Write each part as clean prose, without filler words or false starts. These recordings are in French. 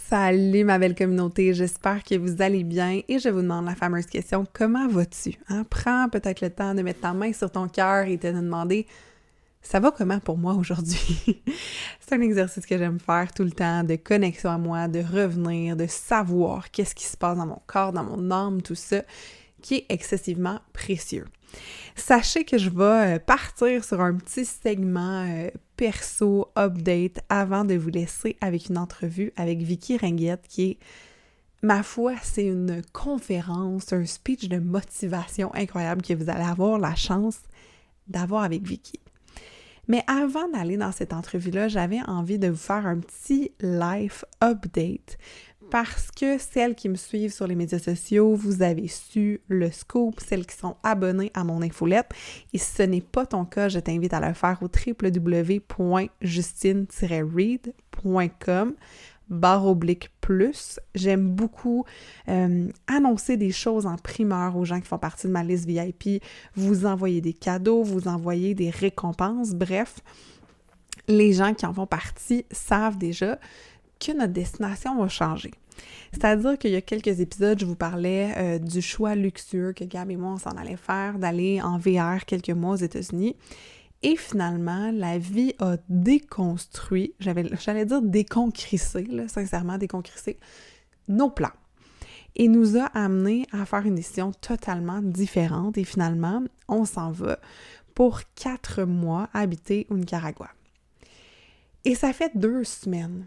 Salut ma belle communauté, j'espère que vous allez bien et je vous demande la fameuse question, comment vas-tu? Prends peut-être le temps de mettre ta main sur ton cœur et de te demander, ça va comment pour moi aujourd'hui? C'est un exercice que j'aime faire tout le temps, de connexion à moi, de revenir, de savoir qu'est-ce qui se passe dans mon corps, dans mon âme, tout ça, qui est excessivement précieux. Sachez que je vais partir sur un petit segment perso update avant de vous laisser avec une entrevue avec Vicky Ringuette qui est, ma foi, c'est une conférence, un speech de motivation incroyable que vous allez avoir la chance d'avoir avec Vicky. Mais avant d'aller dans cette entrevue-là, j'avais envie de vous faire un petit life update parce que celles qui me suivent sur les médias sociaux, vous avez su le scoop, celles qui sont abonnées à mon infolette. Et si ce n'est pas ton cas, je t'invite à le faire au www.justine-reed.com/+. J'aime beaucoup annoncer des choses en primeur aux gens qui font partie de ma liste VIP, vous envoyer des cadeaux, vous envoyer des récompenses, bref, les gens qui en font partie savent déjà que notre destination va changer. C'est-à-dire qu'il y a quelques épisodes, je vous parlais du choix luxueux que Gab et moi, on s'en allait faire, d'aller en VR quelques mois aux États-Unis. Et finalement, la vie a déconstruit, j'allais dire déconcrissé, là, sincèrement déconcrissé, nos plans. Et nous a amené à faire une décision totalement différente. Et finalement, on s'en va pour 4 mois habiter au Nicaragua. Et ça fait 2 semaines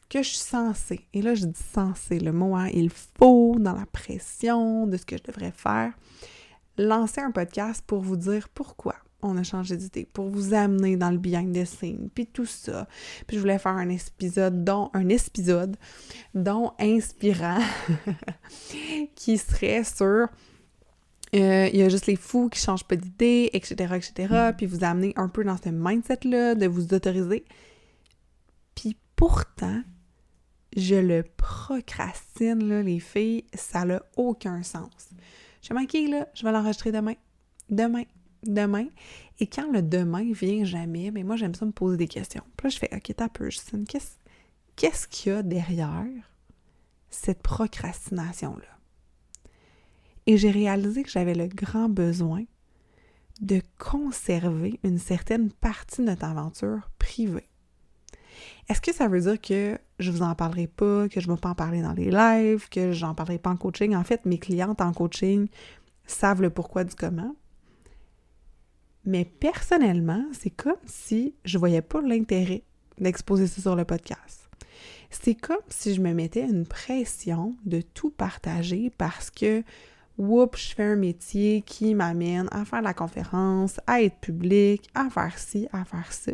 que je suis censée, et là je dis censée, le mot, il faut, dans la pression de ce que je devrais faire, lancer un podcast pour vous dire pourquoi on a changé d'idée, pour vous amener dans le behind the scenes, puis tout ça. Puis je voulais faire un épisode dont inspirant qui serait sur il y a juste les fous qui changent pas d'idée, etc., etc., puis vous amener un peu dans ce mindset-là, de vous autoriser. Puis pourtant, je le procrastine, là, les filles, ça n'a aucun sens. Je me dis, là, je vais l'enregistrer demain. Et quand le demain vient jamais, mais moi, j'aime ça me poser des questions. Puis là, je fais, OK, t'as peu, Justine, qu'est-ce qu'il y a derrière cette procrastination-là? Et j'ai réalisé que j'avais le grand besoin de conserver une certaine partie de notre aventure privée. Est-ce que ça veut dire que je vous en parlerai pas, que je ne vais pas en parler dans les lives, que j'en parlerai pas en coaching? En fait, mes clientes en coaching savent le pourquoi du comment. Mais personnellement, c'est comme si je voyais pas l'intérêt d'exposer ça sur le podcast. C'est comme si je me mettais une pression de tout partager parce que, je fais un métier qui m'amène à faire la conférence, à être public, à faire ci, à faire ça.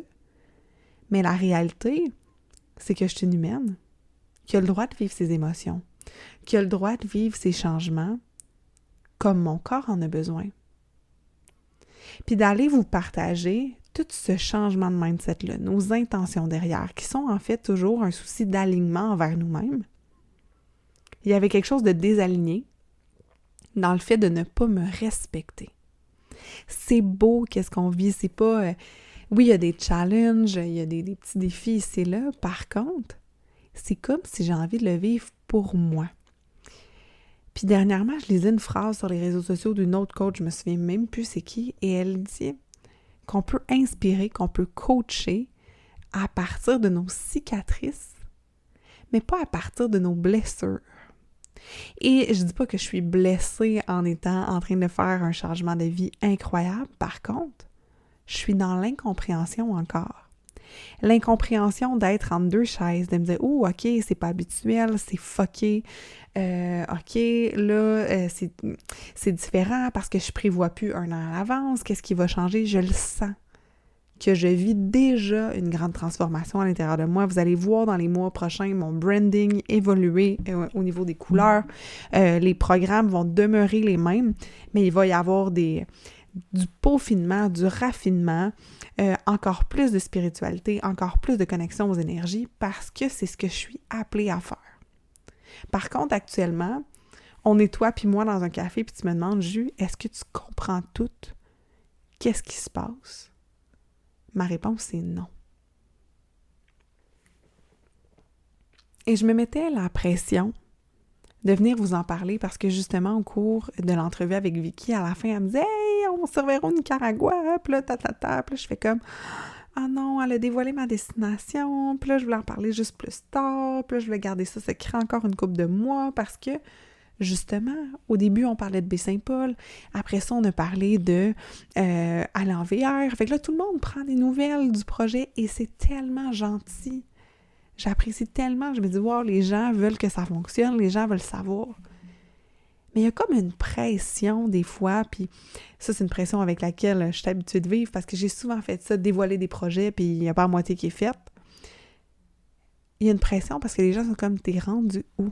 Mais la réalité, c'est que je suis une humaine, qui a le droit de vivre ses émotions, qui a le droit de vivre ses changements comme mon corps en a besoin. Puis d'aller vous partager tout ce changement de mindset-là, nos intentions derrière, qui sont en fait toujours un souci d'alignement envers nous-mêmes. Il y avait quelque chose de désaligné dans le fait de ne pas me respecter. C'est beau qu'est-ce qu'on vit, c'est pas... Oui, il y a des challenges, il y a des petits défis ici et là. Par contre, c'est comme si j'ai envie de le vivre pour moi. Puis dernièrement, je lisais une phrase sur les réseaux sociaux d'une autre coach, je me souviens même plus c'est qui, et elle dit qu'on peut inspirer, qu'on peut coacher à partir de nos cicatrices, mais pas à partir de nos blessures. Et je dis pas que je suis blessée en étant en train de faire un changement de vie incroyable. Par contre, je suis dans l'incompréhension encore. L'incompréhension d'être entre 2 chaises, de me dire « Oh, OK, c'est pas habituel, c'est fucké. OK, là, c'est différent parce que je prévois plus 1 an à l'avance. Qu'est-ce qui va changer? » Je le sens que je vis déjà une grande transformation à l'intérieur de moi. Vous allez voir dans les mois prochains mon branding évoluer au niveau des couleurs. Les programmes vont demeurer les mêmes, mais il va y avoir du peaufinement, du raffinement, encore plus de spiritualité, encore plus de connexion aux énergies, parce que c'est ce que je suis appelée à faire. Par contre, actuellement, on est toi puis moi dans un café, puis tu me demandes, Ju, est-ce que tu comprends tout? Qu'est-ce qui se passe? Ma réponse, c'est non. Et je me mettais la pression de venir vous en parler parce que justement, au cours de l'entrevue avec Vicky, à la fin, elle me disait « Hey, on se reverra au Nicaragua! » Puis là, Puis là, je fais comme « Ah non, elle a dévoilé ma destination! » Puis là, je voulais en parler juste plus tard. Puis là, je voulais garder ça secret encore une couple de mois parce que, justement, au début, on parlait de Baie-Saint-Paul. Après ça, on a parlé de aller en VR. Fait que là, tout le monde prend des nouvelles du projet et c'est tellement gentil. J'apprécie tellement, je me dis, wow, les gens veulent que ça fonctionne, les gens veulent savoir. Mais il y a comme une pression des fois, puis ça, c'est une pression avec laquelle je suis habituée de vivre parce que j'ai souvent fait ça, dévoiler des projets, puis il n'y a pas la moitié qui est faite. Il y a une pression parce que les gens sont comme, t'es rendu où?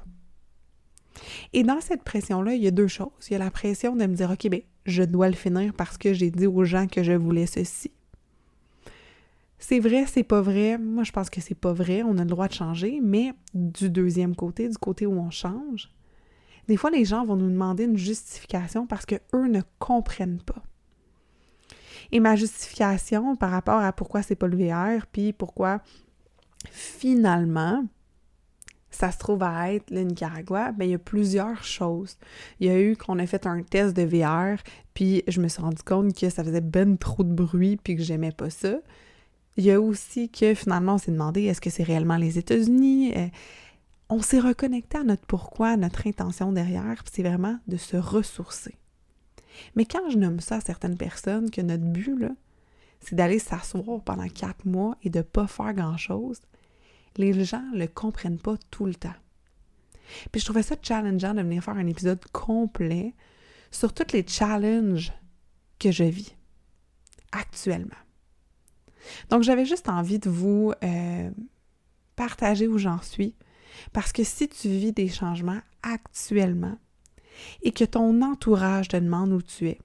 Et dans cette pression-là, il y a deux choses. Il y a la pression de me dire, OK, bien, je dois le finir parce que j'ai dit aux gens que je voulais ceci. C'est vrai, c'est pas vrai. Moi, je pense que c'est pas vrai. On a le droit de changer, mais du deuxième côté, du côté où on change, des fois, les gens vont nous demander une justification parce qu'eux ne comprennent pas. Et ma justification par rapport à pourquoi c'est pas le VR, puis pourquoi finalement, ça se trouve à être le Nicaragua, bien, il y a plusieurs choses. Il y a eu qu'on a fait un test de VR, puis je me suis rendu compte que ça faisait ben trop de bruit, puis que j'aimais pas ça. Il y a aussi que finalement, on s'est demandé, est-ce que c'est réellement les États-Unis? On s'est reconnecté à notre pourquoi, à notre intention derrière, puis c'est vraiment de se ressourcer. Mais quand je nomme ça à certaines personnes, que notre but, là, c'est d'aller s'asseoir pendant 4 mois et de ne pas faire grand-chose, les gens ne le comprennent pas tout le temps. Puis je trouvais ça challengeant de venir faire un épisode complet sur tous les challenges que je vis actuellement. Donc, j'avais juste envie de vous partager où j'en suis, parce que si tu vis des changements actuellement et que ton entourage te demande où tu es,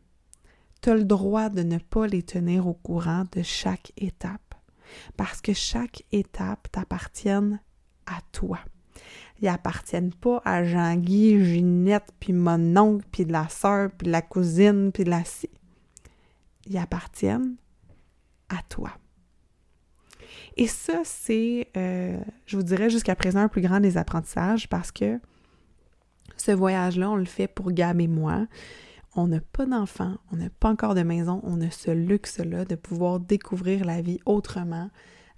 tu as le droit de ne pas les tenir au courant de chaque étape, parce que chaque étape t'appartient à toi. Ils appartiennent pas à Jean-Guy, Ginette, puis mon oncle, puis de la sœur, puis de la cousine, puis de la scie. Ils appartiennent à toi. Et ça, c'est, je vous dirais, jusqu'à présent, un plus grand des apprentissages parce que ce voyage-là, on le fait pour Gab et moi. On n'a pas d'enfants, on n'a pas encore de maison, on a ce luxe-là de pouvoir découvrir la vie autrement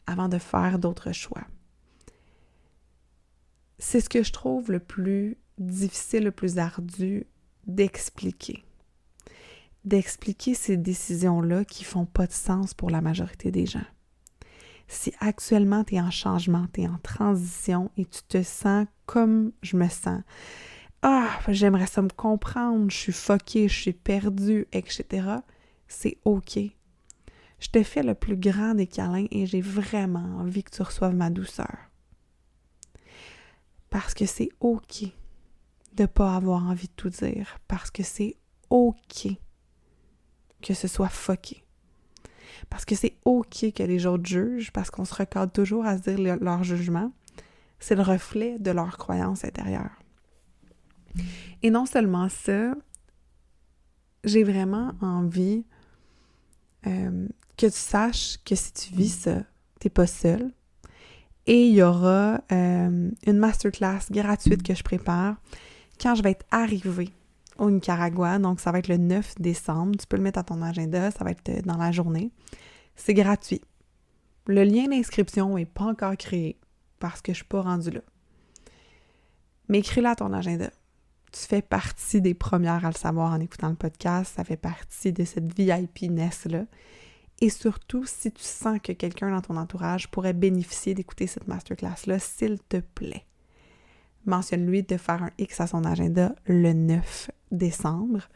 avant de faire d'autres choix. C'est ce que je trouve le plus difficile, le plus ardu d'expliquer. D'expliquer ces décisions-là qui font pas de sens pour la majorité des gens. Si actuellement tu es en changement, tu es en transition et tu te sens comme je me sens, j'aimerais ça me comprendre, je suis fuckée, je suis perdue, etc., c'est OK. Je te fais le plus grand des câlins et j'ai vraiment envie que tu reçoives ma douceur. Parce que c'est OK de ne pas avoir envie de tout dire. Parce que c'est OK que ce soit fucké. Parce que c'est OK que les autres jugent, parce qu'on se recadre toujours à se dire leur jugement. C'est le reflet de leur croyance intérieure. Et non seulement ça, j'ai vraiment envie que tu saches que si tu vis ça, t'es pas seul. Et il y aura une masterclass gratuite que je prépare quand je vais être arrivée au Nicaragua. Donc, ça va être le 9 décembre. Tu peux le mettre à ton agenda, ça va être dans la journée. C'est gratuit. Le lien d'inscription n'est pas encore créé parce que je ne suis pas rendue là. Mais écris-le à ton agenda. Tu fais partie des premières à le savoir en écoutant le podcast. Ça fait partie de cette VIP-ness-là. Et surtout, si tu sens que quelqu'un dans ton entourage pourrait bénéficier d'écouter cette masterclass-là, s'il te plaît, mentionne-lui de faire un X à son agenda le 9 décembre.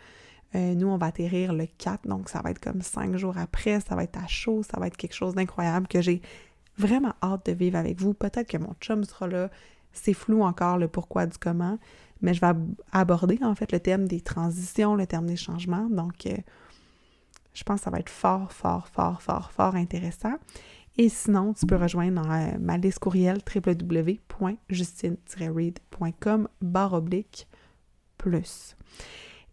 Nous, on va atterrir le 4, donc ça va être comme 5 jours après, ça va être à chaud, ça va être quelque chose d'incroyable que j'ai vraiment hâte de vivre avec vous. Peut-être que mon chum sera là, c'est flou encore le pourquoi du comment, mais je vais aborder en fait le thème des transitions, le thème des changements, donc je pense que ça va être fort intéressant. Et sinon, tu peux rejoindre ma liste courriel www.justine-reed.com/+.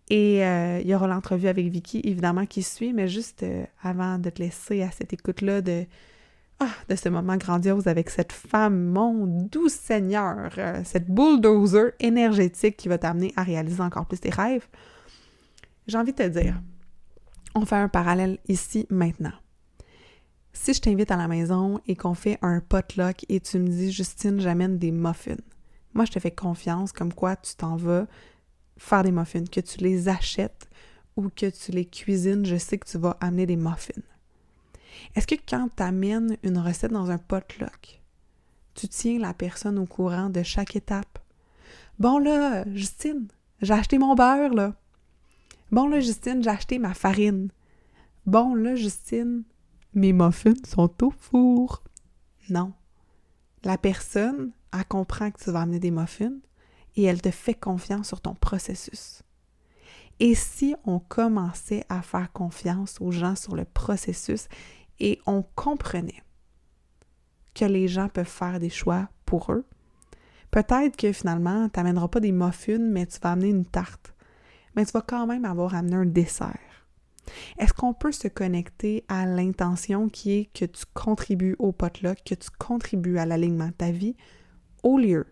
Et il y aura l'entrevue avec Vicky, évidemment, qui suit, mais juste avant de te laisser à cette écoute-là de « de ce moment grandiose avec cette femme, mon doux Seigneur, cette bulldozer énergétique qui va t'amener à réaliser encore plus tes rêves, j'ai envie de te dire, on fait un parallèle ici, maintenant. Si je t'invite à la maison et qu'on fait un potluck et tu me dis « Justine, j'amène des muffins », moi, je te fais confiance comme quoi tu t'en vas faire des muffins, que tu les achètes ou que tu les cuisines, je sais que tu vas amener des muffins. Est-ce que quand tu amènes une recette dans un potluck, tu tiens la personne au courant de chaque étape? Bon là, Justine, j'ai acheté mon beurre, là. Bon là, Justine, j'ai acheté ma farine. Bon là, Justine, mes muffins sont au four. Non. La personne, elle comprend que tu vas amener des muffins et elle te fait confiance sur ton processus. Et si on commençait à faire confiance aux gens sur le processus et on comprenait que les gens peuvent faire des choix pour eux, peut-être que finalement, tu n'amèneras pas des muffins, mais tu vas amener une tarte. Mais tu vas quand même avoir amené un dessert. Est-ce qu'on peut se connecter à l'intention qui est que tu contribues au potluck, que tu contribues à l'alignement de ta vie, au lieu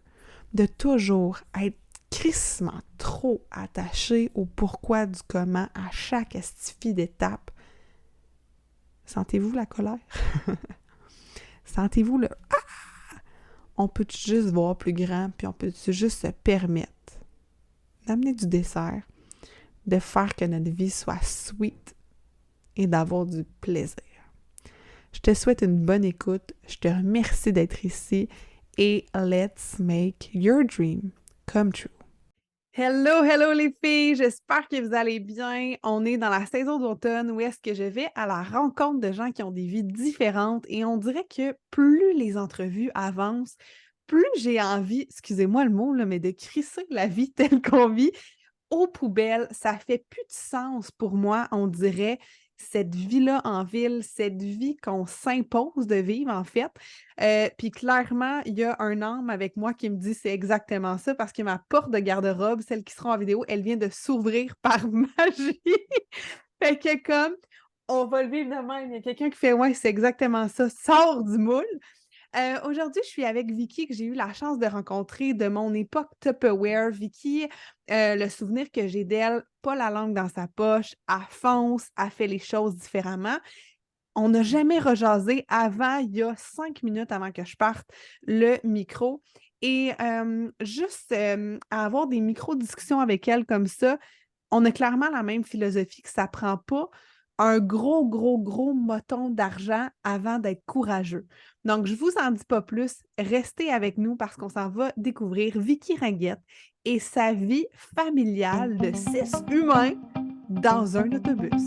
de toujours être crissement trop attaché au pourquoi du comment à chaque estifie d'étape? Sentez-vous la colère? Sentez-vous le « Ah! » On peut juste voir plus grand, puis on peut juste se permettre d'amener du dessert, de faire que notre vie soit sweet et d'avoir du plaisir. Je te souhaite une bonne écoute, je te remercie d'être ici et let's make your dream come true. Hello, hello les filles! J'espère que vous allez bien. On est dans la saison d'automne où est-ce que je vais à la rencontre de gens qui ont des vies différentes et on dirait que plus les entrevues avancent, plus j'ai envie, excusez-moi le mot, là, mais de crisser la vie telle qu'on vit aux poubelles. Ça fait plus de sens pour moi, on dirait, cette vie-là en ville, cette vie qu'on s'impose de vivre, en fait. Puis clairement, il y a un homme avec moi qui me dit c'est exactement ça parce que ma porte de garde-robe, celle qui sera en vidéo, elle vient de s'ouvrir par magie. Fait que comme, on va le vivre de même. Il y a quelqu'un qui fait « Ouais, c'est exactement ça, sors du moule ». Aujourd'hui, je suis avec Vicky que j'ai eu la chance de rencontrer de mon époque Tupperware. Vicky, le souvenir que j'ai d'elle, pas la langue dans sa poche, elle fonce, elle fait les choses différemment. On n'a jamais rejasé avant, il y a 5 minutes avant que je parte, le micro. Et juste à avoir des micro-discussions avec elle comme ça, on a clairement la même philosophie que ça prend pas un gros, gros, gros moton d'argent avant d'être courageux. Donc, je vous en dis pas plus. Restez avec nous parce qu'on s'en va découvrir Vicky Ringuette et sa vie familiale de 6 humains dans un autobus.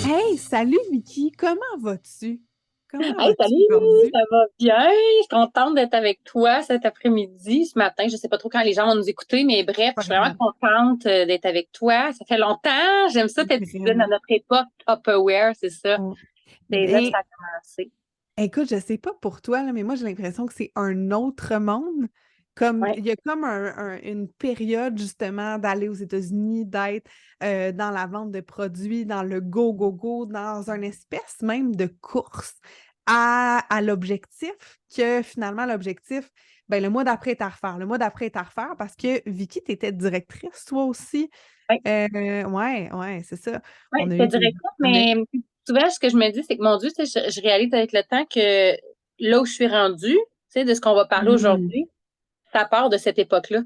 Hey, salut Vicky, comment vas-tu? Comment Hey, vas-tu salut, aujourd'hui? ça va bien? Je suis contente d'être avec toi cet après-midi, ce matin. Je sais pas trop quand les gens vont nous écouter, mais bref, je Pas suis vraiment grave, contente d'être avec toi. Ça fait longtemps. J'aime ça, tu disais dans vraiment. notre époque, Tupperware, c'est ça. C'est là que Ben, ça a commencé. écoute, je sais pas pour toi, là, mais moi, j'ai l'impression que c'est un autre monde. Comme, Ouais. il y a comme une période, justement, d'aller aux États-Unis, d'être dans la vente de produits, dans le go, go, go, dans une espèce même de course à l'objectif, que finalement, l'objectif, ben, le mois d'après est à refaire. Le mois d'après est à refaire parce que, Vicky, tu étais directrice, toi aussi. Ouais, Ouais, c'est ça. ouais, On a c'était eu directement, on a mais souvent, ce que je me dis, c'est que mon Dieu, tu sais, je réalise avec le temps que là où je suis rendue, tu sais, de ce qu'on va parler Mhm. aujourd'hui, ça part de cette époque-là.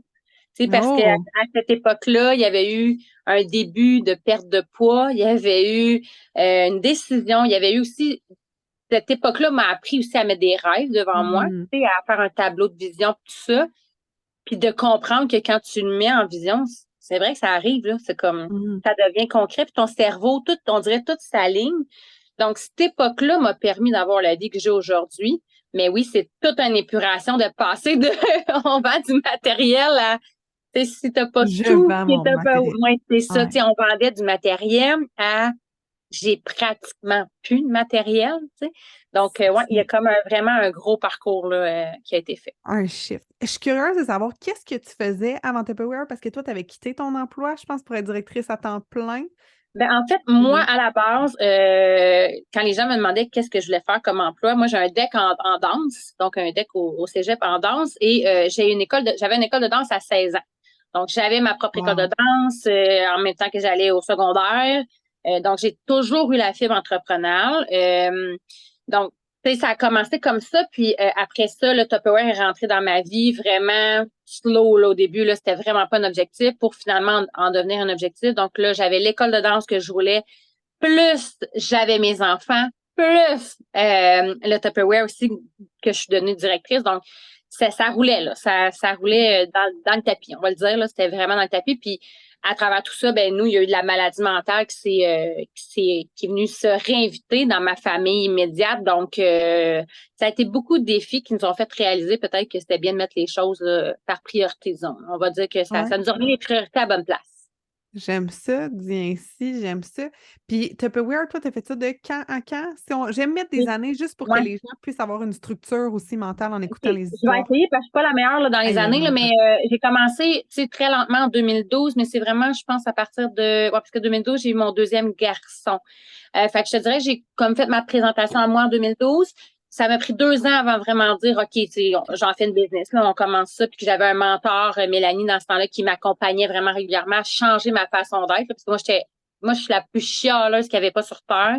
Tu sais, parce qu'à Oh! cette époque-là, il y avait eu un début de perte de poids, il y avait eu une décision, il y avait eu aussi, cette époque-là m'a appris aussi à mettre des rêves devant moi, Mhm. tu sais, à faire un tableau de vision, tout ça. Puis de comprendre que quand tu le mets en vision, c'est vrai que ça arrive, là. C'est comme, Mhm. ça devient concret, puis ton cerveau, tout, on dirait toute sa ligne. Donc, cette époque-là m'a permis d'avoir la vie que j'ai aujourd'hui. Mais oui, c'est toute une épuration de passer de, on vend du matériel à, tu sais, si t'as pas Je tout, vends qui mon est un peu, matériel. ouais, c'est ça, tu Ouais. sais, on vendait du matériel à, j'ai pratiquement plus de matériel, tu sais. Donc, ouais, il y a Puis, comme vraiment un gros parcours, là, qui a été fait. un shift. Je suis curieuse de savoir qu'est-ce que tu faisais avant Tupperware parce que toi, tu avais quitté ton emploi, je pense, pour être directrice à temps plein. Ben, en fait, moi, à la base, quand les gens me demandaient qu'est-ce que je voulais faire comme emploi, moi, j'ai un deck en danse, donc un deck au cégep en danse, et j'avais une école de danse à 16 ans. Donc, j'avais ma propre école de Wow. danse en même temps que j'allais au secondaire. Donc, j'ai toujours eu la fibre entrepreneuriale. Donc, tu sais, ça a commencé comme ça, puis après ça, le Tupperware est rentré dans ma vie vraiment slow, là, au début, là, c'était vraiment pas un objectif pour finalement en devenir un objectif. Donc là, j'avais l'école de danse que je voulais, plus j'avais mes enfants, plus le Tupperware aussi que je suis devenue directrice. Donc, ça roulait, là. Ça roulait dans le tapis, on va le dire, là. C'était vraiment dans le tapis. Puis, à travers tout ça, ben nous, il y a eu de la maladie mentale qui est venue se réinviter dans ma famille immédiate. Donc, ça a été beaucoup de défis qui nous ont fait réaliser peut-être que c'était bien de mettre les choses là, par priorité, disons. On va dire que Ouais. ça nous a remis les priorités à la bonne place. J'aime ça, dit ainsi, j'aime ça. Puis Tupperware, toi, t'as fait ça de quand à quand? J'aime mettre des années juste pour que Ouais. les gens puissent avoir une structure aussi mentale en OK. écoutant les Je vais histoires. essayer parce que je suis pas la meilleure là, dans les Aïe, années, là, vraiment mais pas. j'ai commencé très lentement en 2012, mais c'est vraiment, je pense, à partir de. Ouais, parce que 2012, j'ai eu mon deuxième garçon. Fait que je te dirais, j'ai comme fait ma présentation à moi en 2012. Ça m'a pris 2 ans avant vraiment de dire, OK, j'en fais une business. Là, on commence ça. Puis que j'avais un mentor, Mélanie, dans ce temps-là, qui m'accompagnait vraiment régulièrement à changer ma façon d'être. Parce que moi, je suis la plus chialeuse qu'il n'y avait pas sur Terre.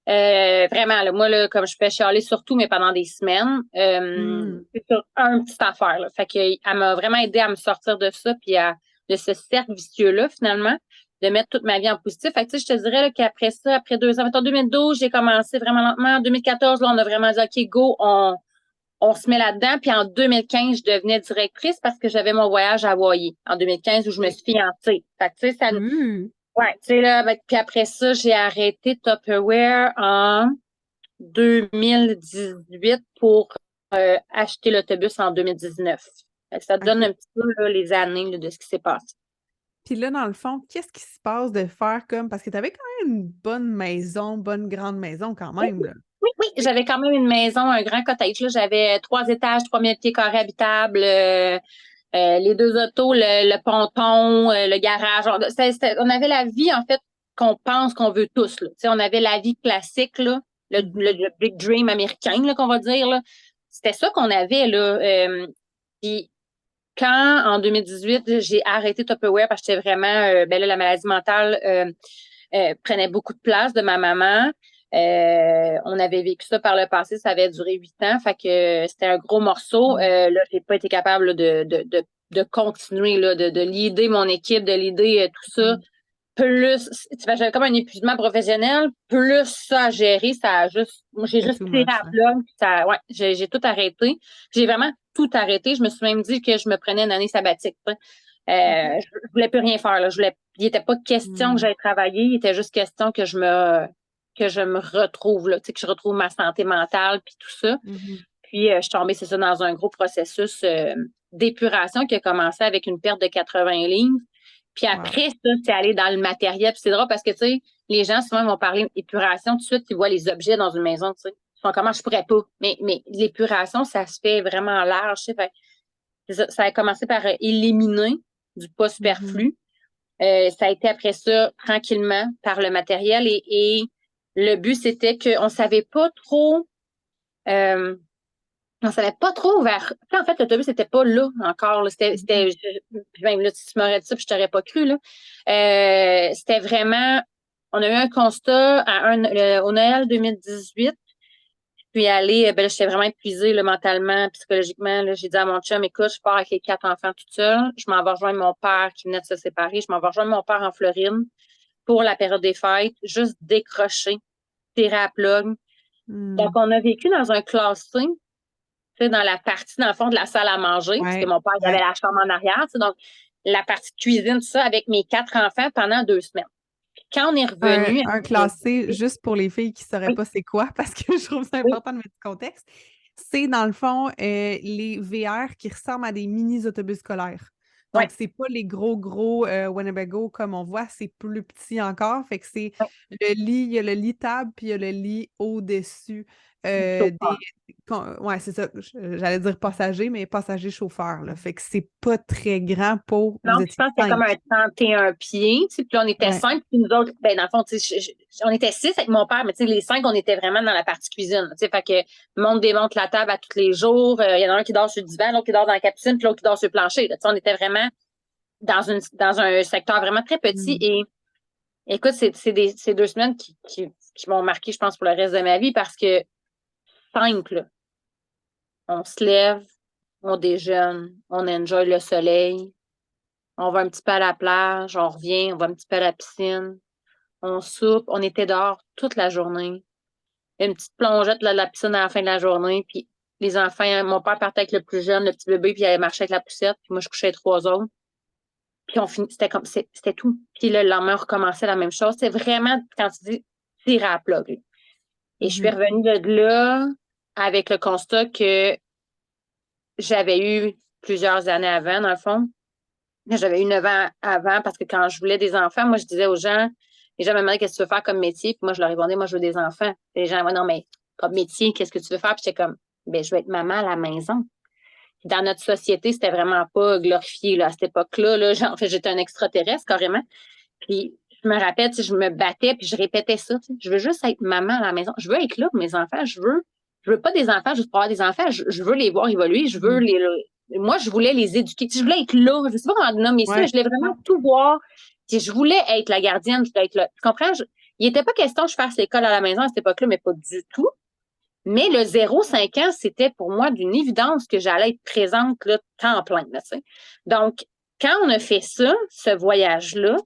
Vraiment, là, moi, là, comme je peux chialer sur tout, mais pendant des semaines, Hmm. c'est sur un petite affaire. Là. Fait que, elle m'a vraiment aidé à me sortir de ça, puis de ce cercle vicieux-là, finalement, de mettre toute ma vie en positif. Fait que, tu sais, je te dirais là, qu'après ça, après 2 ans, en 2012, j'ai commencé vraiment lentement. En 2014, là, on a vraiment dit, OK, go, on se met là-dedans. Puis en 2015, je devenais directrice parce que j'avais mon voyage à Hawaï en 2015 où je me suis fiancée. Fait que, tu sais, ça, ouais, tu sais, là, puis après ça, j'ai arrêté Tupperware en 2018 pour acheter l'autobus en 2019. Fait que ça te donne OK. un petit peu là, les années là, de ce qui s'est passé. Puis là, dans le fond, qu'est-ce qui se passe de faire comme. Parce que tu avais quand même une bonne maison, bonne grande maison quand Oui, même, là. oui, oui, Tu sais, j'avais quand même une maison, un grand cottage. Là. J'avais 3 étages, 3 000 pieds carrés habitables, les 2 autos, le ponton, le garage. On avait la vie, en fait, qu'on pense qu'on veut tous. Là. Tu sais, on avait la vie classique, là, mhm. le big dream américain, là, qu'on va dire. Là. C'était ça qu'on avait. Là. Puis quand, en 2018, j'ai arrêté Tupperware parce que j'étais vraiment, ben là, la maladie mentale prenait beaucoup de place de ma maman. On avait vécu ça par le passé, ça avait duré 8 ans, fait que c'était un gros morceau. Mm. Là, j'ai pas été capable là, de continuer, là, de leader mon équipe, de leader tout ça. Mm. Plus, tu vois, j'avais comme un épuisement professionnel, plus ça à gérer, ça a juste, moi, j'ai C'est juste too tiré much, à là. plat, puis ça, ouais, j'ai tout arrêté. J'ai vraiment tout arrêté. Je me suis même dit que je me prenais une année sabbatique. Tu sais. OK. Je voulais plus rien faire. Là. Il n'était pas question que Mm. j'aille travailler, il était juste question que je me retrouve, là, tu sais, que je retrouve ma santé mentale puis tout ça. Mhm. Puis je suis tombée, c'est ça, dans un gros processus d'épuration qui a commencé avec une perte de 80 livres. Puis Wow. après ça, c'est aller dans le matériel. Puis c'est drôle parce que, tu sais, les gens, souvent, ils vont parler d'épuration. Tout de suite, ils voient les objets dans une maison, tu sais. Ils font comment je pourrais pas. Mais l'épuration, ça se fait vraiment large. Tu sais. Fait ça a commencé par éliminer du pas Mhm. superflu. Ça a été après ça, tranquillement, par le matériel. Et le but, c'était qu'on savait pas trop. Euh, on savait pas trop vers. En fait, l'autobus n'était pas là encore. Là. Mhm. Même là, si tu m'aurais dit ça, je t'aurais pas cru. Là. C'était vraiment. On a eu un constat au Noël 2018. Puis aller, ben là, j'étais vraiment épuisée là, mentalement, psychologiquement. Là. J'ai dit à mon chum, écoute, je pars avec les 4 enfants toute seule. Je m'en vais rejoindre mon père qui venait de se séparer. Je m'en vais rejoindre mon père en Floride pour la période des fêtes. Juste décrocher, tirer à plug. Donc, Mm. on a vécu dans un classé tu sais, dans la partie, dans le fond, de la salle à manger, parce que Ouais, mon père, il avait ouais. la chambre en arrière, tu sais, donc la partie cuisine, tout ça, avec mes 4 enfants pendant 2 semaines. Quand on est revenu Un avec le classé, juste pour les filles qui ne sauraient oui, pas c'est quoi, parce que je trouve ça oui, important de mettre du contexte, c'est dans le fond les VR qui ressemblent à des mini-autobus scolaires. oui, Donc, c'est pas les gros Winnebago comme on voit, c'est plus petit encore. Fait que c'est oui, le lit, il y a le lit table, puis il y a le lit au-dessus du des. chauffeur. Ouais, c'est ça. J'allais dire passager, mais passager chauffeur, là. Fait que c'est pas très grand pour. Vous Non, puis je étiez pense que c'était comme 5. un 31 pieds, tu sais, puis là, on était Ouais. 5, puis nous autres, ben, dans le fond, tu sais, on était 6 avec mon père, mais tu sais, les 5, on était vraiment dans la partie cuisine, tu sais, fait que monde démonte la table à tous les jours, il y en a un qui dort sur le divan, l'autre qui dort dans la capsule, puis l'autre qui dort sur le plancher, là, tu sais, on était vraiment dans un secteur vraiment très petit, Mm. et écoute, c'est 2 semaines qui m'ont marqué, je pense, pour le reste de ma vie, parce que, simple, là, on se lève, on déjeune, on enjoy le soleil, on va un petit peu à la plage, on revient, on va un petit peu à la piscine, on soupe, on était dehors toute la journée. Une petite plongette là, de la piscine à la fin de la journée, puis les enfants, mon père partait avec le plus jeune, le petit bébé, puis il allait marcher avec la poussette, puis moi je couchais les 3 autres. Puis on finit, c'était tout. Puis le lendemain, on recommençait la même chose. C'est vraiment, quand tu dis, tirer à plat. Là. Et je suis Mhm. revenue de là avec le constat que j'avais eu plusieurs années avant, dans le fond. J'avais eu 9 ans avant parce que quand je voulais des enfants, moi, je disais aux gens, les gens me demandaient qu'est-ce que tu veux faire comme métier. Puis moi, je leur répondais, moi, je veux des enfants. Puis les gens, ouais, non, mais comme métier, qu'est-ce que tu veux faire? Puis j'étais comme, ben, je veux être maman à la maison. Puis dans notre société, c'était vraiment pas glorifié, là, à cette époque-là. Là, genre, en fait, j'étais un extraterrestre, carrément. Puis je me rappelle, tu sais, je me battais, puis je répétais ça. Tu sais, je veux juste être maman à la maison. Je veux être là pour mes enfants. Je veux pas des enfants juste pour avoir des enfants. Je veux les voir évoluer. Mhm. Moi, je voulais les éduquer. Tu sais, je voulais être là. Je sais pas comment nommer ça, mais Ouais. je voulais vraiment tout voir. Puis je voulais être la gardienne. Je voulais être là. Tu comprends? Il n'était pas question que je fasse l'école à la maison à cette époque-là, mais pas du tout. Mais le 0-5 ans, c'était pour moi d'une évidence que j'allais être présente là, temps plein. Là, tu sais. Donc, quand on a fait ça, ce voyage-là,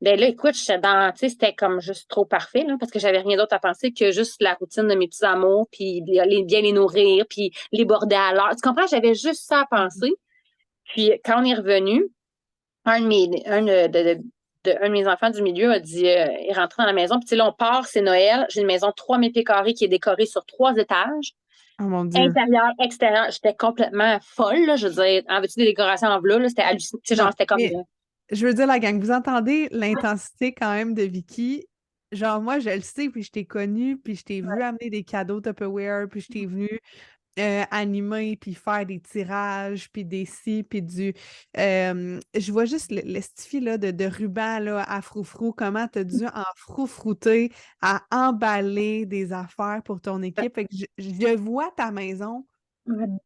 ben là, écoute, c'était comme juste trop parfait, là, parce que j'avais rien d'autre à penser que juste la routine de mes petits amours, puis bien les nourrir, puis les border à l'heure. Tu comprends? J'avais juste ça à Mhm. penser. Puis quand on est revenu, un de mes enfants du milieu a dit, est rentré dans la maison, puis tu sais, là, on part, c'est Noël. J'ai une maison de 3 000 pieds carrés qui est décorée sur 3 étages. Oh mon Dieu. Intérieur, extérieur, j'étais complètement folle, là. Je veux dire, en veux-tu des décorations en bleu, là? C'était hallucinant. Tu sais, Non, genre, c'était comme, mais je veux dire, la gang, vous entendez l'intensité quand même de Vicky? Genre, moi, je le sais, puis je t'ai connue, puis je t'ai vu amener des cadeaux Tupperware, puis je t'ai vu animer, puis faire des tirages, puis des ci, puis du... je vois juste le stifi là, de ruban là, à froufrou, comment tu as dû en froufrouter à emballer des affaires pour ton équipe. Fait que je vois ta maison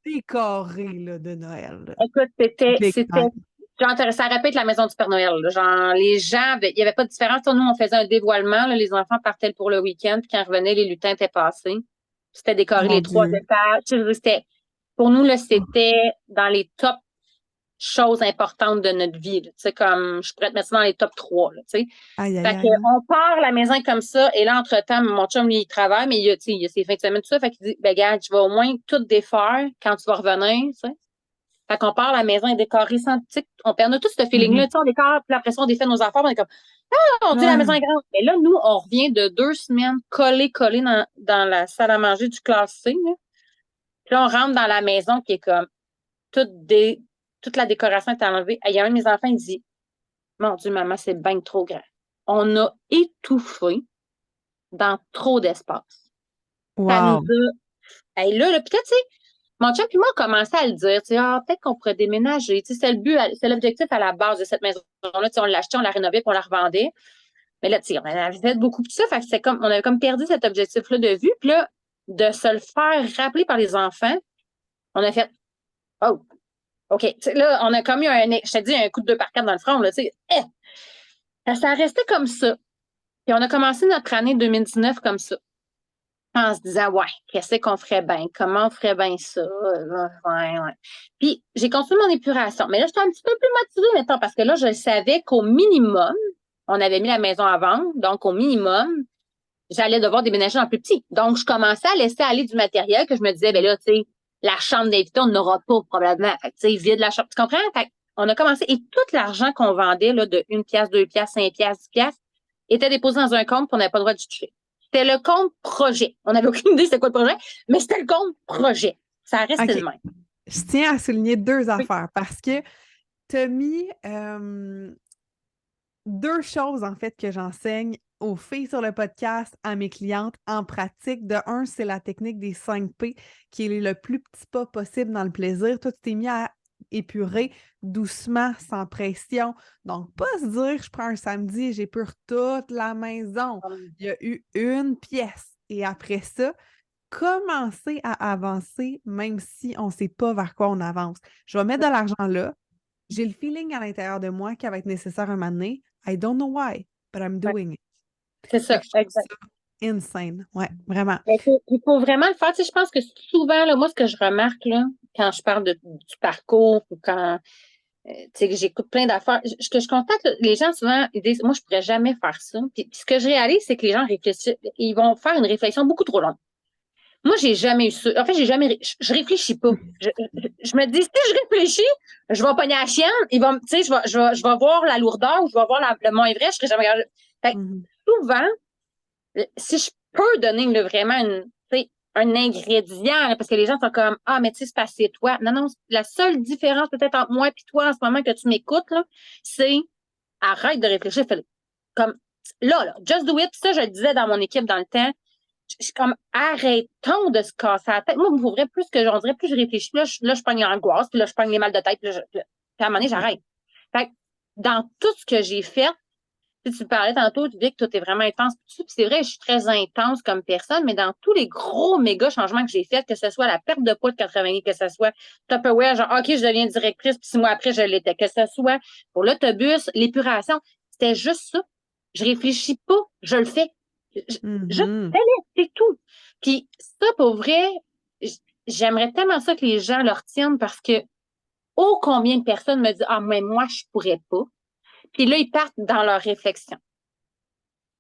décorée là, de Noël. Là. écoute, Big time. genre, ça répète la maison du Père Noël, là. Genre, les gens, il n'y avait pas de différence. Nous, on faisait un dévoilement, là, les enfants partaient pour le week-end, puis quand ils revenaient, les lutins étaient passés. C'était Oh décoré mon les trois Dieu. étages. Tu sais, pour nous, là, c'était dans les top choses importantes de notre vie, là. Tu sais, comme, je pourrais te mettre ça dans les top 3, là, tu sais. Aïe, aïe, Fait que, aïe. on part la maison comme ça, et là, entre-temps, mon chum, lui, il travaille, mais tu sais, il a ses fins de semaine, tout ça. Fait qu'il dit, ben, gars, tu vas au moins tout défaire quand tu vas revenir, tu sais. Fait qu'on part, la maison est décorée sans, tu sais, on perd tout ce feeling-là, Mhm. tu sais, on décore, puis après ça, on défait nos affaires, on est comme, ah, mon Dieu, la maison Ouais. est grande. Mais là, nous, on revient de 2 semaines collés dans la salle à manger du classe C, là. Puis là, on rentre dans la maison qui est comme, toute, dé, toute la décoration est enlevée. Il y a un de mes enfants, il dit, mon Dieu, maman, c'est bien trop grand. On a étouffé dans trop d'espace. Ça nous Wow. a, là, peut-être, tu sais, mon chum et moi, on commençait à le dire, tu sais, ah, peut-être qu'on pourrait déménager. Tu sais, c'est le but, c'est l'objectif à la base de cette maison-là. Tu sais, on l'achetait, on la rénovait, puis on la revendait. Mais là, tu sais, on avait fait beaucoup de ça. Fait que c'est comme, on avait comme perdu cet objectif-là de vue. Puis là, de se le faire rappeler par les enfants, on a fait, oh, OK. Tu sais, là, on a comme eu je t'ai dit, un coup de 2x4 dans le front, là, tu sais. Ça restait comme ça. Puis on a commencé notre année 2019 comme ça. En se disant, ouais, qu'est-ce qu'on ferait bien? Comment on ferait bien ça? Ouais, ouais. Puis, j'ai continué mon épuration. Mais là, j'étais un petit peu plus motivée maintenant parce que là, je savais qu'au minimum, on avait mis la maison à vendre. Donc, au minimum, j'allais devoir déménager en plus petit. Donc, je commençais à laisser aller du matériel que je me disais, ben là, tu sais, la chambre d'invité, on n'aura pas probablement. Fait que, tu sais, vide la chambre. Tu comprends? Fait on a commencé et tout l'argent qu'on vendait, là, de 1 pièce, 2 pièces, 5 pièces, 10 pièces, était déposé dans un compte, puis on n'avait pas le droit de toucher. C'était le compte projet. On n'avait aucune idée c'était quoi le projet, mais c'était le compte projet. Ça restait de OK. même. Je tiens à souligner deux Oui. affaires parce que tu as mis deux choses, en fait, que j'enseigne aux filles sur le podcast, à mes clientes en pratique. De un, c'est la technique des 5 P, qui est le plus petit pas possible dans le plaisir. Toi, tu t'es mis à épurer doucement, sans pression. Donc, pas se dire, je prends un samedi et j'épure toute la maison. Il y a eu une pièce. Et après ça, commencer à avancer, même si on ne sait pas vers quoi on avance. Je vais mettre de l'argent là. J'ai le feeling à l'intérieur de moi qu'elle va être nécessaire un moment donné. I don't know why, but I'm Ouais, doing it. c'est Fait ça, que je trouve exact. ça insane. Ouais, vraiment. Il faut vraiment le faire. Tu sais, je pense que souvent, là, moi, ce que je remarque là, quand je parle du parcours ou quand tu sais, que j'écoute plein d'affaires, que je contacte les gens souvent, ils disent, moi, je pourrais jamais faire ça. Puis ce que je réalise, c'est que les gens réfléchissent, ils vont faire une réflexion beaucoup trop longue. Moi, j'ai jamais eu ça. En fait, j'ai jamais, je réfléchis pas. Je me dis, si je réfléchis, je vais pogner la chienne, ils vont, tu sais, je vais voir la lourdeur ou je vais voir le moins vrai, je serai jamais capable. Fait que Mhm. souvent, si je peux donner là, vraiment un ingrédient, là, parce que les gens sont comme, ah, mais tu sais, c'est passé toi. Non, non, la seule différence peut-être entre moi et toi en ce moment que tu m'écoutes, là, c'est arrête de réfléchir. Comme là, just do it. Ça, je le disais dans mon équipe dans le temps. Je suis comme, arrêtons de se casser la tête. Moi, pour vrai, plus que j'en dirais, plus je réfléchis, là, je pogne l'angoisse, puis là, je pogne les mal de tête, puis à un moment donné, j'arrête. Fait que, dans tout ce que j'ai fait, tu parlais tantôt, tu dis que toi, t'es vraiment intense. Puis c'est vrai, je suis très intense comme personne, mais dans tous les gros méga changements que j'ai faits, que ce soit la perte de poids de 80 livres, que ce soit Tupperware, genre, OK, je deviens directrice, puis 6 mois après, je l'étais, que ce soit pour l'autobus, l'épuration, c'était juste ça. Je réfléchis pas, je le fais. Je Mhm. fais-le, c'est tout. Puis ça, pour vrai, j'aimerais tellement ça que les gens le retiennent parce que, oh, combien de personnes me disent, ah, mais moi, je pourrais pas. Puis là, ils partent dans leur réflexion.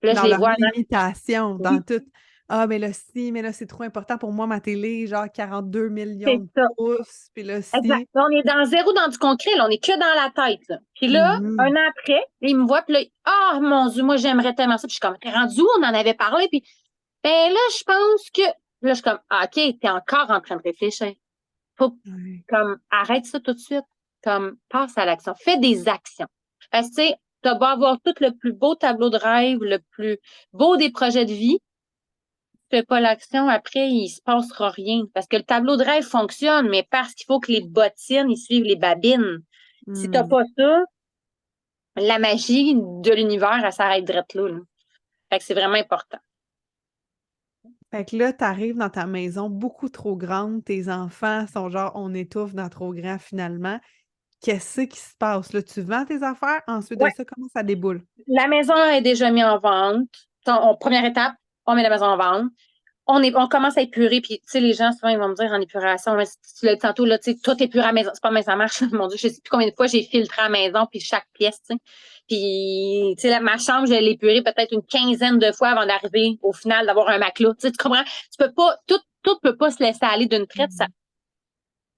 Puis là, je Dans les leur vois. limitation, dans Oui, tout. Ah, mais là, si, mais là, c'est trop important pour moi, ma télé, genre 42 millions c'est de ça. pouces, puis là, Exact. si. Là, on est dans zéro dans du concret, là. On est que dans la tête, là. Puis là, un Mhm. an après, ils me voient, puis là, ah, mon Dieu, moi, j'aimerais tellement ça. Puis je suis comme, t'es rendu où? On en avait parlé. Puis, ben là, je pense que. Là, je suis comme, ah, OK, t'es encore en train de réfléchir. Faut, Ouais. comme, arrête ça tout de suite. Comme, passe à l'action. Fais des actions. Parce que, tu sais, t'as beau avoir tout le plus beau tableau de rêve, le plus beau des projets de vie. Fais pas l'action, après, il se passera rien. Parce que le tableau de rêve fonctionne, mais parce qu'il faut que les bottines, ils suivent les babines. Si t'as Hmm. pas ça, la magie de l'univers, elle s'arrête direct là, là. Fait que c'est vraiment important. Fait que là, t'arrives dans ta maison beaucoup trop grande, tes enfants sont genre, on étouffe dans trop grand finalement. Qu'est-ce qui se passe? Là, tu vends tes affaires, ensuite de Ouais, ça, comment ça déboule? la maison est déjà mise en vente. Première étape, on met la maison en vente. On commence à épurer, puis tu sais, les gens, souvent, ils vont me dire en épuration, mais tu l'as dit tantôt, là, tu sais, tout épure à la maison. C'est pas, mais ça marche. Mon Dieu, je sais plus combien de fois j'ai filtré à la maison, puis chaque pièce, tu sais. Puis, tu sais, ma chambre, je l'ai épurée peut-être une quinzaine de fois avant d'arriver, au final, d'avoir un matelas. Tu sais, tu comprends? Tu peux pas, tout peut pas se laisser aller d'une traite. Mhm.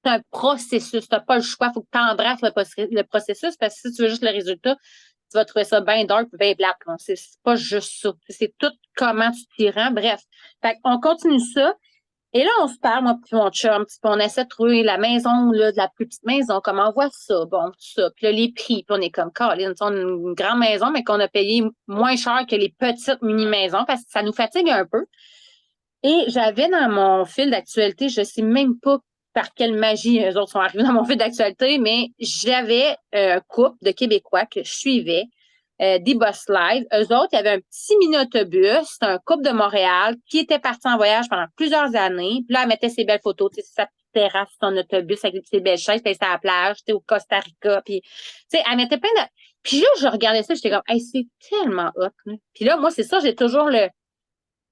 C'est un processus. T'as pas le choix. Faut que tu embrasses le processus, parce que si tu veux juste le résultat, tu vas trouver ça bien dark, bien plate. C'est pas juste ça. C'est tout comment tu t'y rends. Bref. Fait qu'on continue ça. Et là, on se parle, moi puis mon chum, puis on essaie de trouver la maison, là, de la plus petite maison, comment on voit ça, bon, tout ça. Puis là, les prix, puis on est comme, Colin, on a une grande maison, mais qu'on a payé moins cher que les petites mini-maisons, parce que ça nous fatigue un peu. Et j'avais dans mon fil d'actualité, je sais même pas par quelle magie eux autres sont arrivés dans mon fil d'actualité, mais j'avais un couple de Québécois que je suivais, des Boss Live. Eux autres, il y avait un petit mini-autobus, c'était un couple de Montréal qui était parti en voyage pendant plusieurs années. Puis là, elle mettait ses belles photos, tu sais, sa petite terrasse, son autobus avec ses belles chaises, puis c'était à la plage, tu sais, au Costa Rica. Puis, tu sais, elle mettait plein de... Puis là, je regardais ça, j'étais comme, hey, c'est tellement hot, là. Puis là, moi, c'est ça, j'ai toujours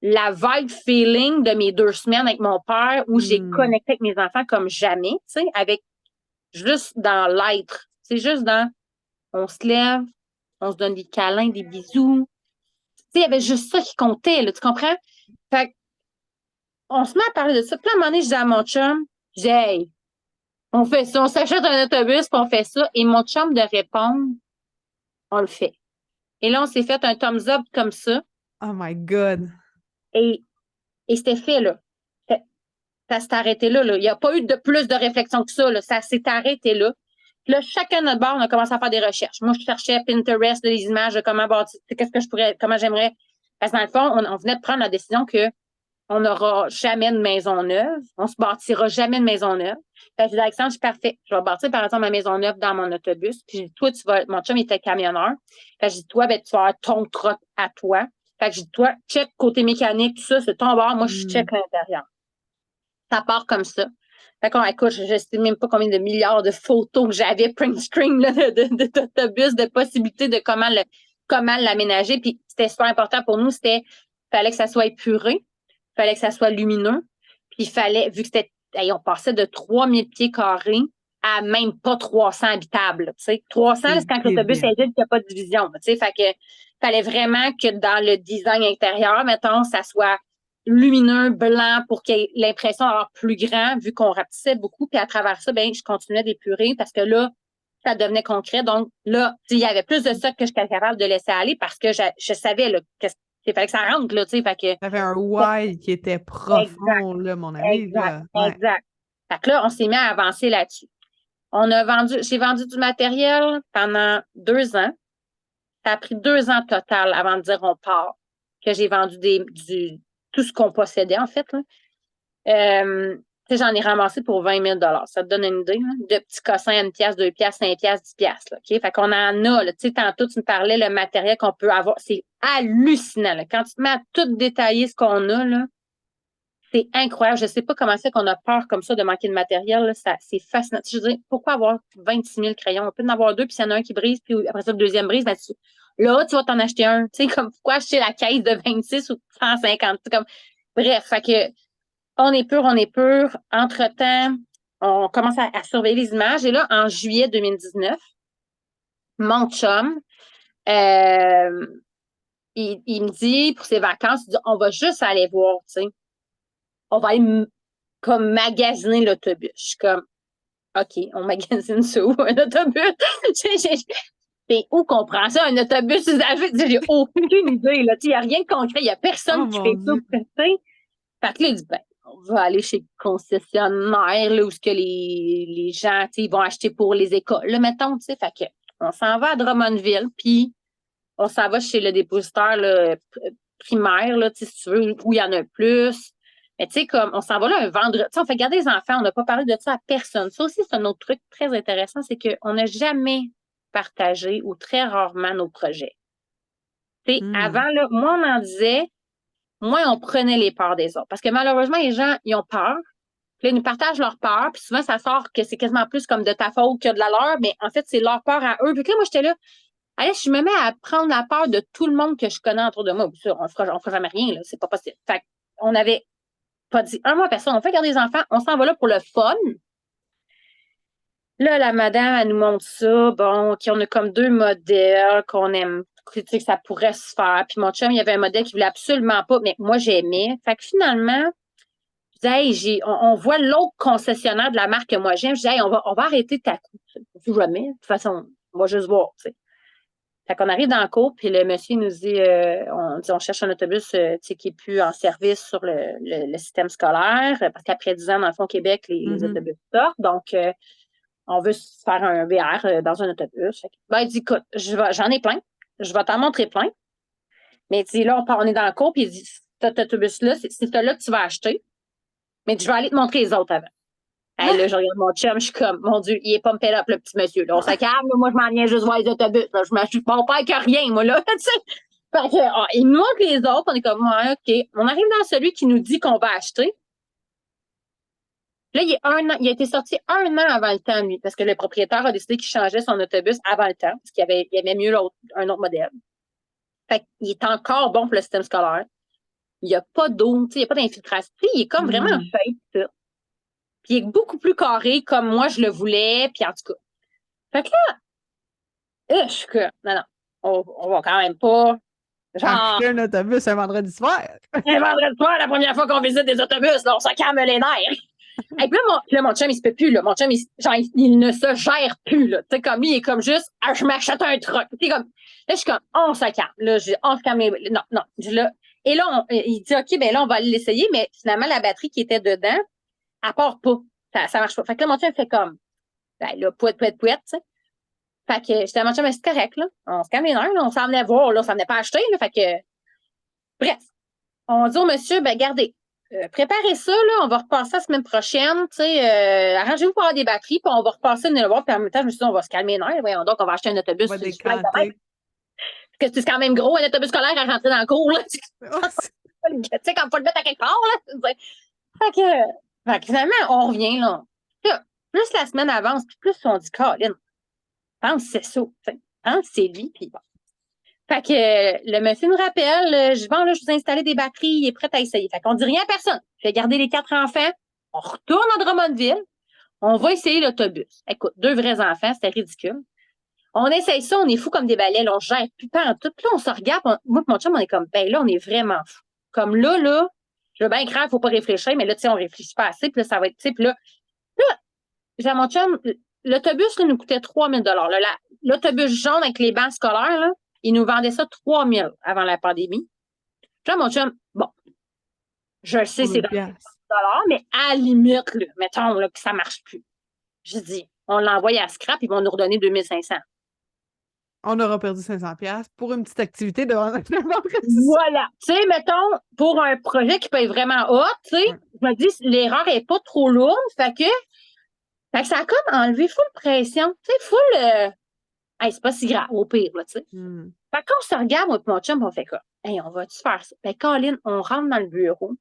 la vibe feeling de mes 2 semaines avec mon père où j'ai Hmm. connecté avec mes enfants comme jamais, tu sais, avec juste dans l'être. C'est juste dans on se lève, on se donne des câlins, des bisous. Tu sais, il y avait juste ça qui comptait, là, tu comprends? Fait on se met à parler de ça. Puis à un moment donné, je dis à mon chum, Je dis, hey, on fait ça, on s'achète un autobus, puis on fait ça. Et mon chum de répondre, on le fait. Et là, on s'est fait un thumbs up comme ça. Oh my God! Et, et c'était fait, là. Ça s'est arrêté là, là. Il n'y a pas eu de plus de réflexion que ça, là. Ça s'est arrêté là. Puis là, chacun de notre bord, on a commencé à faire des recherches. Moi, je cherchais Pinterest, des images de comment bâtir, qu'est-ce que je pourrais, comment j'aimerais. Parce que dans le fond, on venait de prendre la décision que on n'aura jamais de maison neuve. On se bâtira jamais de maison neuve. Fait que je dis, Alexandre, je suis parfait. Je vais bâtir, par exemple, ma maison neuve dans mon autobus. Puis, je dis, toi, tu vas, mon chum était camionneur. Fait que je dis, toi, ben, tu vas avoir ton truck à toi. Fait que je dis, toi, check côté mécanique, tout ça, c'est ton bord. Moi, je check l'intérieur. Ça part comme ça. Fait qu'on, écoute, je ne sais même pas combien de milliards de photos que j'avais print screen là, d'autobus, de possibilités de comment l'aménager. Puis c'était super important pour nous, fallait que ça soit épuré, fallait que ça soit lumineux. Puis il fallait, vu que on passait de 3000 pieds carrés à même pas 300 habitables. Tu sais, 300, c'est quand l'autobus est vide, il n'y a pas de division. Tu sais, fait que fallait vraiment que dans le design intérieur, mettons, ça soit lumineux, blanc, pour qu'il y ait l'impression d'avoir plus grand, vu qu'on rapetissait beaucoup. Puis à travers ça, ben, je continuais d'épurer parce que là, ça devenait concret. Donc là, il y avait plus de ça que je suis capable de laisser aller parce que je savais là, qu'il fallait que ça rentre, là, tu sais. Fait que. Ça avait un why qui était profond, Exact, là, mon ami. Là. Ouais. exact. Fait que là, on s'est mis à avancer là-dessus. J'ai vendu du matériel pendant 2 ans. Ça a pris 2 ans total avant de dire on part, que j'ai vendu tout ce qu'on possédait, en fait. Là. J'en ai ramassé pour 20 000 $. Ça te donne une idée, là? De petits cossins à 1$, 2$, 5$, 10$. Là, OK? Fait qu'on en a. Là. Tantôt, tu me parlais, le matériel qu'on peut avoir. C'est hallucinant. Là. Quand tu te mets à tout détailler ce qu'on a, là, c'est incroyable. Je ne sais pas comment c'est qu'on a peur comme ça de manquer de matériel. Là. C'est fascinant. Je veux dire, pourquoi avoir 26 000 crayons? On peut en avoir deux, puis s'il y en a un qui brise, puis après ça, le deuxième brise, ben, là, tu vas t'en acheter un. Tu sais, comme pourquoi acheter la caisse de 26 ou 150? Comme, bref, fait que on est pur, on est pur. Entre-temps, on commence à surveiller les images. Et là, en juillet 2019, mon chum, il me dit, pour ses vacances, il dit, on va juste aller voir, tu sais. On va aller comme magasiner l'autobus. Je suis comme, OK, on magasine ça où, un autobus? C'est où qu'on prend ça, un autobus usagé? J'ai aucune idée, là. Il n'y a rien de concret. Il n'y a personne qui fait ça. Fait que là, il dit, ben, on va aller chez le concessionnaire, là, où ce que les gens, ils vont acheter pour les écoles, là, mettons, tu sais. Fait que, on s'en va à Drummondville, puis on s'en va chez le dépositaire, là, primaire, là, si tu veux, où il y en a plus. Mais tu sais, comme, on s'en va là un vendredi. On fait garder les enfants, on n'a pas parlé de ça à personne. Ça aussi, c'est un autre truc très intéressant, c'est qu'on n'a jamais partagé ou très rarement nos projets. Tu sais, avant, là, moins on en disait, moins on prenait les peurs des autres. Parce que malheureusement, les gens, ils ont peur. Puis là, ils nous partagent leur peur. Puis souvent, ça sort que c'est quasiment plus comme de ta faute que de la leur. Mais en fait, c'est leur peur à eux. Puis là, moi, j'étais là. Allez, je me mets à prendre la peur de tout le monde que je connais autour de moi. On fera jamais rien, là. C'est pas possible. Fait qu'on avait pas dit un mois à personne. On fait garder les enfants. On s'en va là pour le fun. Là, la madame, elle nous montre ça. Bon, OK, on a comme 2 modèles qu'on aime, tu sais, que ça pourrait se faire. Puis mon chum, il y avait un modèle qu'il voulait absolument pas, mais moi, j'aimais. Fait que finalement, je dis, hey, on voit l'autre concessionnaire de la marque que moi j'aime. Je dis, hey, on va arrêter ta coupe. Jamais. De toute façon, on va juste voir, tu sais. Fait qu'on arrive dans le cours, puis le monsieur nous dit, on cherche un autobus qui est plus en service sur le système scolaire, parce qu'après 10 ans, dans le fond, au Québec, les autobus sortent. Donc, on veut faire un VR dans un autobus. Ben, il dit, écoute, j'en ai plein. Je vais t'en montrer plein. Mais il dit, là, on est dans le cours, puis il dit, cet autobus-là, c'est celui-là que tu vas acheter. Mais je vais aller te montrer les autres avant. Hey, là, je regarde mon chum, je suis comme, mon Dieu, il est pas me up, le petit monsieur. Là, on se calme, moi, je m'en viens juste voir les autobus. Là, je suis mon père qui a rien, moi, là. Fait que, il nous montre les autres, on est comme, ouais, OK. On arrive dans celui qui nous dit qu'on va acheter. Là, il a été sorti 1 an avant le temps, lui, parce que le propriétaire a décidé qu'il changeait son autobus avant le temps, parce qu'il y avait mieux un autre modèle. Fait qu'il est encore bon pour le système scolaire. Il n'y a pas d'eau, il n'y a pas d'infiltration. Il est comme vraiment un fake, ça. Puis il est beaucoup plus carré comme moi je le voulais, puis en tout cas. Fait que là, je suis que, non, on va quand même pas. Genre, acheter un autobus un vendredi soir. Un vendredi soir, la première fois qu'on visite des autobus, là, on se calme les nerfs. Et puis là, mon chum, il se peut plus, là. Mon chum, il ne se gère plus, là. Tu sais, comme lui, il est comme juste, ah, je m'achète un truck. Tu sais, comme, là, je suis comme, on se calme. Là, on se calme. Non, non. Là, et là, il dit, OK, ben là, on va aller l'essayer, mais finalement, la batterie qui était dedans, elle part pas. Ça marche pas. Fait que là, mon chum fait comme, ben là, pouet, tu sais. Fait que j'étais à mon chum, mais c'est correct, là. On se calme les nerfs, là. On s'en venait voir, là. On s'en venait pas acheter, là. Fait que, bref. On dit au monsieur, ben, gardez, préparez ça, là. On va repasser la semaine prochaine, tu sais. Arrangez-vous pour avoir des batteries, puis on va repasser une le voir. Puis en même temps, je me suis dit, on va se calmer les nerfs. Voyons donc, on va acheter un On autobus. va Parce décanter. que c'est quand même gros, un autobus scolaire à rentrer dans le cours, là. Tu Oh, sais, quand faut le mettre à quelque part, là. Fait que finalement, on revient, là. Là, plus la semaine avance, puis plus on dit, Colin, pense que c'est ça. Pense que c'est lui, puis bon. Fait que le monsieur nous rappelle, je vais là, je vous ai installé des batteries, il est prêt à essayer. Fait qu'on dit rien à personne. Je vais garder les 4 enfants. On retourne à Drummondville. On va essayer l'autobus. Écoute, 2 vrais enfants, c'était ridicule. On essaye ça, on est fous comme des balais, là, on gère plus pas en tout. Puis là, on se regarde, moi et mon chum, on est comme, ben là, on est vraiment fous. Comme là, je veux bien craindre, faut pas réfléchir, mais là, tu sais, on réfléchit pas assez, puis là, ça va être, tu sais, puis là, j'ai à mon chum, l'autobus, là, nous coûtait 3 000 $. L'autobus jaune avec les bancs scolaires, là, il nous vendait ça 3 000 avant la pandémie. Puis là, mon chum, bon, je le sais, c'est dans les $, mais à la limite, là, mettons là, que ça marche plus. Je dis, on l'envoie à scrap, ils vont nous redonner 2 500. On aura perdu 500$ pour une petite activité de Voilà. Tu sais, mettons, pour un projet qui peut être vraiment hot, tu sais, je me dis, l'erreur n'est pas trop lourde. Fait que ça a comme enlevé full pression. Tu sais, full. Hey, c'est pas si grave, au pire, là, tu sais. Fait que quand on se regarde, moi et mon chum, on fait quoi? Hey, on va-tu faire ça? Ben, Colin, on rentre dans le bureau.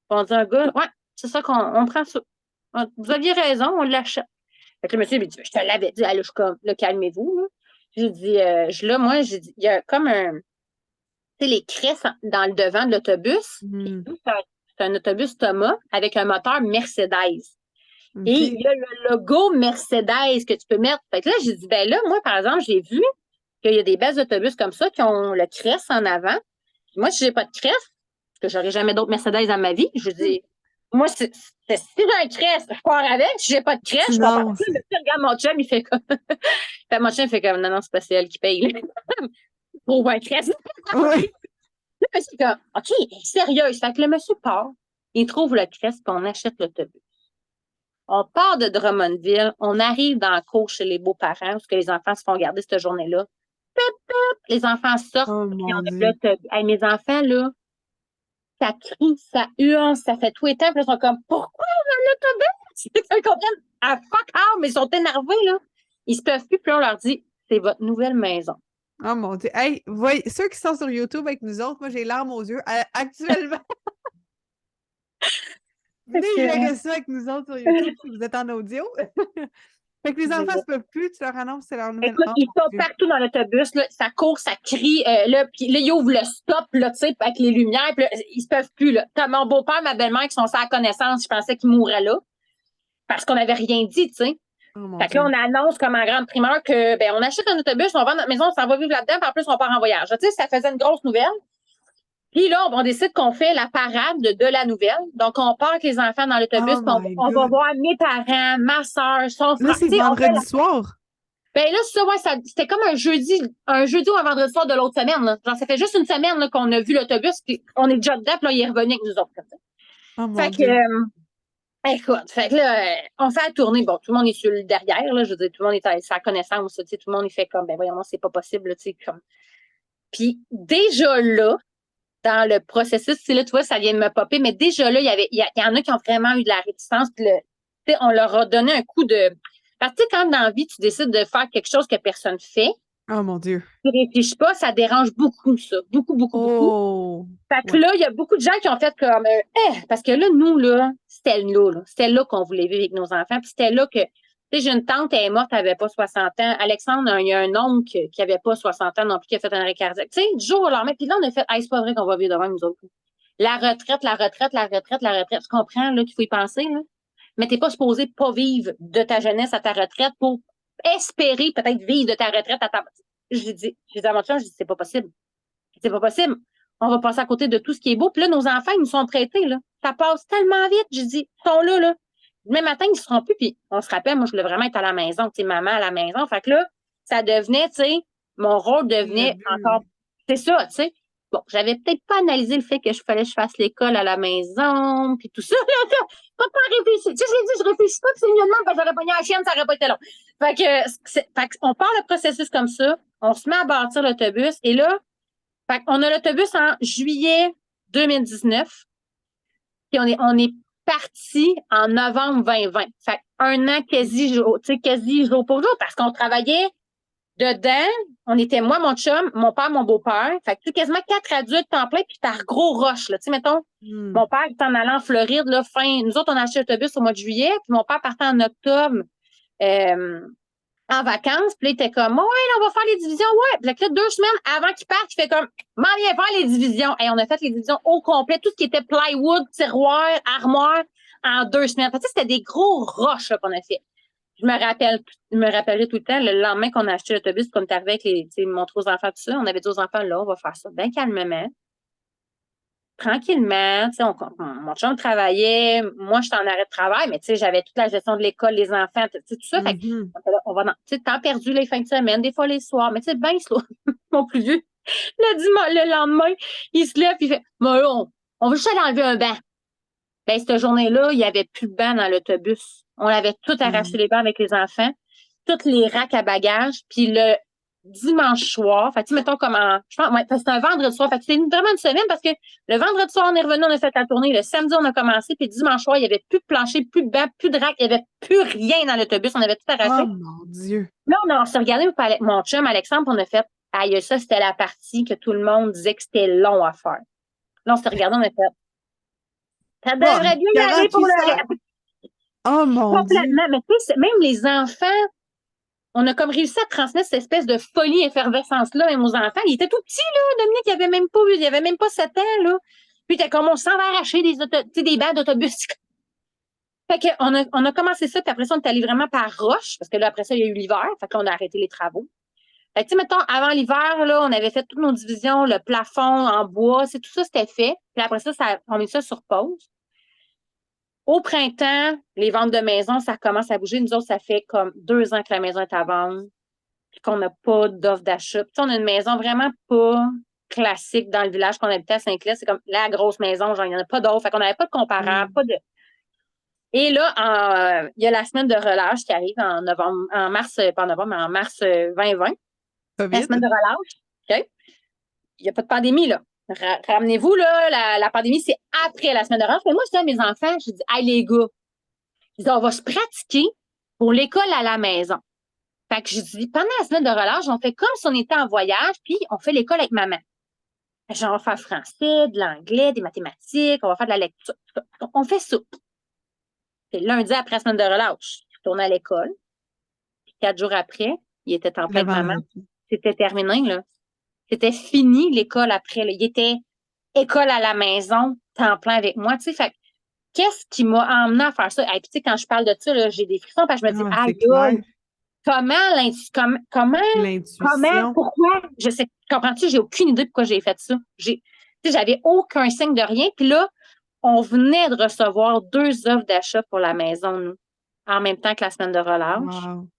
On dit à un gars, ouais, c'est ça qu'on prend ça. Vous aviez raison, on l'achète. Fait que le monsieur me dit, je te l'avais dit. Allez, je suis comme, là, calmez-vous, là. J'ai dit, j'ai dit, il y a comme tu sais, les cresses dans le devant de l'autobus. C'est un autobus Thomas avec un moteur Mercedes. Et il y a le logo Mercedes que tu peux mettre. Fait que là, j'ai dit, ben là, moi, par exemple, j'ai vu qu'il y a des belles autobus comme ça qui ont le cresse en avant. Moi, si j'ai pas de cresse, parce que j'aurais jamais d'autres Mercedes dans ma vie, je dis, moi, si j'ai un cresse, je pars avec. Si j'ai pas de cresse, je pars pas. Le regarde mon chum, il fait comme. Fait, mon chum fait comme, non, c'est pas elle qui paye. Pour un cresse. Oui. Là, c'est comme, OK, sérieuse. Fait que le monsieur part, il trouve le cresse, puis on achète l'autobus. On part de Drummondville, on arrive dans la cour chez les beaux-parents, parce que les enfants se font garder cette journée-là. Pip, pip, les enfants sortent, puis on a l'autobus. Hey, mes enfants, là, ça crie, ça hurle, ça fait tout et temps, puis ils sont comme, pourquoi on a l'autobus? Ils comprennent, ah, fuck off, mais ils sont énervés, là. Ils se peuvent plus, puis on leur dit, c'est votre nouvelle maison. Oh mon Dieu. Hey, voyez, ceux qui sont sur YouTube avec nous autres, moi j'ai larmes aux yeux. Actuellement. Venez gérer ça avec nous autres sur YouTube si vous êtes en audio. Fait que les enfants ne se peuvent plus, tu leur annonces c'est leur nouvelle. Écoute, ils sont partout dans l'autobus, là, ça court, ça crie, puis là, ils ouvrent le stop, là, tu sais, avec les lumières, puis là, ils se peuvent plus, là. T'as mon beau-père, ma belle-mère qui sont sans connaissance, je pensais qu'ils mourraient là, parce qu'on n'avait rien dit, tu sais. Fait que là, on annonce comme en grande primeur que, ben, on achète un autobus, on va dans notre maison, on s'en va vivre là-dedans, puis en plus, on part en voyage. Tu sais, ça faisait une grosse nouvelle. Puis là, on décide qu'on fait la parade de la nouvelle. Donc, on part avec les enfants dans l'autobus, on va voir mes parents, ma soeur, son frère. Là, c'est vendredi soir. Ben là, c'était comme un jeudi ou un vendredi soir de l'autre semaine. Là. Genre, ça fait juste une semaine là, qu'on a vu l'autobus, puis on est déjà dedans, puis là, il est revenu avec nous autres. Oh, mon fait Dieu. que, écoute, fait que là, on fait la tournée. Bon, tout le monde est sur le derrière, là. Je veux dire, tout le monde est à sa connaissance, tu sais, tout le monde est fait comme, ben voyons, c'est pas possible, tu sais, comme. Puis déjà là, dans le processus, là, tu vois, ça vient de me popper, mais déjà là, il y en a qui ont vraiment eu de la réticence, puis on leur a donné un coup de. Parce que quand dans la vie, tu décides de faire quelque chose que personne fait, oh mon Dieu. Tu réfléchis pas, ça dérange beaucoup, ça. Beaucoup. Fait que là, il y a beaucoup de gens qui ont fait comme parce que là, nous, là, c'était là. C'était là qu'on voulait vivre avec nos enfants. Puis c'était là que, tu sais, j'ai une tante, elle est morte, elle avait pas 60 ans. Alexandre, il y a un oncle qui avait pas 60 ans non plus, qui a fait un arrêt cardiaque. Tu sais, du jour au lendemain, puis là, on a fait, c'est pas vrai qu'on va vivre devant nous autres. La retraite. Tu comprends, là, qu'il faut y penser, là? Mais t'es pas supposé pas vivre de ta jeunesse à ta retraite pour espérer peut-être vivre de ta retraite à ta. J'ai dit à mon chum, c'est pas possible. C'est pas possible. On va passer à côté de tout ce qui est beau. Puis là, nos enfants, ils nous sont prêtés, là. Ça passe tellement vite. J'ai dit, ils sont là. Demain matin, ils ne seront plus. Puis on se rappelle, moi, je voulais vraiment être à la maison, tu sais, maman à la maison. Fait que là, ça devenait, tu sais, mon rôle Le devenait encore. but. C'est ça, tu sais. Bon, j'avais peut-être pas analysé le fait que je fallait que je fasse l'école à la maison, puis tout ça. Là, pas réfléchir. Tu sais, je l'ai dit, je réfléchis pas, puis c'est mieux de même, parce que j'aurais pogné la chienne, ça aurait pas été long. Fait que on part le processus comme ça, on se met à bâtir l'autobus, et là, fait qu'on a l'autobus en juillet 2019, puis on est parti en novembre 2020. Fait un an quasi jour pour jour, parce qu'on travaillait dedans. On était moi, mon chum, mon père, mon beau-père. Fait que quasiment 4 adultes temps plein, puis par gros rush, là. Tu sais, mettons, mon père était en allant en Floride, là, nous autres, on a acheté l'autobus au mois de juillet, puis mon père partait en octobre, en vacances, puis là, il était comme, ouais, là, on va faire les divisions, ouais. Puis là, 2 semaines avant qu'il parte, il fait comme, m'en viens faire les divisions. Et on a fait les divisions au complet, tout ce qui était plywood, tiroir, armoire, en 2 semaines. Fait que, c'était des gros rushs qu'on a fait. Je me rappellerai tout le temps, le lendemain qu'on a acheté l'autobus, qu'on est arrivé avec montrer aux enfants, tout ça, on avait dit aux enfants, là, on va faire ça bien calmement, tranquillement, tu sais, mon chum travaillait, moi, j'étais en arrêt de travail, mais tu sais, j'avais toute la gestion de l'école, les enfants, tu sais, tout ça, fait que, on va, tu sais, temps perdu les fins de semaine, des fois les soirs, mais tu sais, ben slow, mon plus vieux, le lendemain, il se lève, puis il fait, bon, là, on veut juste aller enlever un banc. Ben, cette journée-là, il n'y avait plus de banc dans l'autobus. On avait tout arraché les bancs avec les enfants, toutes les racks à bagages, puis le dimanche soir, fait que, mettons, je pense, ouais, c'était un vendredi soir, fait que c'était vraiment une semaine parce que le vendredi soir, on est revenu, on a fait la tournée, le samedi, on a commencé, puis dimanche soir, il n'y avait plus de plancher, plus de banc, plus de rack, il n'y avait plus rien dans l'autobus, on avait tout arraché. Oh mon Dieu! Là, on s'est regardé, mon chum, Alexandre, on a fait, aïe, ça, c'était la partie que tout le monde disait que c'était long à faire. Là, on s'est regardé, on a fait, ça Bon, devrait bien y aller pour 48 le heures? reste. Oh mon Dieu! Complètement. Mais tu sais, même les enfants, on a comme réussi à transmettre cette espèce de folie effervescence-là même aux enfants. Il était tout petit, là, Dominique, il avait même pas 7 ans, là. Puis il était comme on s'en va arracher des bancs d'autobus. Fait qu'on a commencé ça, puis après ça, on est allé vraiment par roche, parce que là, après ça, il y a eu l'hiver. Fait qu'on a arrêté les travaux. Fait que, tu sais, mettons, avant l'hiver, là, on avait fait toutes nos divisions, le plafond en bois, tout ça, c'était fait. Puis après ça, on met ça sur pause. Au printemps, les ventes de maisons, ça commence à bouger. Nous autres, ça fait comme 2 ans que la maison est à vendre, puis qu'on n'a pas d'offre d'achat. Puis on a une maison vraiment pas classique dans le village qu'on habitait à Saint-Clair. C'est comme la grosse maison, genre, il n'y en a pas d'autre. Fait qu'on n'avait pas de comparable, pas de. Et là, il y a la semaine de relâche qui arrive en mars, pas en novembre, mais en mars 2020. La semaine de relâche. OK? Il n'y a pas de pandémie, là. Ramenez-vous, là, la pandémie, c'est après la semaine de relâche. Mais moi, je dis à mes enfants, je dis, hey, les gars, on va se pratiquer pour l'école à la maison. Fait que je dis, pendant la semaine de relâche, on fait comme si on était en voyage, puis on fait l'école avec maman. Genre, on va faire français, de l'anglais, des mathématiques, on va faire de la lecture. On fait ça. C'est lundi après la semaine de relâche. Je retourne à l'école. Puis 4 jours après, il était en plein avec maman. C'était terminé, là. C'était fini, l'école après. Là. Il était école à la maison, temps plein avec moi. Tu sais, fait qu'est-ce qui m'a emmené à faire ça? Et puis, tu sais, quand je parle de ça, là, j'ai des frissons parce que je me dis, aïe, comment, pourquoi? Je sais, comprends-tu? J'ai aucune idée pourquoi j'ai fait ça. J'avais aucun signe de rien. Puis là, on venait de recevoir 2 offres d'achat pour la maison, nous, en même temps que la semaine de relâche. Wow.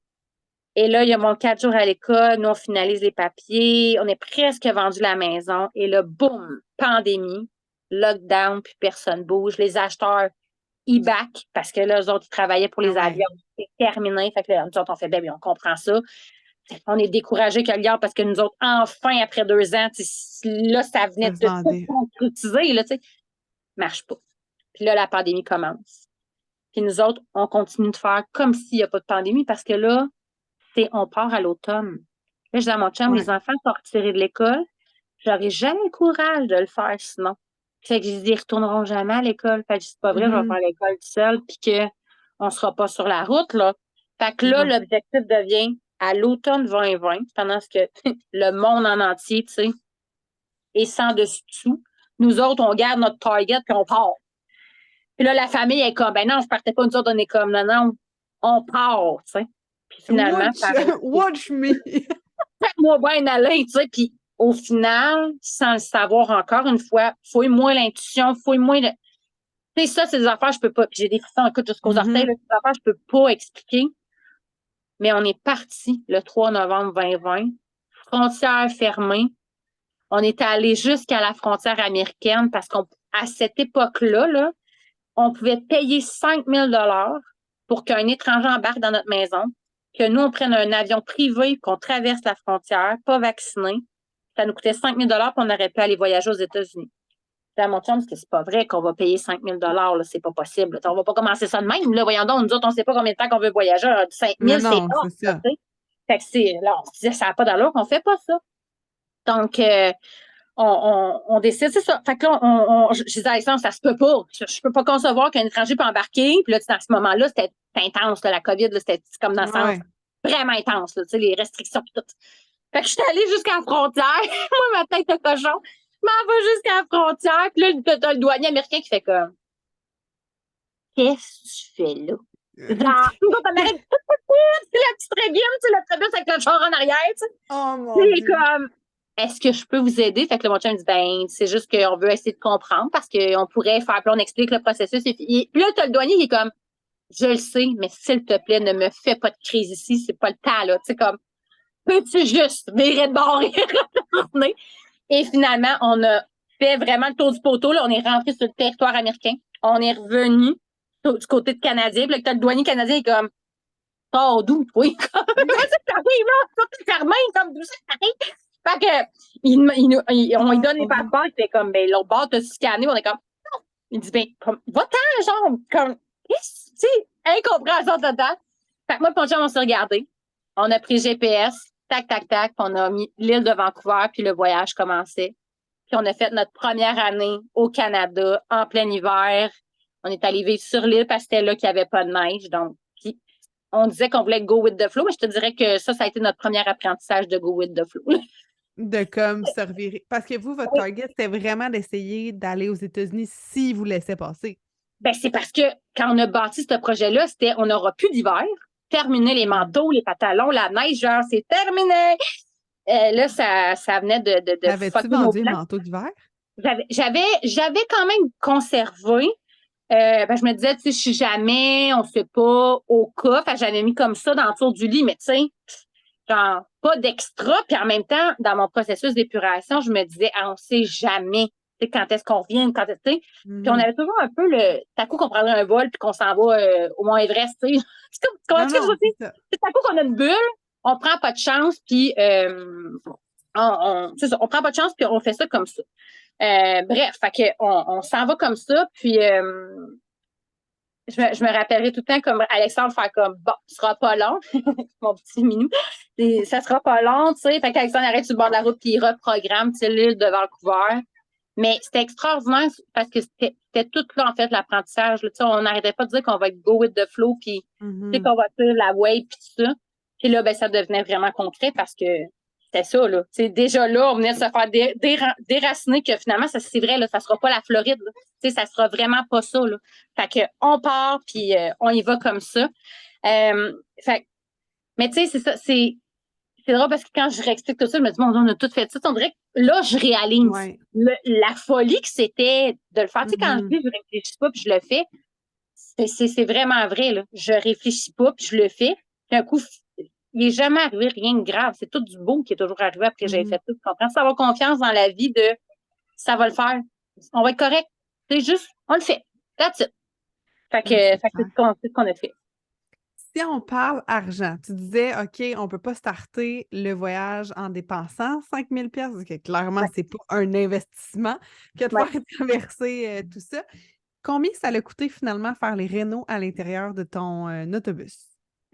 Et là, il y a mon 4 jours à l'école. Nous, on finalise les papiers. On est presque vendu la maison. Et là, boum, pandémie, lockdown, puis personne bouge. Les acheteurs, ils back parce que là, eux autres, ils travaillaient pour les avions. C'est terminé. Fait que là, nous autres, on fait, ben oui, on comprend ça. On est découragés que l'hier parce que nous autres, enfin, après 2 ans, là, ça venait de tout concrétiser, là, tu sais. Marche pas. Puis là, la pandémie commence. Puis nous autres, on continue de faire comme s'il n'y a pas de pandémie parce que là, on part à l'automne. Là, je dis à mon chum, les enfants sont retirés de l'école. J'aurais jamais le courage de le faire sinon. Fait que je dis, ils retourneront jamais à l'école. Fait que c'est pas vrai, je vais faire l'école seule puis qu'on ne sera pas sur la route, là. Fait que là, l'objectif devient à l'automne 2020, pendant ce que le monde en entier, tu sais, est sans dessus-dessous. Nous autres, on garde notre target puis on part. Puis là, la famille est comme, ben non, je partais pas, nous autres, on est comme, non, on part, tu sais. Puis finalement, watch me! Faites-moi bien aller, tu sais. Puis au final, sans le savoir encore une fois, fouille-moi l'intuition, fouille-moi le. Tu Tu sais, ça, c'est des affaires, je peux pas. Puis j'ai des frissons, écoute, jusqu'aux orteils, là, des affaires, je peux pas expliquer. Mais on est parti le 3 novembre 2020, frontière fermée. On est allé jusqu'à la frontière américaine parce qu'à cette époque-là, là, on pouvait payer 5 000 pour qu'un étranger embarque dans notre maison, que nous, on prenne un avion privé, qu'on traverse la frontière, pas vacciné. Ça nous coûtait 5 000 puis on aurait pu aller voyager aux États-Unis. À mon chum, parce que c'est pas vrai qu'on va payer 5 000 là, c'est pas possible. On va pas commencer ça de même. Là, voyons donc, nous autres, on sait pas combien de temps qu'on veut voyager. 5 000, c'est Non, hors, c'est ça. fait que là, on se disait, ça n'a pas d'allure qu'on fait pas ça. Donc, on décide, c'est ça. Fait que là, je disais à Alexandre, ça se peut pas. Je peux pas concevoir qu'un étranger peut embarquer. Puis là, à ce moment-là, c'était intense, là, la COVID, là, c'était comme dans le sens vraiment intense, là, les restrictions et tout. Fait que je suis allée jusqu'à la frontière. Moi, ma tête de cochon. Je m'en vais jusqu'à la frontière. Puis là, t'as le douanier américain qui fait comme, qu'est-ce que tu fais là? Genre, nous autres, Amérique, c'est la petite rébine, le trébus avec le char en arrière, tu sais. Oh mon Dieu. Comme, est-ce que je peux vous aider? Fait que le mon chum me dit, ben, c'est juste qu'on veut essayer de comprendre parce qu'on pourrait faire, puis on explique le processus. Puis là, t'as le douanier qui est comme, je le sais, mais s'il te plaît, ne me fais pas de crise ici, c'est pas le temps, là. Tu sais, comme, peux-tu juste virer de bord et retourner? Et finalement, on a fait vraiment le tour du poteau, là. On est rentré sur le territoire américain. On est revenu du côté de Canadien. Puis là, t'as le douanier canadien est comme, oh, d'où, oui? Comment ça t'arrive, là? Tout est fermé, comme, d'où ça t'arrive? Fait que, on lui donne les passeports, il fait comme, ben, l'autre bord, t'as scanné, on est comme, non. Il dit, ben, va-t'en, genre, comme, qu'est-ce, tu sais, incompréhension totale. Fait que moi, mon chum, on s'est regardé. On a pris GPS, tac, tac, tac, puis on a mis l'île de Vancouver, puis le voyage commençait. Puis on a fait notre première année au Canada, en plein hiver. On est allé vivre sur l'île parce que c'était là qu'il n'y avait pas de neige, donc, puis on disait qu'on voulait go with the flow, mais je te dirais que ça a été notre premier apprentissage de go with the flow. De comme se revirer. Parce que vous, votre target, c'était vraiment d'essayer d'aller aux États-Unis s'ils vous laissaient passer. Ben, c'est parce que quand on a bâti ce projet-là, c'était on n'aura plus d'hiver, terminer les manteaux, les pantalons, la neige, genre, c'est terminé. Là, ça venait de Avais-tu vendu les manteaux d'hiver? J'avais quand même conservé. Ben, je me disais, tu sais, si jamais, on sait pas, au cas, j'avais mis comme ça dans le tour du lit, mais tu sais, genre, pas d'extra. Puis en même temps, dans mon processus d'épuration, je me disais, ah, on sait jamais, tu sais, quand est-ce qu'on revient, quand est-ce que, Puis on avait toujours un peu tout à coup qu'on prendrait un vol puis qu'on s'en va au Mont Everest, tu sais. C'est comme, tout à coup qu'on a une bulle, on prend pas de chance, puis on prend pas de chance, puis on fait ça comme ça. Bref, fait que on s'en va comme ça, puis je me rappellerai tout le temps comme Alexandre faire comme bon, ce sera pas long, mon petit minou. Et ça sera pas long, tu sais. Fait qu'Alexandre arrête sur le bord de la route puis il reprogramme l'île de Vancouver. Mais c'était extraordinaire parce que c'était tout là, en fait, l'apprentissage. Tu sais, on n'arrêtait pas de dire qu'on va être go with the flow, puis tu sais, qu'on va faire la wave, puis tout ça. Puis là, ben, ça devenait vraiment concret parce que c'était ça, là. Tu sais, déjà là, on venait de se faire déraciner que finalement, ça, c'est vrai, là, ça sera pas la Floride, là. Tu sais, ça sera vraiment pas ça, là. Fait que on part, puis on y va comme ça. Mais tu sais, c'est ça, c'est drôle parce que quand je réexplique tout ça, je me dis, mon Dieu, on a tout fait ça. On dirait que là, je réalise la folie que c'était de le faire. Tu sais, quand je dis, je réfléchis pas, puis je le fais, c'est vraiment vrai, là. Je réfléchis pas, puis je le fais. Puis un coup, il n'est jamais arrivé rien de grave. C'est tout du beau qui est toujours arrivé après que j'ai fait tout. Tu comprends? Ça avoir confiance dans la vie de ça va le faire. On va être correct. C'est juste, on le fait. That's it. Fait que c'est ce qu'on a fait. Si on parle argent, tu disais, OK, on ne peut pas starter le voyage en dépensant 5 000 $, parce que clairement, c'est pas un investissement que de faire traverser tout ça. Combien ça l'a coûté finalement faire les rénaux à l'intérieur de ton autobus?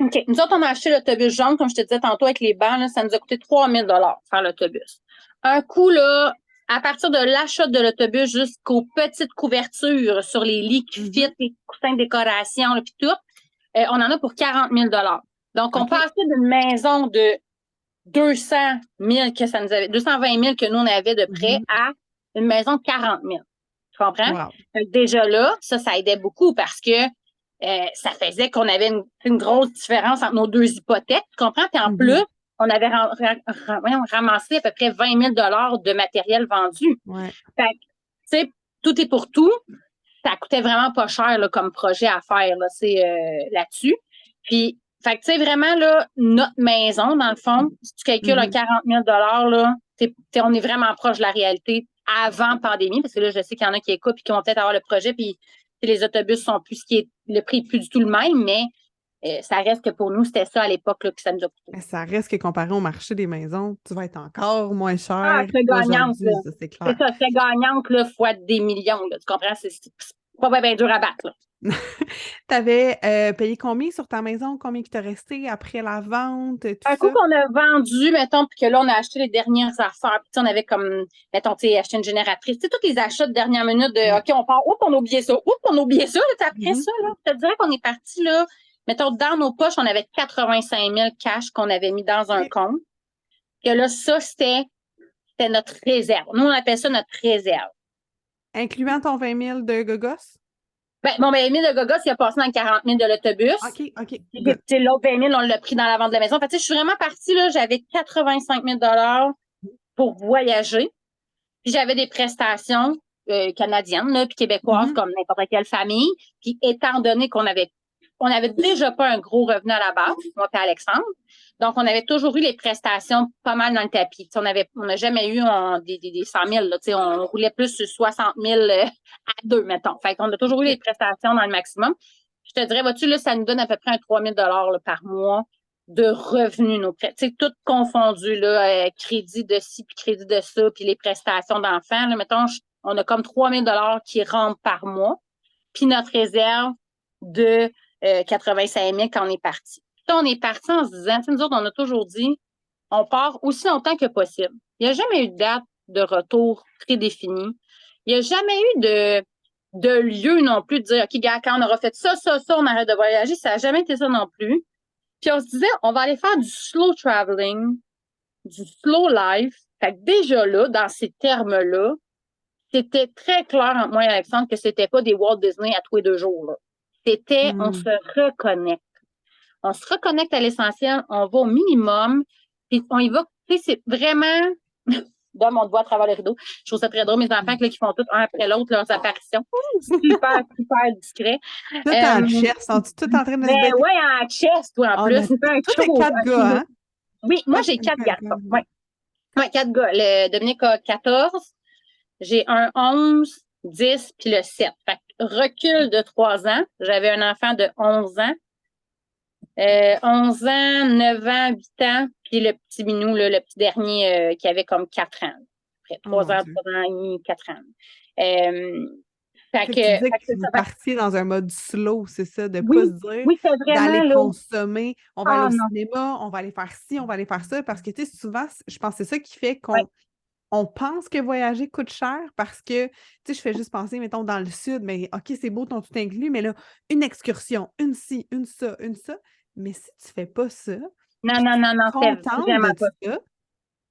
OK. Nous autres, on a acheté l'autobus jaune, comme je te disais tantôt, avec les bancs, là, ça nous a coûté 3 000 faire l'autobus. Un coût, là, à partir de l'achat de l'autobus jusqu'aux petites couvertures sur les lits qui fit, les coussins de décoration, puis tout, on en a pour 40 000 Donc, on passait d'une maison de 200 000 que ça nous avait, 220 000 que nous, on avait de prêt à une maison de 40 000. Tu comprends? Wow. Donc, déjà là, ça aidait beaucoup parce que ça faisait qu'on avait une grosse différence entre nos deux hypothèques. Tu comprends? Puis en plus, on avait ramassé à peu près 20 000 de matériel vendu. Ouais. Fait que, tu sais, tout est pour tout. ça coûtait vraiment pas cher là, comme projet à faire là, là-dessus. Puis, fait que, tu sais, vraiment, là, notre maison, dans le fond, si tu calcules un 40 000 là, on est vraiment proche de la réalité avant pandémie, parce que là, je sais qu'il y en a qui écoutent et qui vont peut-être avoir le projet, puis les autobus sont plus le prix n'est plus du tout le même, mais ça reste que pour nous, c'était ça à l'époque là, que ça nous a coûté. Mais ça reste que comparé au marché des maisons, tu vas être encore moins Ah, cher c'est gagnante, là. qu'aujourd'hui, ça, c'est C'est clair. ça, c'est gagnante, là, fois des millions, là. Tu comprends? C'est pas bien dur à battre, là. Tu avais payé combien sur ta maison? Combien qui t'a resté après la vente, tout Un coup ça? qu'on a vendu, mettons, puis que là, on a acheté les dernières affaires, puis on avait comme, mettons, tu sais, acheté une génératrice, tu sais, tous les achats de dernière minute de, Ouais. OK, on part, oups, on a oublié ça, oups, on a oublié ça, là, après Mhm. ça, là, je te dirais qu'on est parti, là, mettons, dans nos poches, on avait 85 000 cash qu'on avait mis dans un Ok. compte, que là, ça, c'était notre réserve. Nous, on appelle ça notre réserve. Incluant ton 20 000 de gogos? Ben, Émile de Gogos, il a passé dans le 40 000 de l'autobus. OK, OK, Puis, good. l'autre 20 000, on l'a pris dans la vente de la maison. Fait que, tu sais, je suis vraiment partie, là, j'avais 85 000 pour voyager. Puis j'avais des prestations canadiennes, là, puis québécoises, Mhm. comme n'importe quelle famille. Puis étant donné on avait déjà pas un gros revenu à la base, moi et Alexandre. Donc, on avait toujours eu les prestations pas mal dans le tapis. T'sais, on n'a jamais eu des 100 000. Là, on roulait plus sur 60 000 à deux, mettons. Fait qu'on a toujours eu les OK. prestations dans le maximum. Je te dirais, vois-tu, là, ça nous donne à peu près un 3 000 là, par mois de revenus, nos prêts. Tu sais, tout confondu, là, crédit de ci, puis crédit de ça, puis les prestations d'enfants. Là, mettons, on a comme 3 000 qui rentrent par mois, puis notre réserve de 85 000 quand on est parti. Puis on est parti en se disant, nous autres, on a toujours dit, on part aussi longtemps que possible. Il n'y a jamais eu de date de retour prédéfinie. Il n'y a jamais eu de lieu non plus de dire, OK, gars, quand on aura fait ça, on arrête de voyager. Ça n'a jamais été ça non plus. Puis on se disait, on va aller faire du slow traveling, du slow life. Fait que déjà là, dans ces termes-là, c'était très clair entre moi et Alexandre que c'était pas des Walt Disney à tous les 2 jours, là. C'était, on se reconnecte. On se reconnecte à l'essentiel, on va au minimum, puis on y va. Tu sais, c'est vraiment. Dom, on te voit à travers les rideaux. Je trouve ça très drôle, mes enfants là, qui font tout un après l'autre leurs apparitions. Super, super discret. Tout en chess, sont-ils tous en train de se Ben battre? ouais, en chest, toi, en On plus. a C'est un tous les show. 4 gars, hein? Oui, moi, OK, j'ai 4 OK, garçons. OK. Oui, ouais, 4 gars. Dominique a 14. J'ai un 11, 10, puis le 7. Fait que recul de 3 ans. J'avais un enfant de 11 ans. 11 ans, 9 ans, 8 ans, puis le petit minou, là, le petit dernier qui avait comme 4 ans. Après Oh 3 mon ans, Dieu. 3 ans et demi, 4 ans. Euh, fait Fait que, que tu disais fait que que c'est vous ça. partiez dans un mode slow, c'est ça, de ne pas se Oui, dire oui, c'est d'aller vraiment là. consommer, on va aller Ah au non. cinéma, on va aller faire ci, on va aller faire ça, parce que, tu sais, souvent, je pense que c'est ça qui fait Ouais. qu'on pense que voyager coûte cher parce que, tu sais, je fais juste penser, mettons, dans le sud, mais OK, c'est beau ton tout inclus, mais là, une excursion, une ci, une ça, une ça. Mais si tu fais pas ça, Non, puis que non, tu non, es non, c'est contente vraiment de pas. ça,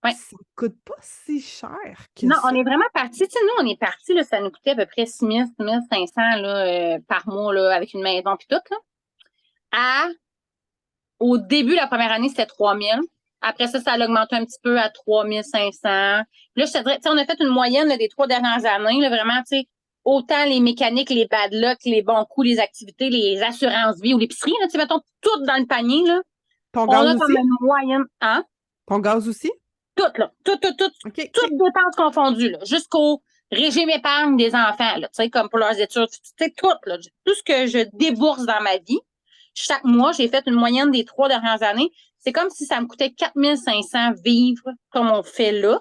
Ouais. ça coûte pas si cher que Non, on ça. est vraiment parti. Tu sais, nous, on est parti, là, ça nous coûtait à peu près 6 000, 6 500 là, par mois là, avec une maison puis tout. Là. Au début, la première année, c'était 3 000. Après ça, ça a augmenté un petit peu à 3 500. Là, je te dirais, tu sais, on a fait une moyenne là, des 3 dernières années. Là, vraiment, tu sais, autant les mécaniques, les bad luck, les bons coups, les activités, les assurances-vie ou l'épicerie, là, tu sais, mettons, tout dans le panier. Là, Ton on gaz a comme aussi? une moyenne. Hein? Ton gaz aussi? Tout, là. Tout, OK, toutes OK. dépenses confondues, là, jusqu'au régime épargne des enfants, là, tu sais, comme pour leurs études, tu sais, tout, là, tout ce que je débourse dans ma vie, chaque mois, j'ai fait une moyenne des 3 dernières années. C'est comme si ça me coûtait 4 500 vivre comme on fait là.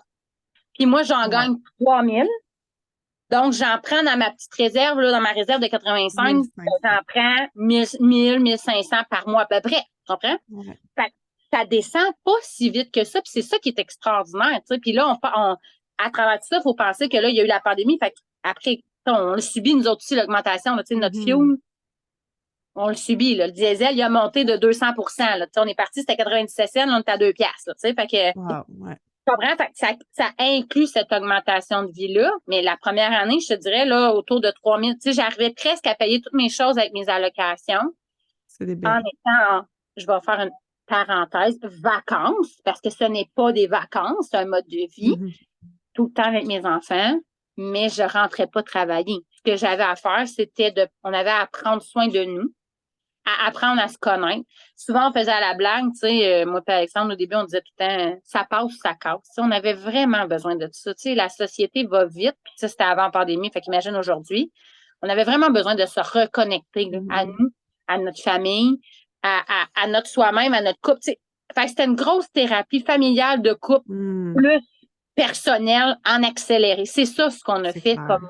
Puis moi, j'en Wow. gagne 3 000. Donc, j'en prends dans ma petite réserve, là, dans ma réserve de 85, 1500. j'en prends 1500 par mois à peu près. Tu comprends? Ouais. Fait que ça descend pas si vite que ça, puis c'est ça qui est extraordinaire, tu sais. Puis là, à travers tout ça, il faut penser que là, il y a eu la pandémie, fait après, on a subi, nous autres aussi, l'augmentation, là, tu sais, notre fuel, on le subit, là. Le diesel, il a monté de 200 là. Tu sais, on est parti, c'était 97 cents, là, on est à 2 piastres, là, tu sais. Fait que, Wow, ouais. tu comprends? Fait que ça inclut cette augmentation de vie-là, mais la première année, je te dirais, là, autour de 3 000, tu sais, j'arrivais presque à payer toutes mes choses avec mes allocations C'est des en belles. étant, je vais faire une parenthèse, vacances, parce que ce n'est pas des vacances, c'est un mode de vie, Mhm. tout le temps avec mes enfants. mais je rentrais pas travailler. Ce que j'avais à faire, on avait à prendre soin de nous, à apprendre à se connaître. Souvent, on faisait à la blague, tu sais, moi et Alexandre, au début, on disait tout le temps, ça passe ou ça casse. Tu sais, on avait vraiment besoin de ça. Tu sais, la société va vite, puis ça, c'était avant la pandémie, fait qu'imagine aujourd'hui, on avait vraiment besoin de se reconnecter là, à Mhm. nous, à notre famille, à notre soi-même, à notre couple. Tu sais. Fait que c'était une grosse thérapie familiale de couple, Hmm. plus personnelle, en accéléré. C'est ça ce qu'on a C'est fait clair. comme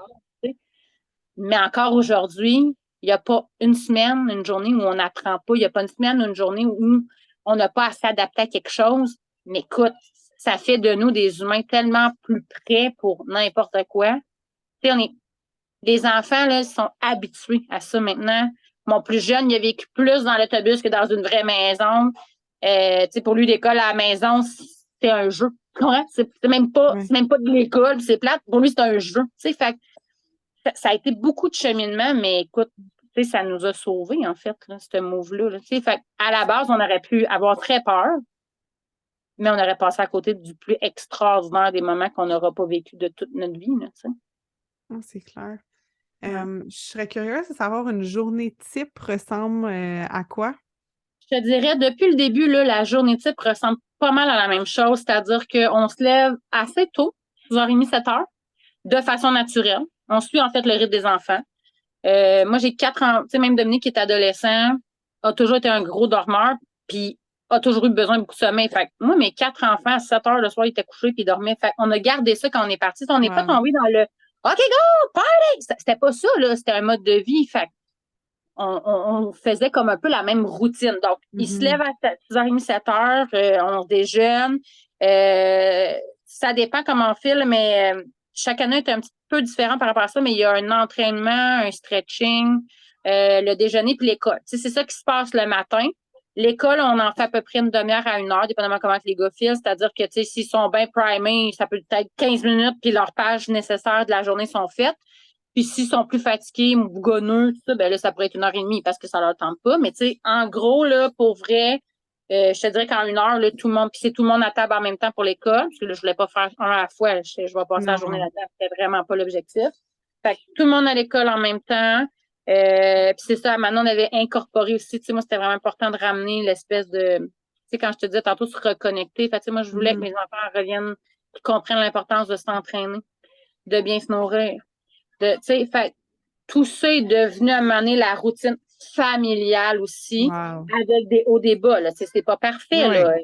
mais encore aujourd'hui, il n'y a pas une semaine, une journée où on n'apprend pas. Il n'y a pas une semaine, une journée où on n'a pas à s'adapter à quelque chose. Mais écoute, ça fait de nous des humains tellement plus prêts pour n'importe quoi. Tu sais, les enfants, là, sont habitués à ça maintenant. Mon plus jeune, il a vécu plus dans l'autobus que dans une vraie maison. Tu sais, pour lui, l'école à la maison, c'est un jeu. Ouais. C'est même pas de l'école, c'est plate. Pour lui, c'est un jeu. Tu sais, fait ça a été beaucoup de cheminement, mais écoute, tu sais, ça nous a sauvés, en fait, là, ce move-là. Là, tu sais, fait à la base, on aurait pu avoir très peur, mais on aurait passé à côté du plus extraordinaire des moments qu'on n'aura pas vécu de toute notre vie. Là, tu sais. Ah, c'est clair. Ouais. Je serais curieuse de savoir une journée type ressemble à quoi? Je te dirais, depuis le début, là, la journée type ressemble pas mal à la même chose, c'est-à-dire qu'on se lève assez tôt, 6h30, 7h, de façon naturelle. On suit en fait le rythme des enfants. Moi, j'ai 4 ans, tu sais, même Dominique qui est adolescent, a toujours été un gros dormeur, puis a toujours eu besoin de beaucoup de sommeil. Fait que moi, mes 4 enfants, à 7 heures le soir, ils étaient couchés puis ils dormaient. Fait qu'on a gardé ça quand on est parti. On n'est pas Wow. tombé dans le OK, go, party! C'était pas ça, là. C'était un mode de vie. Fait on faisait comme un peu la même routine. Donc, ils se lèvent Mhm. à 6h30, 7h, on déjeune. Euh, Ça dépend comment on file, mais chaque année est un petit peu différent par rapport à ça, mais il y a un entraînement, un stretching, le déjeuner puis l'école. Tu sais, c'est ça qui se passe le matin. L'école, on en fait à peu près une demi-heure à 1 heure, dépendamment comment les gars filent. C'est-à-dire que, tu sais, s'ils sont bien primés, ça peut être 15 minutes, puis leurs pages nécessaires de la journée sont faites. Puis s'ils sont plus fatigués, bougonneux, tout ça, ben là, ça pourrait être 1 heure et demie parce que ça leur tente pas. Mais tu sais, en gros, là, pour vrai, je te dirais qu'en 1 heure, là, tout le monde, puis c'est tout le monde à table en même temps pour l'école, parce que là, je voulais pas faire un à la fois. Je vais passer la journée Non. là-dedans, c'était vraiment pas l'objectif. Fait que tout le monde à l'école en même temps. Puis c'est ça, maintenant, on avait incorporé aussi, tu sais, moi, c'était vraiment important de ramener l'espèce de, tu sais, quand je te disais tantôt, se reconnecter. Fait tu sais, moi, je voulais que Mhm. mes enfants reviennent, qu'ils comprennent l'importance de s'entraîner, de bien se nourrir. Tu sais, fait tout ça est devenu à un moment donné la routine familiale aussi, Wow. avec des hauts et des bas. Là. C'est pas parfait, Oui. là.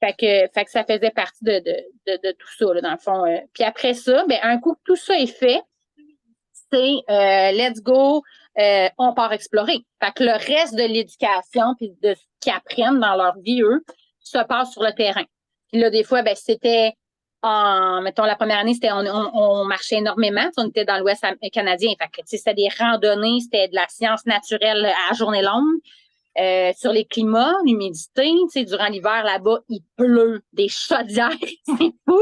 Fait que ça faisait partie de tout ça, là, dans le fond. Puis après ça, ben, un coup que tout ça est fait, c'est let's go, on part explorer. Fait que le reste de l'éducation puis de ce qu'ils apprennent dans leur vie, eux, se passe sur le terrain. Puis là, des fois, ben, c'était mettons, la première année, on marchait énormément. On était dans l'Ouest canadien. Fait que, c'était des randonnées, c'était de la science naturelle à journée longue. Sur les climats, l'humidité, durant l'hiver, là-bas, il pleut des chaudières. C'est fou.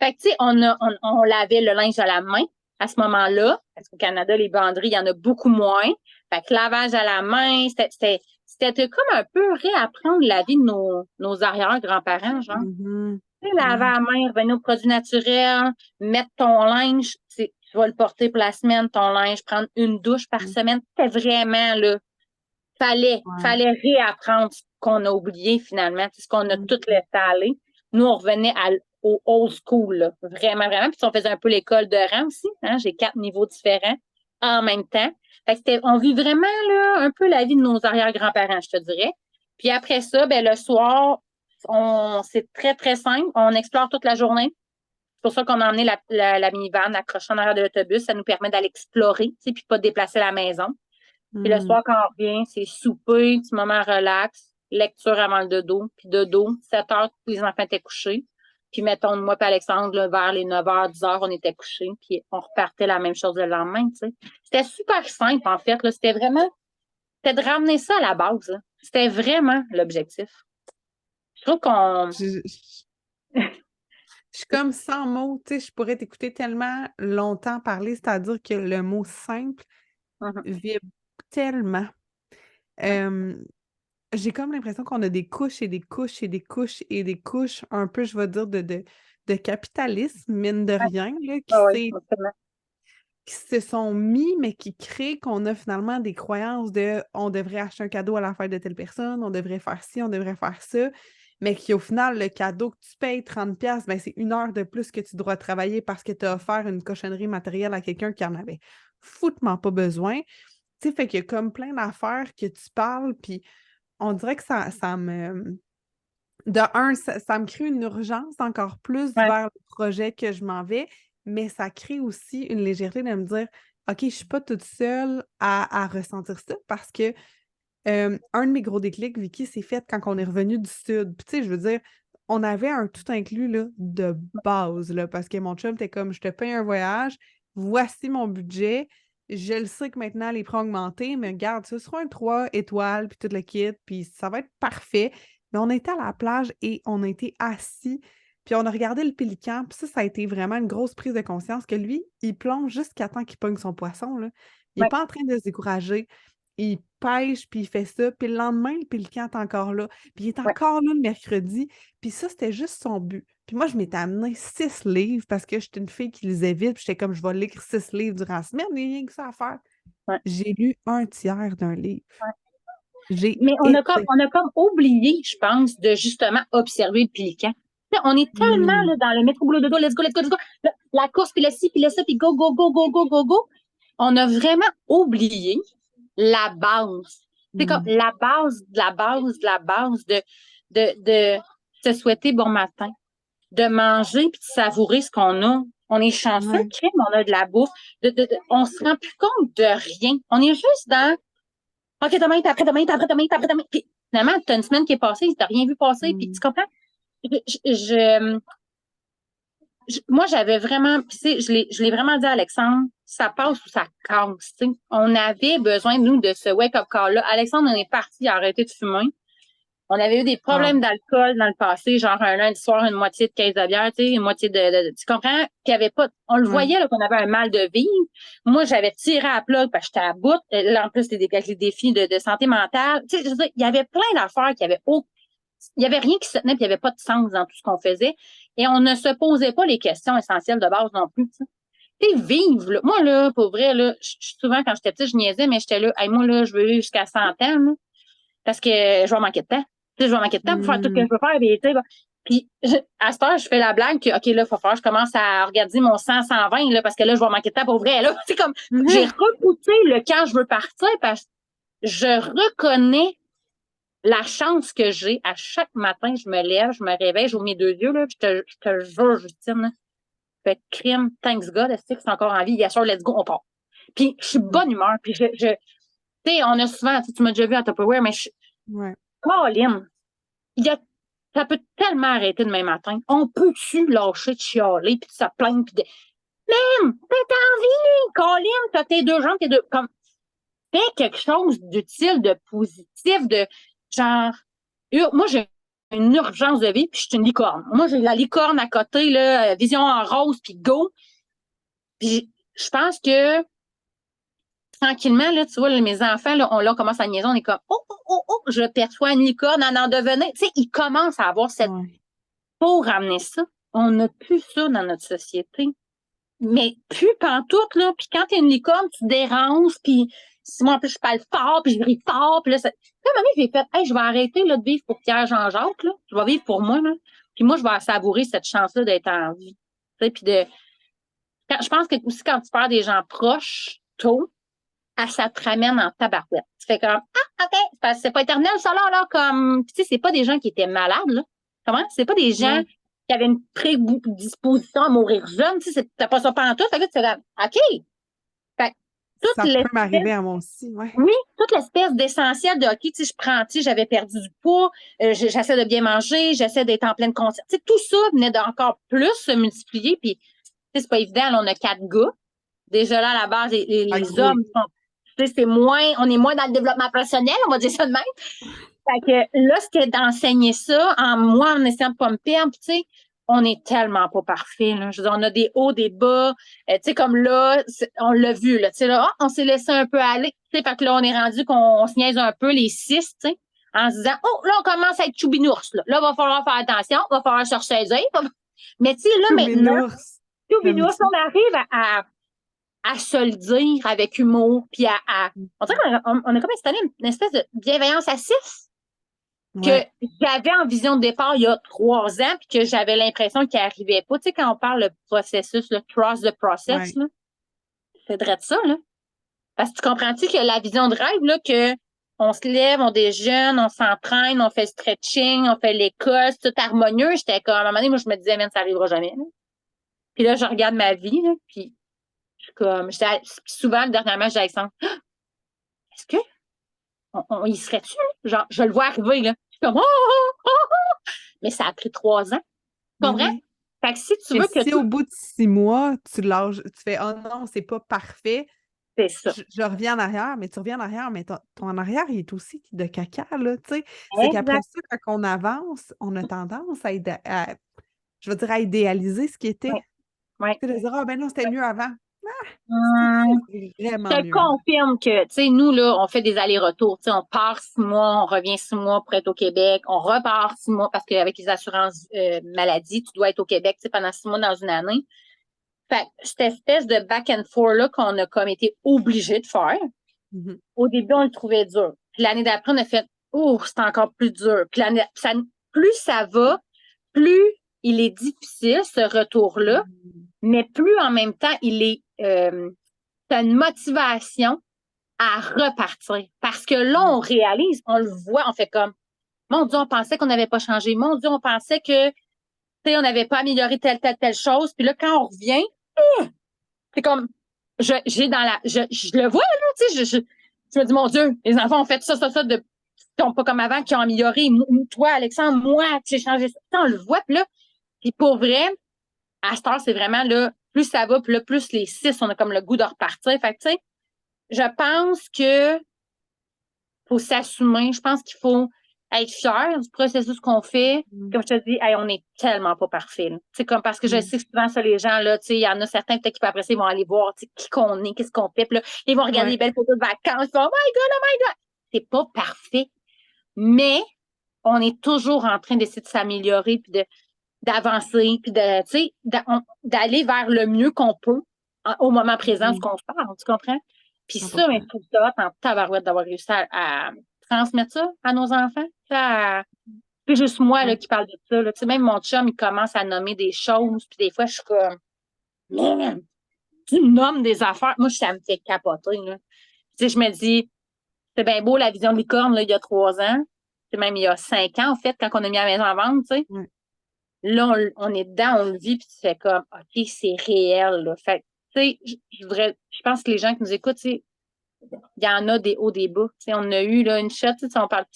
Fait que, on lavait le linge à la main à ce moment-là. Parce qu'au Canada, les banderies, il y en a beaucoup moins. Fait que lavage à la main, c'était comme un peu réapprendre la vie de nos arrière-grands-parents, genre. Mhm. Tu sais, laver à Ouais. la main, revenir aux produits naturels, mettre ton linge, tu vas le porter pour la semaine, ton linge, prendre une douche par Mhm. semaine. C'était vraiment, là, fallait, Ouais. fallait réapprendre ce qu'on a oublié finalement, ce qu'on a tout Mhm. laissé aller. Nous, on revenait au old school, là. Vraiment, vraiment. Puis on faisait un peu l'école de rang aussi. Hein? J'ai 4 niveaux différents en même temps. Fait que on vit vraiment là, un peu la vie de nos arrière-grands-parents, je te dirais. Puis après ça, ben, le soir, c'est très, très simple. On explore toute la journée. C'est pour ça qu'on a emmené la minivan accrochée en arrière de l'autobus. Ça nous permet d'aller explorer, puis pas de déplacer la maison. Puis le Mhm. soir, quand on revient, c'est souper, petit moment relax, lecture avant le dodo, puis dodo, 7 heures, tous les enfants étaient couchés. Puis mettons, moi et Alexandre, là, vers les 9h, 10h, on était couchés, puis on repartait la même chose le lendemain, tu sais. C'était super simple, en fait, là. C'était de ramener ça à la base, là. C'était vraiment l'objectif. Je trouve qu'on... Je suis comme sans mots, tu sais, je pourrais t'écouter tellement longtemps parler, c'est-à-dire que le mot simple Mhm. vibre tellement. Ouais. Euh, j'ai comme l'impression qu'on a des couches et des couches et des couches et des couches, un peu, je vais dire, de capitalisme, mine de Ouais. rien, là, qui Ah oui, s'est absolument. qui se sont mis, mais qui créent qu'on a finalement des croyances de on devrait acheter un cadeau à la fête de telle personne, on devrait faire ci, on devrait faire ça, mais qu'au final, le cadeau que tu payes 30$, ben c'est 1 heure de plus que tu dois travailler parce que tu as offert une cochonnerie matérielle à quelqu'un qui en avait foutement pas besoin. Tu sais, fait qu'il y a comme plein d'affaires que tu parles, puis on dirait que ça me... De un, ça me crée une urgence encore plus Ouais. vers le projet que je m'en vais, mais ça crée aussi une légèreté de me dire, OK, je suis pas toute seule à ressentir ça parce que un de mes gros déclics, Vicky, c'est fait quand on est revenu du Sud. Puis tu sais, je veux dire, on avait un tout inclus là, de base, là, parce que mon chum était comme, je te paye un voyage, voici mon budget. Je le sais que maintenant, les prix ont augmenté, mais regarde, ce sera un 3 étoiles, puis tout le kit, puis ça va être parfait. Mais on était à la plage et on a été assis, puis on a regardé le pélican, puis ça a été vraiment une grosse prise de conscience que lui, il plonge jusqu'à temps qu'il pogne son poisson, là. Il n'est Ouais. pas en train de se décourager. Il pêche, puis il fait ça, puis le lendemain, le pélican est encore là, puis il est Ouais. encore là le mercredi, puis ça, c'était juste son but. Puis moi, je m'étais amené 6 livres parce que j'étais une fille qui lisait vite, puis j'étais comme, je vais lire 6 livres durant la semaine, il n'y a rien que ça à faire. Ouais. J'ai lu un tiers d'un livre. J'ai Mais été... on a comme oublié, je pense, de justement observer le pélican. Tu sais, on est tellement Hmm. là, dans le métro boulot dodo, let's go, let's go, let's go. La course, puis le ci, puis le ça, puis go, go, go, go, go, go, go. On a vraiment oublié la base. C'est comme Hmm. la base de la base de la base de se souhaiter bon matin, de manger puis de savourer ce qu'on a. On est chanceux, Ouais. crème, on a de la bouffe. On se rend plus compte de rien. On est juste dans OK, demain, puis après demain, puis après demain, puis après demain. Puis finalement, t'as une semaine qui est passée, t'as rien vu passer, puis Hmm. tu comprends? Moi, j'avais vraiment, puis tu sais, je l'ai vraiment dit à Alexandre, ça passe ou ça casse, tu sais. On avait besoin, nous, de ce wake-up call-là. Alexandre, on est parti à arrêter de fumer. On avait eu des Wow. problèmes d'alcool dans le passé, genre un lundi soir, une moitié de caisse de bière, tu sais, une moitié tu comprends? Qu'il y avait pas, on le Ouais. voyait, là, qu'on avait un mal de vivre. Moi, j'avais tiré à plat parce que j'étais à bout. Là, en plus, c'était avec les défis de santé mentale. Tu sais, je veux dire, il y avait plein d'affaires qui avaient il y avait rien qui se tenait, puis il n'y avait pas de sens dans tout ce qu'on faisait. Et on ne se posait pas les questions essentielles de base non plus, tu sais. Tu sais, vivre, là. Moi, là, pour vrai, là, souvent, quand j'étais petite, je niaisais, mais j'étais là, hey, moi, là, je veux vivre jusqu'à 100 ans, là, parce que je vais manquer de temps. Tu sais, je vais manquer de temps pour faire tout ce que Hmm. je veux faire. Mais, tu sais, puis, à cette heure, je fais la blague que, OK, là, il faut faire, je commence à organiser mon 100-120, là, parce que là, je vais manquer de temps pour vrai, là. C'est comme, j'ai repoussé le quand je veux partir parce que je reconnais la chance que j'ai. À chaque matin, je me lève, je me réveille, j'ouvre mes 2 yeux, là, je te jure, Justine, là, fait crime, thanks God, est-ce que c'est encore en vie? Yes, sir, let's go, on part. Puis, je suis de bonne humeur, puis tu sais, on a souvent, tu m'as déjà vu à Tupperware, mais Ouais. Colin, il y a, ça peut tellement arrêter demain matin. On peut-tu lâcher de chialer puis de se plaindre puis de, man, t'es en vie, Colin, t'as tes 2 jambes, comme, fais quelque chose d'utile, de positif, de, genre, moi, j'ai une urgence de vie puis je suis une licorne. Moi, j'ai la licorne à côté, là, vision en rose puis go. Puis, je pense que, tranquillement, là, tu vois, là, mes enfants, là, on commence à niaiser, on est comme, oh, oh, oh, oh, je perçois une licorne, en devenir. Tu sais, ils commencent à avoir cette Ouais. pour ramener ça. On n'a plus ça dans notre société. Mais plus pantoute, là. Puis quand t'es une licorne, tu déranges, puis si moi, en plus, je parle fort, puis je ris fort, puis là, ça... Là, à un moment donné, j'ai fait, hey, je vais arrêter, là, de vivre pour Pierre Jean-Jacques, là. Je vais vivre pour moi, là. Puis moi, je vais savourer cette chance-là d'être en vie. Tu sais, puis je pense que aussi, quand tu perds des gens proches, tôt, ça te ramène en tabarouette. Tu fais comme, ah, OK, c'est pas éternel, ça, là, comme, tu sais, c'est pas des gens qui étaient malades, là. Comment? C'est pas des gens Ouais. qui avaient une prédisposition à mourir jeune, tu sais, t'as pas ça pantoute, fait que tu fais comme, OK. Fait que toute Ça peut l'espèce, m'arriver à moi aussi, ouais. oui, toute l'espèce d'essentiel de, OK, tu sais, je prends, tu sais, j'avais perdu du poids, j'essaie de bien manger, j'essaie d'être en pleine conscience. Tu sais, tout ça venait d'encore plus se multiplier, puis, tu sais, c'est pas évident, là, on a 4 gars. Déjà là, à la base, À les grouille. hommes sont, tu sais, on est moins dans le développement personnel, on va dire ça de même. Fait que là, c'était d'enseigner ça en moi, en essayant de pas me perdre. Puis, tu sais, on est tellement pas parfait, là. Je veux dire, on a des hauts, des bas. Tu sais, comme là, on l'a vu, là. Tu sais, là, on s'est laissé un peu aller. Tu sais, fait que là, on est rendu qu'on se niaise un peu, les 6, tu sais, en se disant, oh, là, on commence à être choubinours, là. Là, va falloir faire attention, va falloir se ressaisir. Mais, tu sais, là, maintenant, Choubi-nours. J'aime choubinours, ça. on arrive à à se le dire avec humour, puis on dirait qu'on a comme installé une espèce de bienveillance à 6 que j'avais en vision de départ il y a 3 ans, puis que j'avais l'impression qu'il n'arrivait pas. Tu sais, quand on parle le processus, le trust the process, là, c'est vrai de ça, là. Parce que tu comprends-tu que la vision de rêve, là, que on se lève, on déjeune, on s'entraîne, on fait stretching, on fait l'école, c'est tout harmonieux. J'étais comme, à un moment donné, moi, je me disais, man, ça n'arrivera jamais. Là. Puis là, je regarde ma vie, là, puis je suis comme, souvent, dernièrement, je dis à Alexandre, est-ce que on y serait-tu? Genre, je le vois arriver, là. Je suis comme, mais ça a pris 3 ans. Tu comprends? Oui. Fait que si tu veux que si au bout de 6 mois, tu lâches, tu fais oh non, c'est pas parfait, c'est ça. Je reviens en arrière, mais tu reviens en arrière, mais ton en arrière, il est aussi de caca, là, tu sais. C'est Exact. qu'après ça, quand on avance, on a tendance je veux dire, à idéaliser ce qui était. Ouais. Tu sais, de dire, ah ben non, c'était mieux avant. C'est Je vraiment te mieux avant. confirme que, tu sais, nous, là, on fait des allers-retours. Tu sais, on part 6 mois, on revient 6 mois pour être au Québec, on repart 6 mois parce qu'avec les assurances maladie, tu dois être au Québec, tu sais, pendant 6 mois dans une année. Fait que cette espèce de back and forth là qu'on a comme été obligé de faire, au début, on le trouvait dur. Puis l'année d'après, on a fait, oh, c'est encore plus dur. Puis plus ça va, plus il est difficile, ce retour-là, mais plus en même temps, t'as une motivation à repartir. Parce que là, on réalise, on le voit, on fait comme, mon Dieu, on pensait qu'on n'avait pas changé. Mon Dieu, on pensait que, tu sais, on n'avait pas amélioré telle chose. Puis là, quand on revient, c'est comme, je le vois, là, tu sais, je me dis, mon Dieu, les enfants ont fait ça, ils sont pas comme avant, qui ont amélioré. Toi, Alexandre, moi, j'ai changé ça. On le voit, puis là, puis pour vrai, à cette heure, c'est vraiment, là, plus ça va, puis là, plus les 6, on a comme le goût de repartir. Fait que, tu sais, je pense que faut s'assumer. Je pense qu'il faut être fier du processus qu'on fait. Comme je te dis, hey, on n'est tellement pas parfait. C'est comme parce que je sais que souvent, ça, les gens, là, il y en a certains peut-être qui après ça, ils vont aller voir qui qu'on est, qu'est-ce qu'on fait. Puis là, ils vont regarder les belles photos de vacances. Ils vont, oh my God. C'est pas parfait. Mais on est toujours en train d'essayer de s'améliorer puis d'avancer puis d'aller vers le mieux qu'on peut au moment présent, ce qu'on se parle. Tu comprends? Puis ça, mais je trouve ça en tabarouette d'avoir réussi à transmettre ça à nos enfants. C'est juste moi là, qui parle de ça. Là. Même mon chum, il commence à nommer des choses. Puis des fois, je suis comme, man, tu nommes des affaires. Moi, ça me fait capoter. Là. Je me dis, c'est bien beau la vision de licorne là, il y a 3 ans. C'est même il y a 5 ans, en fait, quand on a mis la maison en vente. Là, on est dedans, on le vit, puis tu fais comme, OK, c'est réel. Là. Fait tu sais, je pense que les gens qui nous écoutent, il y en a des hauts, des bas. T'sais, on a eu là, une shot, tu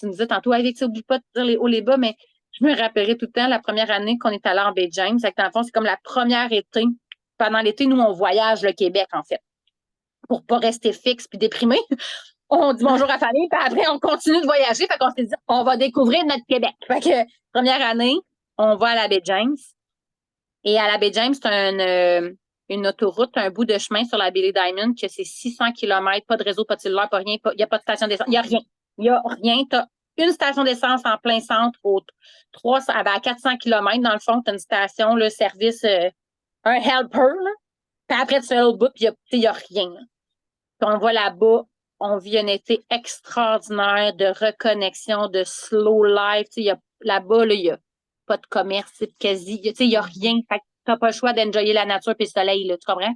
nous disais tantôt, Alex, oublie pas de dire les hauts, les bas, mais je me rappellerai tout le temps la première année qu'on est allé en Bay James. Dans le fond, c'est comme la première été. Pendant l'été, nous, on voyage le Québec, en fait, pour pas rester fixe puis déprimé. On dit bonjour à la famille, puis après, on continue de voyager. Fait qu'on s'est dit, on va découvrir notre Québec. Fait que, première année, on va à la Baie James. Et à la Baie James, c'est une autoroute, un bout de chemin sur la Billy Diamond, que c'est 600 km, pas de réseau, pas de cellulaire, pas rien, il n'y a pas de station d'essence, il n'y a rien. Il n'y a rien. Tu as une station d'essence en plein centre à 400 km, dans le fond, tu as une station, le service, un helper, là. Puis après, tu fais l'autre bout, puis il n'y a rien. Là. Puis on va là-bas, on vit un été extraordinaire de reconnexion, de slow life. Là-bas, il n'y a pas de commerce, quasi. Il n'y a rien. Fait que tu n'as pas le choix d'enjoyer la nature et le soleil, là, tu comprends?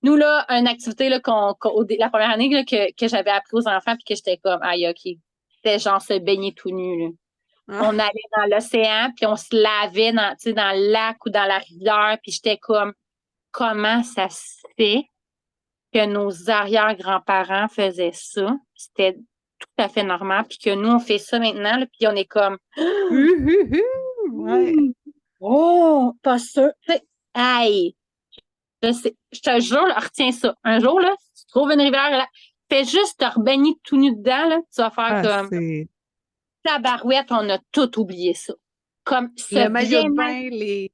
Nous, là, une activité là, la première année là, que j'avais appris aux enfants puis que j'étais comme, aïe, OK. C'était genre se baigner tout nu. Là. On allait dans l'océan puis on se lavait dans le lac ou dans la rivière puis j'étais comme, comment ça se fait que nos arrière-grands-parents faisaient ça? C'était tout à fait normal puis que nous, on fait ça maintenant là, puis on est comme, ouais. oh, pas sûr. Aïe, je te jure, là, retiens ça. Un jour, là, si tu trouves une rivière, là, fais juste te rebaigner tout nu dedans, là, tu vas faire comme tabarouette, on a tout oublié ça. Comme le maillot de bain,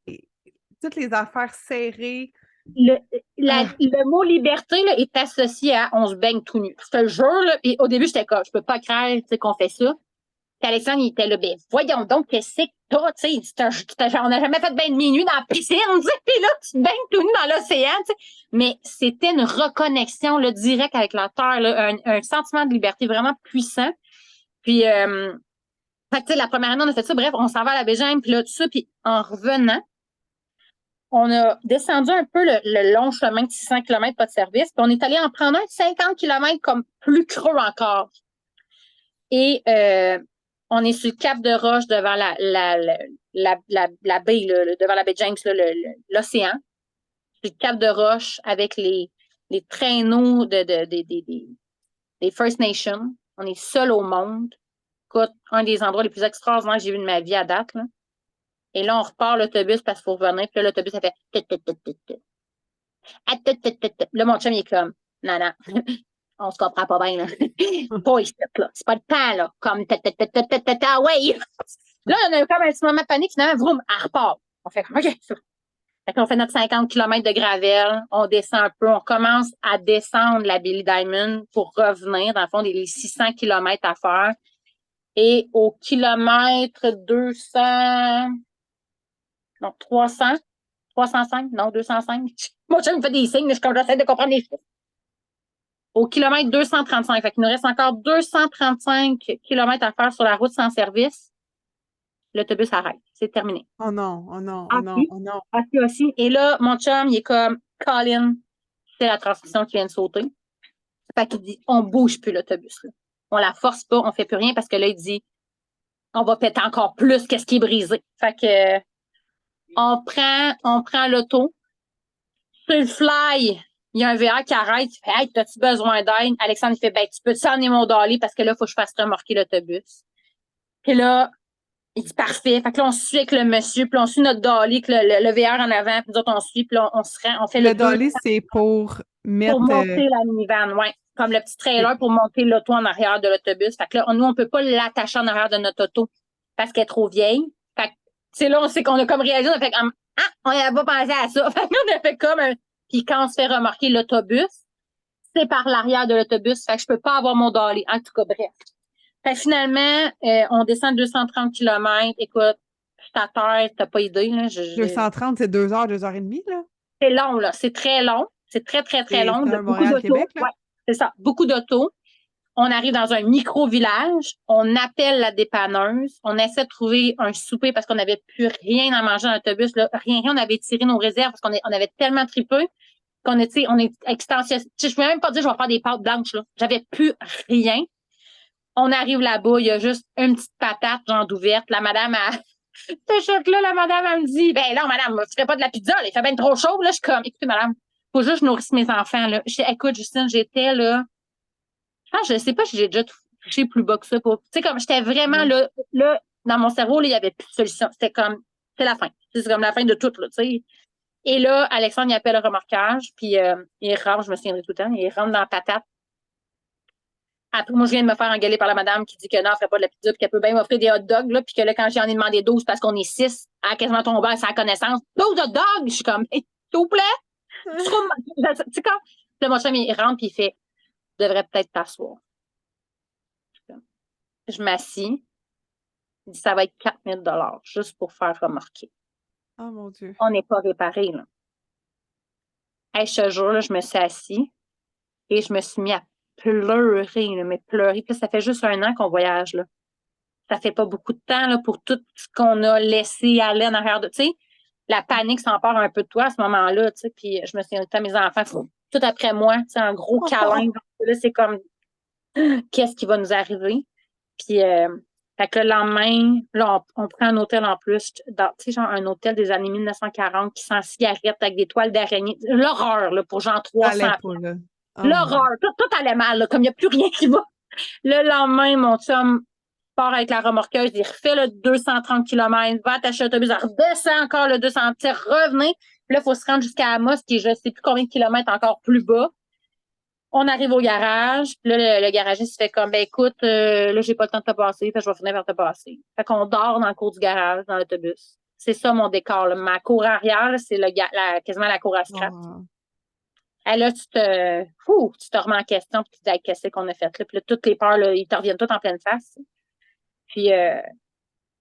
toutes les affaires serrées. Le mot liberté là, est associé à on se baigne tout nu. Je te jure, là, et au début, j'étais comme, je peux pas croire qu'on fait ça. Puis Alexandre, il était là, ben voyons donc, qu'est-ce que t'as, tu sais, on n'a jamais fait de bain de minuit dans la piscine, tu sais, puis là, tu te baignes tout nu dans l'océan, tu sais. Mais c'était une reconnexion, là, directe avec la terre, là, un sentiment de liberté vraiment puissant. Puis, fait que, tu sais, la première année, on a fait ça, bref, on s'en va à la Bégin, puis là, tout ça, puis en revenant, on a descendu un peu le long chemin de 600 km, pas de service, puis on est allé en prendre un de 50 km comme plus creux encore. Et on est sur le cap de roche devant la baie, là, devant la baie James, là, l'océan. Sur le cap de roche avec les traîneaux des First Nations. On est seul au monde. Écoute, un des endroits les plus extraordinaires que j'ai vu de ma vie à date, là. Et là, on repart l'autobus parce qu'il faut revenir. Puis là, l'autobus, ça fait... Là, mon chum, il est comme... Non, non. On se comprend pas bien, là. Pas ici, là. C'est pas le temps, là. Comme ouais. Là, on a comme un petit moment de panique, finalement, vroom, elle repart. On fait OK, ça. Fait qu'on fait notre 50 km de gravel, on descend un peu, on commence à descendre la Billy Diamond pour revenir, dans le fond, les 600 km à faire. Et au kilomètre 200, non, 305, non, 205. Moi, je me fais des signes, j'essaie de comprendre les chiffres. Au kilomètre 235. Fait qu'il nous reste encore 235 kilomètres à faire sur la route sans service. L'autobus arrête. C'est terminé. Oh non, oh non, oh non, oh non. Assis aussi. Et là, mon chum, il est comme, Colin, c'est la transmission qui vient de sauter. Fait qu'il dit, on bouge plus l'autobus, là. On la force pas, on fait plus rien parce que là, il dit, on va péter encore plus qu'est-ce qui est brisé. Fait que, on prend l'auto. Sur le fly, il y a un VR qui arrête. Il fait, hey, t'as-tu besoin d'aide? Alexandre, il fait, ben, tu peux t'emmener mon dolly parce que là, il faut que je fasse remorquer l'autobus. Puis là, il dit, parfait. Fait que là, on suit avec le monsieur, puis on suit notre dolly, que le VR en avant, puis nous autres, on suit, puis là, on se rend, on fait Le le 2 dolly, c'est pour pour mettre... monter la minivan, ouais. Comme le petit trailer pour monter l'auto en arrière de l'autobus. Fait que là, nous, on peut pas l'attacher en arrière de notre auto parce qu'elle est trop vieille. Fait que, c'est là, on sait qu'on a comme réalisé, on a fait comme, ah, on n'avait pas pensé à ça. Fait que là, on a fait comme un, puis quand on se fait remorquer l'autobus, c'est par l'arrière de l'autobus. Fait que je peux pas avoir mon dolly. En tout cas, bref. Fait que finalement, on descend 230 km. Écoute, je suis à terre, t'as pas idée, là. 230, c'est 2 heures, 2 heures et demie, là? C'est long, là. C'est très long. C'est très, très, très long. C'est un Beaucoup d'auto. Montréal-Québec, là? Ouais, c'est ça. Beaucoup d'auto. On arrive dans un micro-village. On appelle la dépanneuse. On essaie de trouver un souper parce qu'on n'avait plus rien à manger dans l'autobus, là. Rien, rien. On avait tiré nos réserves parce on avait tellement trippé qu'on était, on est extensionné. Je ne peux même pas dire que je vais faire des pâtes blanches, là. J'avais plus rien. On arrive là-bas, il y a juste une petite patate, genre d'ouverte. La madame a, ce choc-là, la madame, elle me dit, ben non, madame, tu ferais pas de la pizza, là, il fait bien trop chaud, là. Je suis comme, écoutez, madame, faut juste que je nourrisse mes enfants, là. Je dis, écoute, Justine, j'étais, là, je sais pas si j'ai déjà touché plus bas que ça pour, tu sais, comme, j'étais vraiment, là, dans mon cerveau, là, il y avait plus de solution. C'était comme, c'est la fin. C'est comme la fin de tout, là, tu sais. Et là, Alexandre, il appelle le remorquage, puis il rentre, je me souviendrai tout le temps, il rentre dans la patate. Après, moi, je viens de me faire engueuler par la madame qui dit que non, elle ferait pas de la pizza, puis qu'elle peut bien m'offrir des hot dogs, là, puis que là, quand j'en ai demandé 12 parce qu'on est 6, elle a quasiment tombé à sa connaissance. 12 hot dogs! Je suis comme, hey, s'il vous plaît? Tu sais, quand là, mon chum, il rentre, puis il fait, tu devrais peut-être t'asseoir. Je m'assis. Il dit, ça va être 4 000 juste pour faire remarquer. Oh mon Dieu. On n'est pas réparé, là. Hey, ce jour-là, je me suis assis et je me suis mis à pleurer, là, mais pleurer. Puis ça fait juste 1 an qu'on voyage, là. Ça fait pas beaucoup de temps là, pour tout ce qu'on a laissé aller en arrière de. Tu sais, la panique s'empare un peu de toi à ce moment-là. Tu sais, puis je me suis dit à mes enfants, tout après moi, tu sais, un gros câlin. Là, c'est comme, qu'est-ce qui va nous arriver? Puis, fait que le lendemain, là, on prend un hôtel en plus, tu sais, genre un hôtel des années 1940 qui sent cigarette avec des toiles d'araignée. L'horreur, là, pour genre 300. Ça allait pas, là. Oh. L'horreur. Tout allait mal, là, comme il n'y a plus rien qui va. Le lendemain, mon chum part avec la remorqueuse, il refait le 230 km, va attacher l'autobus, il redescend encore le 200, revenez. Puis là, il faut se rendre jusqu'à Amos, qui est je ne sais plus combien de kilomètres encore plus bas. On arrive au garage, puis là, le garagiste fait comme, ben écoute, là, j'ai pas le temps de te passer, fait que je vais finir par te passer. Fait qu'on dort dans le cour du garage, dans l'autobus. C'est ça mon décor, là. Ma cour arrière, là, c'est quasiment la cour à scrap. Oh. Et là, tu te remets en question, puis tu te dis, hey, qu'est-ce qu'on a fait là? Puis là, toutes les peurs, là, ils te reviennent toutes en pleine face. Puis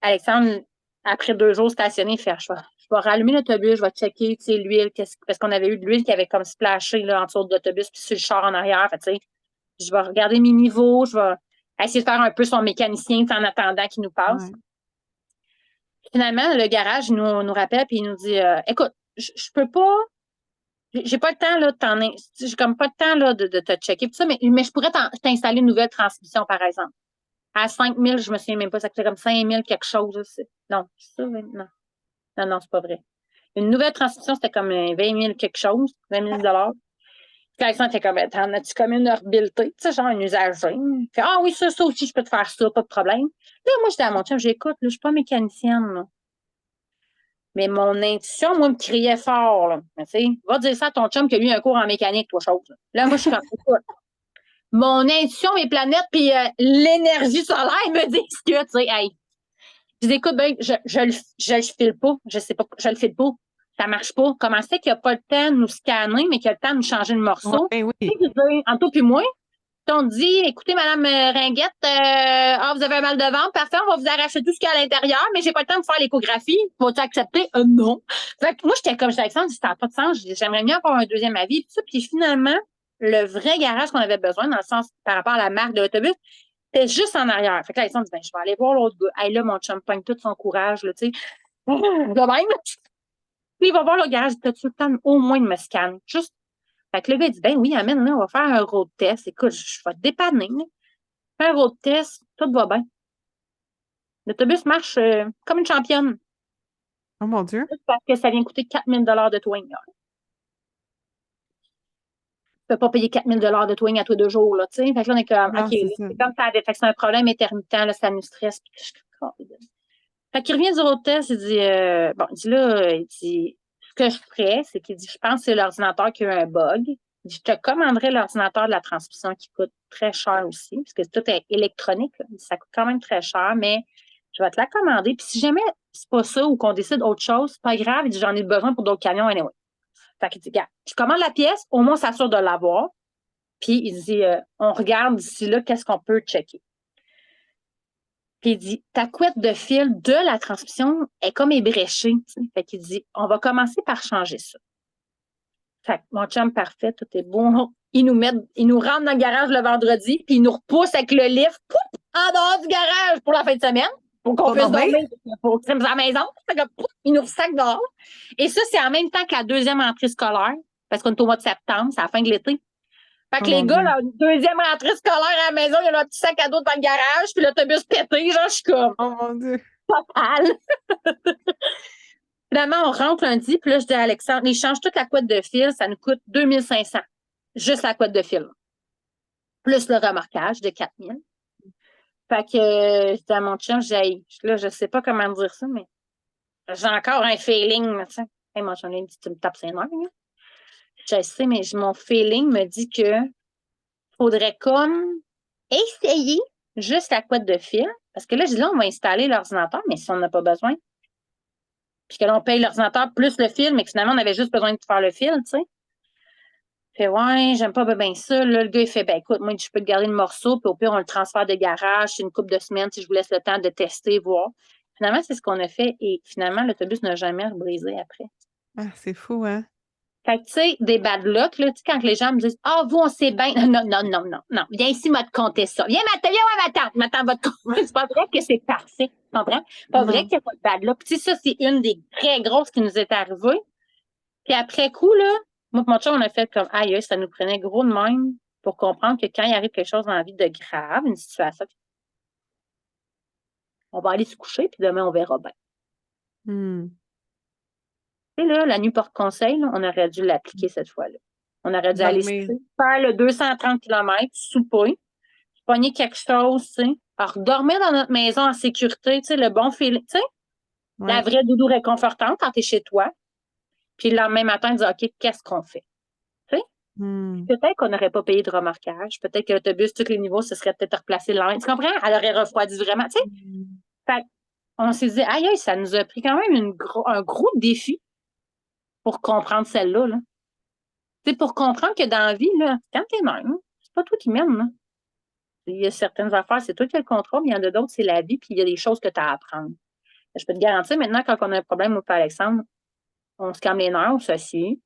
Alexandre, après 2 jours stationnés, il fait je vais rallumer l'autobus, je vais checker l'huile, parce qu'on avait eu de l'huile qui avait comme splashé là, en dessous de l'autobus, puis sur le char en arrière. Fait, tu sais, je vais regarder mes niveaux, je vais essayer de faire un peu son mécanicien en attendant qu'il nous passe. Ouais. Finalement, le garage nous rappelle puis il nous dit écoute, je peux pas, j'ai pas le temps là, j'ai comme pas le temps là, de te checker, tout ça, mais je pourrais t'installer une nouvelle transmission, par exemple. À 5 000, je me souviens même pas, ça coûtait comme 5 000 quelque chose. Non, c'est ça, oui, non. Non, non, c'est pas vrai. Une nouvelle transmission, c'était comme 20 000 quelque chose, 20 000 Puis Alexandre était comme, t'en as-tu comme une habileté, tu sais, genre un usager? Il fait, ah oui, ça aussi, je peux te faire ça, pas de problème. Là, moi, j'étais à mon chum, j'écoute, là, je suis pas mécanicienne, là. Mais mon intuition, moi, me criait fort, là. Tu sais, va dire ça à ton chum qui a eu un cours en mécanique, toi, chose. Là, moi, je suis comme, écoute, mon intuition, mes planètes, puis l'énergie solaire me disent que, tu sais, hey, je dis, écoute, ben, je le file pas. Je sais pas, je le file pas. Ça marche pas. Comment c'est qu'il n'y a pas le temps de nous scanner, mais qu'il y a le temps de nous changer le morceau? Ouais, Tu sais, oui. je veux dire, entre toi puis moi, si on te dit, écoutez, Madame Ringuette, vous avez un mal de ventre, parfait, on va vous arracher tout ce qu'il y a à l'intérieur, mais j'ai pas le temps de faire l'échographie. Vas-tu accepter? Non. Fait que moi, j'étais comme, j'étais Alexandre, ça n'a pas de sens. J'aimerais mieux avoir un deuxième avis. Puis finalement, le vrai garage qu'on avait besoin, dans le sens par rapport à la marque de l'autobus, c'était juste en arrière. Fait que là, Alexandre dit, je vais aller voir l'autre gars. Hey, là, mon chum pogne tout son courage, là, tu sais. De même. Puis il va voir le garage, t'as-tu le temps au moins de me scanner? Juste. Fait que le gars, il dit, ben oui, amène, là, on va faire un road test. Écoute, je vais te dépanner, là. Fais un road test, tout va bien. L'autobus marche comme une championne. Oh mon Dieu. Juste parce que ça vient coûter 4 000 de towing. Tu peux pas payer 4 000 de towing à tous 2 jours, là, tu sais. Fait que là, on est comme, Non, OK, c'est ça. c'est comme ça. Fait que c'est un problème intermittent, là, ça nous stresse. Puis je suis comme, oh, fait qu'il revient du road test, il dit, bon, il dit là, il dit, ce que je ferais, c'est qu'il dit, je pense que c'est l'ordinateur qui a eu un bug. Il dit, je te commanderais l'ordinateur de la transmission qui coûte très cher aussi, parce que tout est électronique, là. Ça coûte quand même très cher, mais je vais te la commander. Puis si jamais c'est pas ça ou qu'on décide autre chose, c'est pas grave, il dit, j'en ai besoin pour d'autres camions anyway. Fait qu'il dit, regarde, je commande la pièce, au moins on s'assure de l'avoir. Puis il dit, on regarde d'ici là, qu'est-ce qu'on peut checker. Puis il dit, ta couette de fil de la transmission est comme ébréchée. Tu sais. Fait qu'il dit, on va commencer par changer ça. Fait que mon chum, parfait, tout est beau. Il nous rentre dans le garage le vendredi, puis il nous repousse avec le lift, poup, en dehors du garage pour la fin de semaine, pour qu'on Pour puisse dormir? dormir, pour trimmer à la maison. Fait que, poup, il nous sac dehors. Et ça, c'est en même temps que la deuxième entrée scolaire, parce qu'on est au mois de septembre, c'est la fin de l'été. Fait Oh que les mon gars, Dieu. là, deuxième rentrée scolaire à la maison, il y a un petit sac à dos dans le garage, puis l'autobus pété, genre, je suis comme, Oh mon Dieu. total. Finalement, on rentre lundi, puis là, je dis à Alexandre, il change toute la couette de fil, ça nous coûte 2500. Juste la couette de fil. Plus le remorquage de 4000. Fait que, je dis à mon chum, là, je sais pas comment dire ça, mais j'ai encore un feeling, tu sais. Hey, mon chum, il dit, tu me tapes ses nerfs, hein? Je sais, mais mon feeling me dit que faudrait comme essayer juste la couette de fil. Parce que là, je dis là, on va installer l'ordinateur, mais si on n'a pas besoin. Puis que là, on paye l'ordinateur plus le fil, mais que finalement, on avait juste besoin de faire le fil, tu sais. Fait, ouais, j'aime pas bien ça. Là, le gars, il fait, ben écoute, moi, je peux te garder le morceau, puis au pire, on le transfère de garage. C'est une couple de semaines, si je vous laisse le temps de tester, voir. Finalement, c'est ce qu'on a fait, et finalement, l'autobus n'a jamais rebrisé après. Ah, c'est fou, hein? Fait que, tu sais, des bad luck, là, tu sais, quand les gens me disent, ah, vous, on sait bien. Non, non, non, non, non. Viens ici, m'a te compter ça. Viens, ouais, ma tante va te compter. C'est pas vrai que c'est parfait. Tu comprends? Pas vrai Non. qu'il n'y a pas de bad luck. Tu sais, ça, c'est une des très grosses qui nous est arrivée. Puis après coup, là, moi, mon chum, on a fait comme, aïe, ça nous prenait gros de même pour comprendre que quand il arrive quelque chose dans la vie de grave, une situation, on va aller se coucher, puis demain, on verra bien. Hmm. Tu sais, là, la nuit porte-conseil, là, on aurait dû l'appliquer cette fois-là. On aurait dû aller Dormir. faire le 230 km, souper, pogner quelque chose, tu sais, alors dormir dans notre maison en sécurité, tu sais, le bon feeling, tu sais, la Ouais. vraie doudou réconfortante quand t'es chez toi. Puis le lendemain matin, dire, OK, qu'est-ce qu'on fait? Tu sais, Hmm. peut-être qu'on n'aurait pas payé de remorquage. Peut-être que l'autobus, tous les niveaux, ce serait peut-être replacé là. Tu comprends? Elle aurait refroidi vraiment, tu sais. Hmm. Fait on s'est dit, aïe, aïe, ça nous a pris quand même un gros défi pour comprendre celle-là, là. Tu sais, pour comprendre que dans la vie, là, quand t'es même, c'est pas toi qui mènes, là. Il y a certaines affaires, c'est toi qui as le contrôle, mais il y en a d'autres, c'est la vie, puis il y a des choses que tu as à apprendre. Je peux te garantir, maintenant, quand on a un problème, au Père Alexandre, on se calme les nerfs, on s'assied.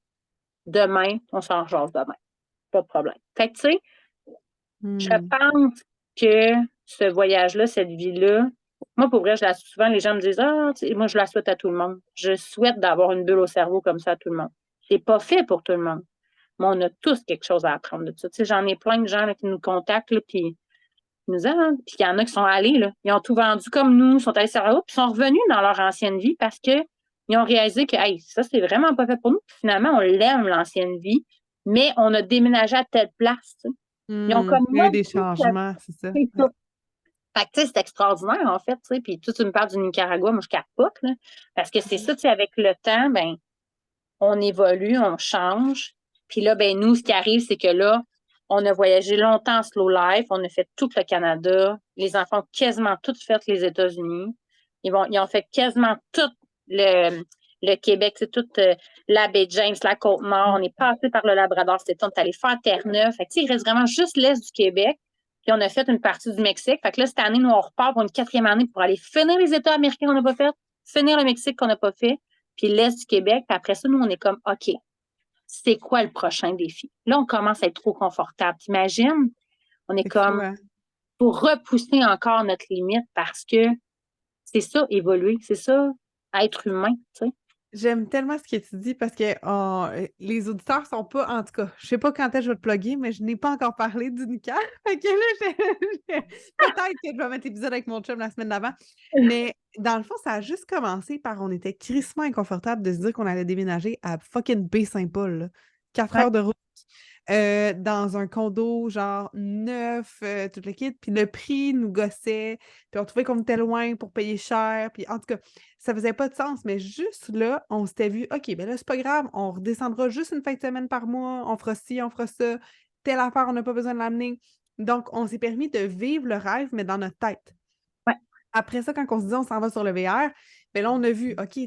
Demain, on s'en jase demain. Pas de problème. Fait que, tu sais, je pense que ce voyage-là, cette vie-là, moi, pour vrai, je la souvent, les gens me disent, ah, tu sais, moi, je la souhaite à tout le monde. Je souhaite d'avoir une bulle au cerveau comme ça à tout le monde. C'est pas fait pour tout le monde. Mais on a tous quelque chose à apprendre de ça. Tu sais, j'en ai plein de gens là, qui nous contactent, là, puis nous disent, ah, puis il y en a qui sont allés, là, ils ont tout vendu comme nous, sont allés sur la route, puis sont revenus dans leur ancienne vie parce que ils ont réalisé que, hey, ça, c'est vraiment pas fait pour nous. Puis finalement, on l'aime, l'ancienne vie, mais on a déménagé à telle place, tu sais. Ils ont comme Il y a eu même des tout changements, c'est ça. fait Ouais. ça. Fait que, tu sais, c'est extraordinaire, en fait, tu sais. Puis, tu me parles du Nicaragua, moi, je capote, là. Parce que c'est ça, tu sais, avec le temps, ben, on évolue, on change. Puis là, ben, nous, ce qui arrive, c'est que là, on a voyagé longtemps en slow life, on a fait tout le Canada. Les enfants ont quasiment tout fait les États-Unis. Ils ont fait quasiment tout le Québec, c'est toute la baie James, la Côte-Nord. On est passé par le Labrador, c'était on est allé faire Terre-Neuve. Fait que, tu sais, il reste vraiment juste l'Est du Québec. Puis on a fait une partie du Mexique. Fait que là, cette année, nous, on repart pour une 4e année pour aller finir les États américains qu'on n'a pas fait, finir le Mexique qu'on n'a pas fait, puis l'Est du Québec. Puis après ça, nous, on est comme, OK, c'est quoi le prochain défi? Là, on commence à être trop confortable. T'imagines? On est C'est fou, comme, hein? pour repousser encore notre limite parce que c'est ça, évoluer. C'est ça, être humain, tu sais. J'aime tellement ce que tu dis parce que les auditeurs sont pas, en tout cas, je sais pas quand est-ce que je vais te plugger, mais je n'ai pas encore parlé du Nickel. Fait que là, peut-être que je vais mettre l'épisode avec mon chum la semaine d'avant. Mais dans le fond, ça a juste commencé par on était crissement inconfortable de se dire qu'on allait déménager à fucking Baie-Saint-Paul, là. 4 Ouais. heures de route. Dans un condo, genre neuf, tout le kit. Puis le prix nous gossait. Puis on trouvait qu'on était loin pour payer cher. Puis en tout cas, ça faisait pas de sens. Mais juste là, on s'était vu, OK, ben là, c'est pas grave. On redescendra juste une fin de semaine par mois. On fera ci, on fera ça. Telle affaire, on n'a pas besoin de l'amener. Donc, on s'est permis de vivre le rêve, mais dans notre tête. Ouais. Après ça, quand on se dit on s'en va sur le VR, ben là, on a vu, OK,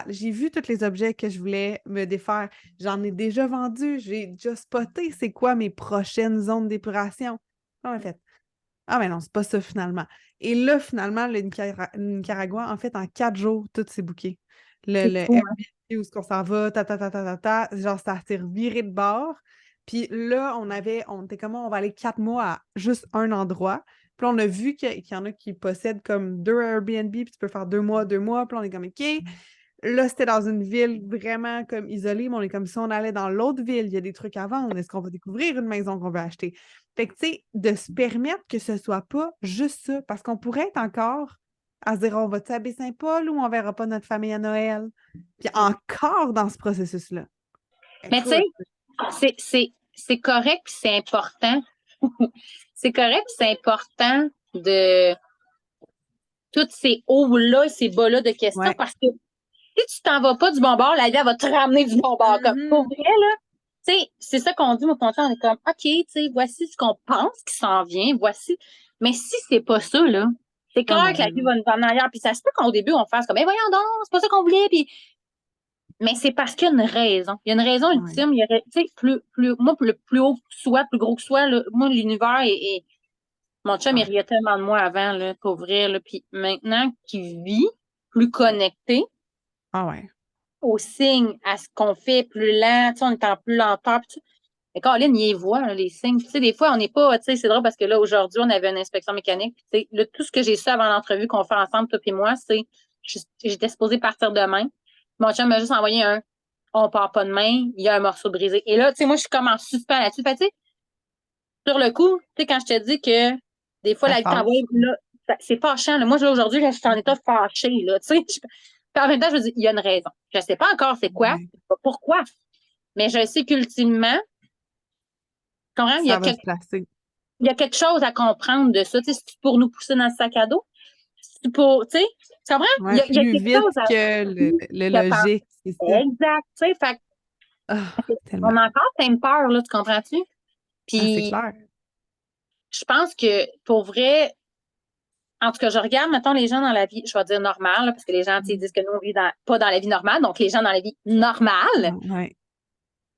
j'ai vu tous les objets que je voulais me défaire. J'en ai déjà vendu, j'ai déjà spoté c'est quoi mes prochaines zones d'épuration. On a fait, ah, mais non, c'est pas ça finalement. Et là, finalement, le Nicaragua, en fait, en 4 jours, tout s'est booké. C'est Le fou, Airbnb, hein? où est-ce qu'on s'en va, genre, ça s'est reviré de bord. Puis là, on était comme, on va aller 4 mois à juste un endroit. Puis là, on a vu qu'il y en a qui possèdent comme 2 Airbnb, puis tu peux faire 2 mois, 2 mois. Puis là, on est comme, OK. Là, c'était dans une ville vraiment comme isolée, mais on est comme si on allait dans l'autre ville, il y a des trucs à vendre. Est-ce qu'on va découvrir une maison qu'on veut acheter? Fait que, tu sais, de se permettre que ce soit pas juste ça, parce qu'on pourrait être encore à se dire, on va-tu à Baie-Saint-Paul ou on verra pas notre famille à Noël? Puis encore dans ce processus-là. Mais tu sais, Écoute, c'est correct puis c'est important. C'est correct puis c'est important de tous ces hauts-là et ces bas-là de questions ouais. parce que si tu t'en vas pas du bon bord, la vie elle va te ramener du bon bord. Comme, pour vrai, là, tu sais, c'est ça qu'on dit, mon contraire, on est comme, OK, tu sais, voici ce qu'on pense qui s'en vient, voici. Mais si c'est pas ça, là, c'est Oh clair mon que la Dieu, vie non. va nous emmener ailleurs. Puis ça se peut qu'au début, on fasse comme, eh, voyons donc, c'est pas ça qu'on voulait. Puis mais c'est parce qu'il y a une raison. Il y a une raison Ouais. ultime. Il y aurait, tu sais, moi, le plus haut que soit, plus gros que soit, là, moi, l'univers mon chum, il Ouais. riait tellement de moi avant, là, pour vrai, là. Puis maintenant qu'il vit plus connecté Ah ouais. aux signes, à ce qu'on fait plus lent, tu sais, on est en plus lenteur. Puis, mais Caroline, il les voit, là, les signes. Tu sais, des fois, on n'est pas, tu sais, c'est drôle parce que là, aujourd'hui, on avait une inspection mécanique. Puis, tu sais, là, tout ce que j'ai su avant l'entrevue qu'on fait ensemble, toi et moi, c'est, j'étais supposée partir demain. Mon chum m'a juste envoyé on part pas demain, il y a un morceau brisé. Et là, tu sais, moi, je suis comme en suspens là-dessus. Fait, tu sais, sur le coup, tu sais, quand je te dis que des fois, Ça la vie t'envoie, fâche. là, c'est fâchant, là. Moi, là, aujourd'hui, là, je suis en état fâché, là, tu sais. Puis en même temps, je me dis, il y a une raison. Je sais pas encore c'est quoi, Ouais. pourquoi, mais je sais qu'ultimement, tu comprends, Ça va se placer. il y a quelque chose à comprendre de ça. Tu sais, c'est pour nous pousser dans le sac à dos. C'est pour, tu sais, tu comprends? Ouais, Il y a plus quelque vite chose que le à penser. logique, c'est ça. Exact. Tu sais, fait Ah, on tellement. a encore plein de peur, là, tu comprends-tu? Ah, c'est Puis, clair. je pense que, pour vrai, en tout cas, je regarde, mettons, les gens dans la vie, je vais dire normale, là, parce que les gens, tu sais, disent que nous, on vit pas dans la vie normale, donc les gens dans la vie normale, Ouais.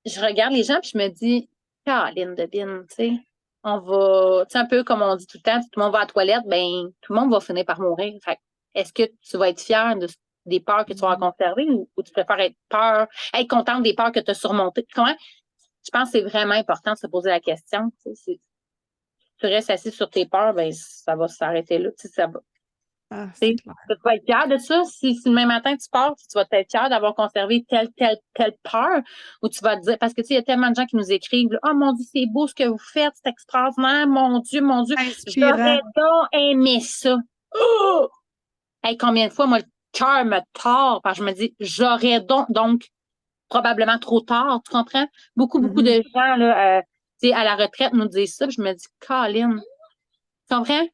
je regarde les gens puis je me dis, Caroline de Bine, tu sais, on va, tu sais, un peu comme on dit tout le temps, tout le monde va à la toilette, ben, tout le monde va finir par mourir. Fait que, est-ce que tu vas être fier des peurs que tu vas conserver ou tu préfères être contente des peurs que tu as surmontées? Comment? Je pense que c'est vraiment important de se poser la question. Tu sais, si tu restes assis sur tes peurs, ben, ça va s'arrêter là. Tu sais, ça va. Ah, Tu c'est sais, clair. tu vas être fier de ça. Si demain matin tu pars, tu vas être fier d'avoir conservé telle peur, ou tu vas te dire, parce que tu sais, il y a tellement de gens qui nous écrivent, oh mon Dieu, c'est beau ce que vous faites, c'est extraordinaire, mon Dieu, Inspirant. j'aurais donc aimé ça. Oh! Hey, combien de fois, moi, le cœur me tord, parce que je me dis, j'aurais donc probablement trop tard, tu comprends? Beaucoup Mhm. de gens, là, tu sais, à la retraite nous disent ça, puis je me dis, Colin, tu comprends?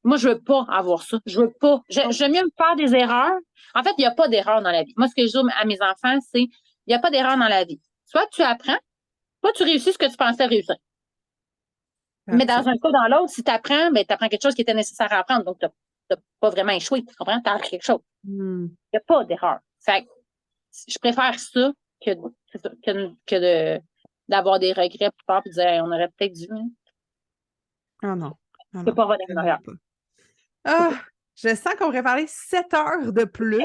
Moi, je veux pas avoir ça. Je veux pas. J'aime mieux me faire des erreurs. En fait, il n'y a pas d'erreur dans la vie. Moi, ce que je dis à mes enfants, c'est il n'y a pas d'erreur dans la vie. Soit tu apprends, soit tu réussis ce que tu pensais réussir. Mais That's dans it. un cas ou dans l'autre, si tu apprends, ben, tu apprends quelque chose qui était nécessaire à apprendre. Donc, tu n'as pas vraiment échoué. Tu comprends? Tu as appris quelque chose. Hmm. Il n'y a pas d'erreur. Fait que je préfère ça d'avoir des regrets plus tard et de dire hey, on aurait peut-être dû. Hein. Ah non. Ah Je peux non. pas avoir Tellement d'erreur. pas. Ah, je sens qu'on pourrait parler 7 heures de plus,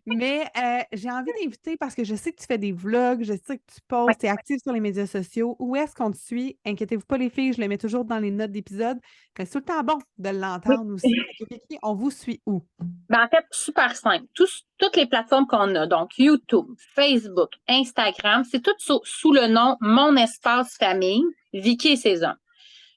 mais j'ai envie d'inviter parce que je sais que tu fais des vlogs, je sais que tu postes, tu es active sur les médias sociaux. Où est-ce qu'on te suit? Inquiétez-vous pas, les filles, je le mets toujours dans les notes d'épisode. Mais c'est tout le temps bon de Oui. l'entendre aussi. Fait que, Vicky, on vous suit où? Ben, en fait, super simple. Toutes les plateformes qu'on a, donc YouTube, Facebook, Instagram, c'est tout sous le nom Mon Espace Famille, Vicky et ses hommes.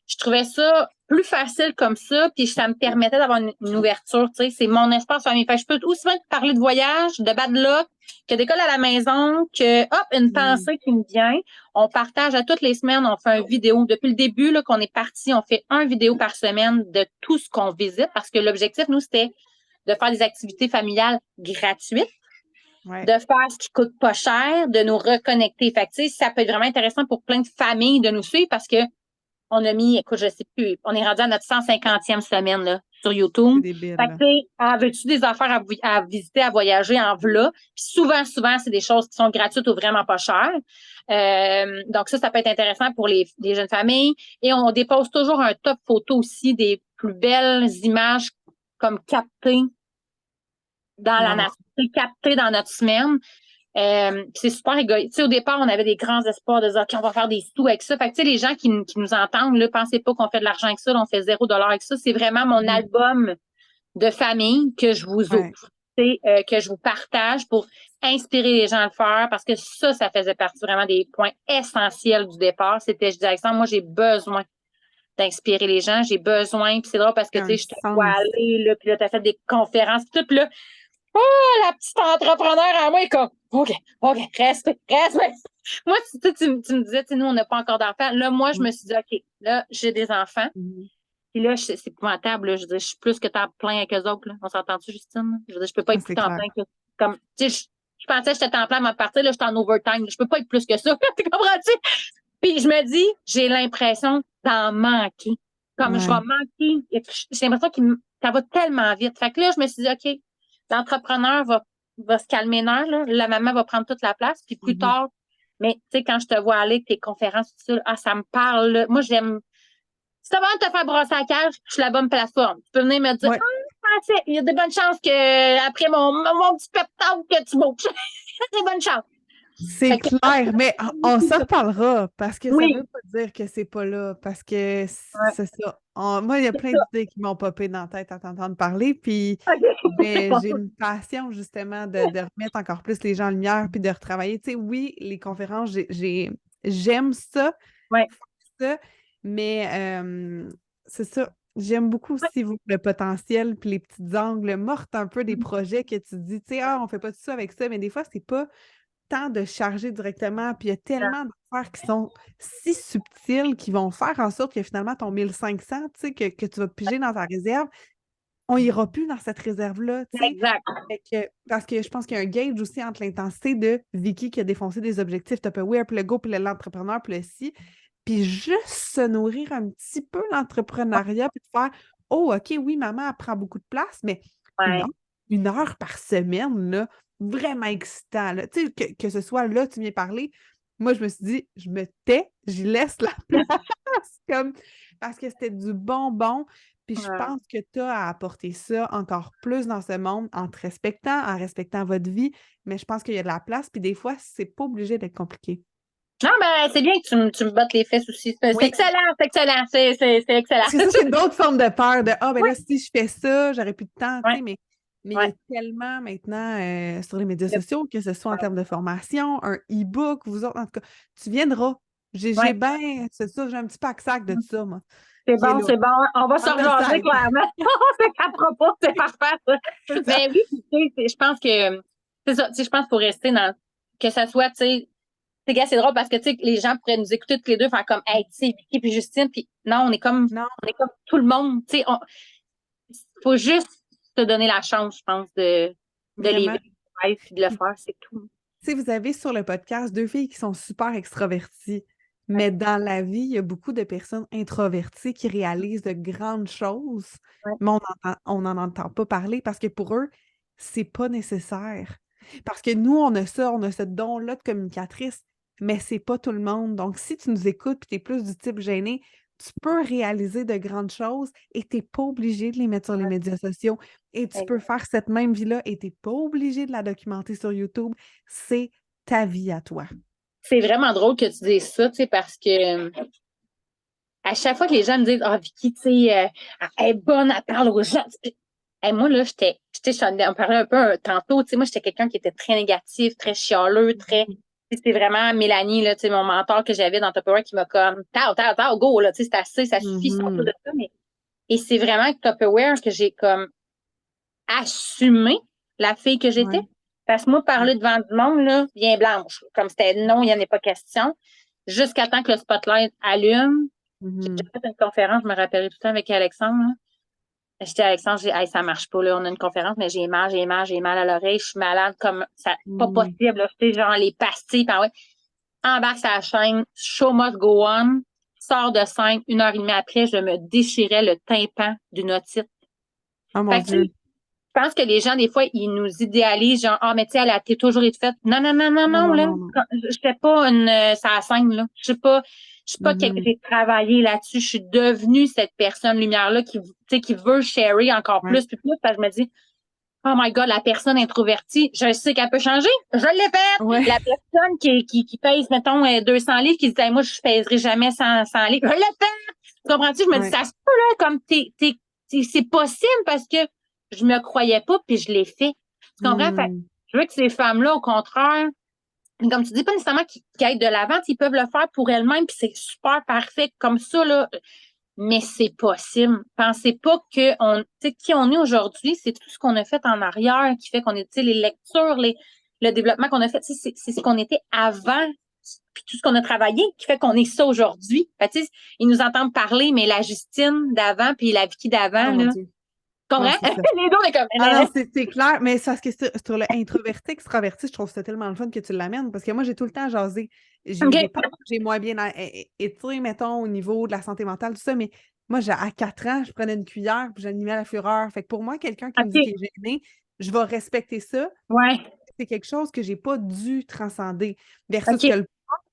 Je trouvais ça plus facile comme ça, puis ça me permettait d'avoir une ouverture, tu sais, c'est mon espace famille. Fait que je peux aussi bien te parler de voyage, de bad luck, que d'école à la maison, que, hop, une Mm. pensée qui me vient. On partage à toutes les semaines, on fait une vidéo. Depuis le début, là, qu'on est parti, on fait une vidéo par semaine de tout ce qu'on visite, parce que l'objectif, nous, c'était de faire des activités familiales gratuites, Ouais. de faire ce qui coûte pas cher, de nous reconnecter. Fait que, tu sais, ça peut être vraiment intéressant pour plein de familles de nous suivre parce que on a mis, écoute, je sais plus, on est rendu à notre 150e semaine là, sur YouTube. C'est débile, Fait que, là. tu sais, veux-tu des affaires à visiter, à voyager en v'là? Puis souvent, c'est des choses qui sont gratuites ou vraiment pas chères. Donc ça peut être intéressant pour les jeunes familles. Et on dépose toujours un top photo aussi des plus belles images comme captées dans la Ouais. nature, captées dans notre semaine. C'est super égoïste. Tu sais, au départ, on avait des grands espoirs de dire, OK, on va faire des sous avec ça. Fait que, tu sais, les gens qui nous entendent, là, pensez pas qu'on fait de l'argent avec ça, là, on fait $0 avec ça. C'est vraiment mon Mhm. album de famille que je vous Ouais. offre. Que je vous partage pour inspirer les gens à le faire parce que ça faisait partie vraiment des points essentiels du départ. C'était, je dis, Alexandre, moi, j'ai besoin d'inspirer les gens, j'ai besoin, puis c'est drôle parce que, tu Un sais, je te vois sens. aller, là, puis là, t'as fait des conférences, puis tout, là, oh, la petite entrepreneur en moi est comme, OK, respect. Moi, tu me disais, tu sais, nous, on n'a pas encore d'enfants. Là, moi, je me suis dit, OK, là, j'ai des enfants. Mhm. Puis là, c'est épouvantable, là. Je veux dire, je suis plus que temps plein avec eux autres, là. On s'entend-tu, Justine? Je veux dire, je peux pas Ah, être plus c'est temps clair. plein que, comme, tu sais, je pensais que j'étais temps plein à ma partie, là, j'étais en overtime. Je peux pas être plus que ça. Tu comprends-tu? Puis je me dis, j'ai l'impression d'en manquer. Comme je vais Ouais. manquer. J'ai l'impression que ça va tellement vite. Fait que là, je me suis dit, OK, l'entrepreneur va se calmer une heure, là. La maman va prendre toute la place. Puis plus Mhm. tard, mais tu sais, quand je te vois aller avec tes conférences, tout ça, ça me parle. Là. Moi, j'aime. Si tu as besoin de te faire brosser la cage, je suis la bonne plateforme. Tu peux venir me dire, Ouais. il y a des bonnes chances que après mon petit pep talk que tu bouges. Il y a des bonnes chances. C'est Fait que, clair, mais on s'en reparlera parce que ça oui, veut pas dire que c'est pas là, parce que ouais, c'est ça. Moi, il y a c'est plein ça. d'idées qui m'ont popé dans la tête à t'entendre parler, puis OK. C'est pas j'ai ça. une passion justement de remettre encore plus les gens en lumière, puis de retravailler. Tu sais, oui, les conférences, j'aime ça, Ouais. ça, mais c'est ça. J'aime beaucoup Ouais. aussi le potentiel, puis les petites angles mortes un peu des projets que tu dis, tu sais, on fait pas tout ça avec ça, mais des fois, c'est pas tant de charger directement, puis il y a tellement d'affaires qui sont si subtiles qui vont faire en sorte que finalement ton 1500, tu sais, que tu vas piger dans ta réserve, on ira plus dans cette réserve-là, tu sais. Exact. Parce que je pense qu'il y a un gauge aussi entre l'intensité de Vicky qui a défoncé des objectifs Tupperware, puis le go, puis l'entrepreneur, puis le si, puis juste se nourrir un petit peu l'entrepreneuriat, puis de faire oh, OK, oui, maman, elle prend beaucoup de place, mais une Ouais. heure, une heure par semaine, là, vraiment excitant. Là. Tu sais, que ce soit là, tu viens parler, moi, je me suis dit, je me tais, j'y laisse la place. C'est comme, parce que c'était du bonbon. Puis je Ouais. pense que tu as à apporter ça encore plus dans ce monde en respectant votre vie. Mais je pense qu'il y a de la place. Puis des fois, c'est pas obligé d'être compliqué. Non, ben, c'est bien que tu me bottes les fesses aussi. C'est Oui. excellent, c'est excellent, c'est excellent. Parce que ça, c'est une autre forme de peur de ben Oui, là, si je fais ça, j'aurais plus de temps, tu oui, sais, mais il y oui. a tellement maintenant sur les médias sociaux, que ce soit en termes de formation, un e-book, vous autres, en tout cas, tu viendras. J'ai Ouais. bien, c'est ça, j'ai un petit pack-sac de ça, moi, C'est qui est bon, là. c'est bon. On va se On le rejaser sait. clairement. On à propos, c'est parfait, ça. C'est ça. Mais oui, puis, tu sais, je pense que c'est ça. Tu sais, je pense qu'il faut rester dans que ça soit, tu sais, c'est drôle parce que tu sais, les gens pourraient nous écouter toutes les deux faire comme hey, tu sais, Vicky puis Justine, puis non, Non, on est comme tout le monde. Tu sais, faut juste se donner la chance, je pense, de les vraiment. vivre puis de le Puis, faire, c'est tout. tu sais, vous avez sur le podcast deux filles qui sont super extraverties, Ouais, mais dans la vie, il y a beaucoup de personnes introverties qui réalisent de grandes choses, ouais, mais on n'en entend pas parler parce que pour eux, c'est pas nécessaire. Parce que nous, on a ça, on a ce don-là de communicatrice, mais c'est pas tout le monde. Donc, si tu nous écoutes et tu es plus du type gêné, tu peux réaliser de grandes choses et tu n'es pas obligé de les mettre sur les médias sociaux. Et tu peux exact. faire cette même vie-là et tu n'es pas obligé de la documenter sur YouTube. C'est ta vie à toi. C'est vraiment drôle que tu dises ça, tu sais, parce que à chaque fois que les gens me disent, ah, Vicky, tu sais, elle est bonne, elle parle aux gens. Et moi, là, on parlait un peu tantôt, tu sais, moi, j'étais quelqu'un qui était très négatif, très chialeux, très. C'est vraiment Mélanie, là, tu sais, mon mentor que j'avais dans Tupperware qui m'a comme, tao, go, là, tu sais, c'est assez, ça suffit, sors de Mhm. ça. Et c'est vraiment avec Tupperware que j'ai comme assumé la fille que j'étais. Ouais. Parce que moi, Ouais. parler devant du monde, là, bien blanche. Comme c'était non, il n'y en a pas question. Jusqu'à temps que le spotlight allume. J'ai déjà Mhm. fait une conférence, je me rappelle tout le temps avec Alexandre. Là. J'étais Alexandre, j'ai dit, hey, ça marche pas, là. On a une conférence, mais j'ai mal à l'oreille, je suis malade comme ça. Pas Mhm. possible, là. Tu sais, genre les pastilles, ben ouais. Embarque sur la chaîne, show must go on, sors de scène, 1 heure et demie après, je me déchirais le tympan d'une otite. Oh mon Fait que, tu sais, Dieu. je pense que les gens, des fois, ils nous idéalisent, genre, ah, mais tu sais, elle a toujours été faite. Non, non, non, non, Non, non, non, là. non, non. Je fais pas ça la scène, là. Je sais pas que Mhm. j'ai travaillé là-dessus. Je suis devenue cette personne lumière-là qui, tu sais, qui veut sharer encore Ouais. plus, parce que je me dis, oh my God, la personne introvertie, je sais qu'elle peut changer. Je l'ai faite. Ouais. La personne qui pèse, mettons, 200 livres, qui dit, hey, moi, je pèserai jamais 100 livres. Je l'ai faite. Tu comprends-tu? Je me dis, Ouais. ça se peut, là, comme c'est possible parce que je me croyais pas, puis je l'ai fait. Tu comprends? Fait, Mhm. je veux que ces femmes-là, au contraire, comme tu dis, pas nécessairement qu'ils aillent de l'avant, ils peuvent le faire pour elles-mêmes, puis c'est super parfait comme ça, là. Mais c'est possible. Pensez pas que tu sais, qui on est aujourd'hui, c'est tout ce qu'on a fait en arrière qui fait qu'on est, tu sais, les lectures, le développement qu'on a fait, c'est ce qu'on était avant, puis tout ce qu'on a travaillé qui fait qu'on est ça aujourd'hui. Fait, tu sais, ils nous entendent parler, mais la Justine d'avant puis la Vicky Oh d'avant, mon là, Dieu. Non, comprends? c'est ça. Les deux, on est comme, Ah non, c'est clair, mais c'est parce que sur le introverti, extraverti, je trouve ça tellement le fun que tu l'amènes parce que moi, j'ai tout le temps jasé. OK. J'ai pas, j'ai moins bien été, mettons, au niveau de la santé mentale, tout ça, mais moi, à 4 ans, je prenais une cuillère puis j'animais la fureur. Fait que pour moi, quelqu'un qui me dit OK. qu'il est gêné, je vais respecter ça. Ouais. C'est quelque chose que j'ai pas dû transcender. Versus que OK.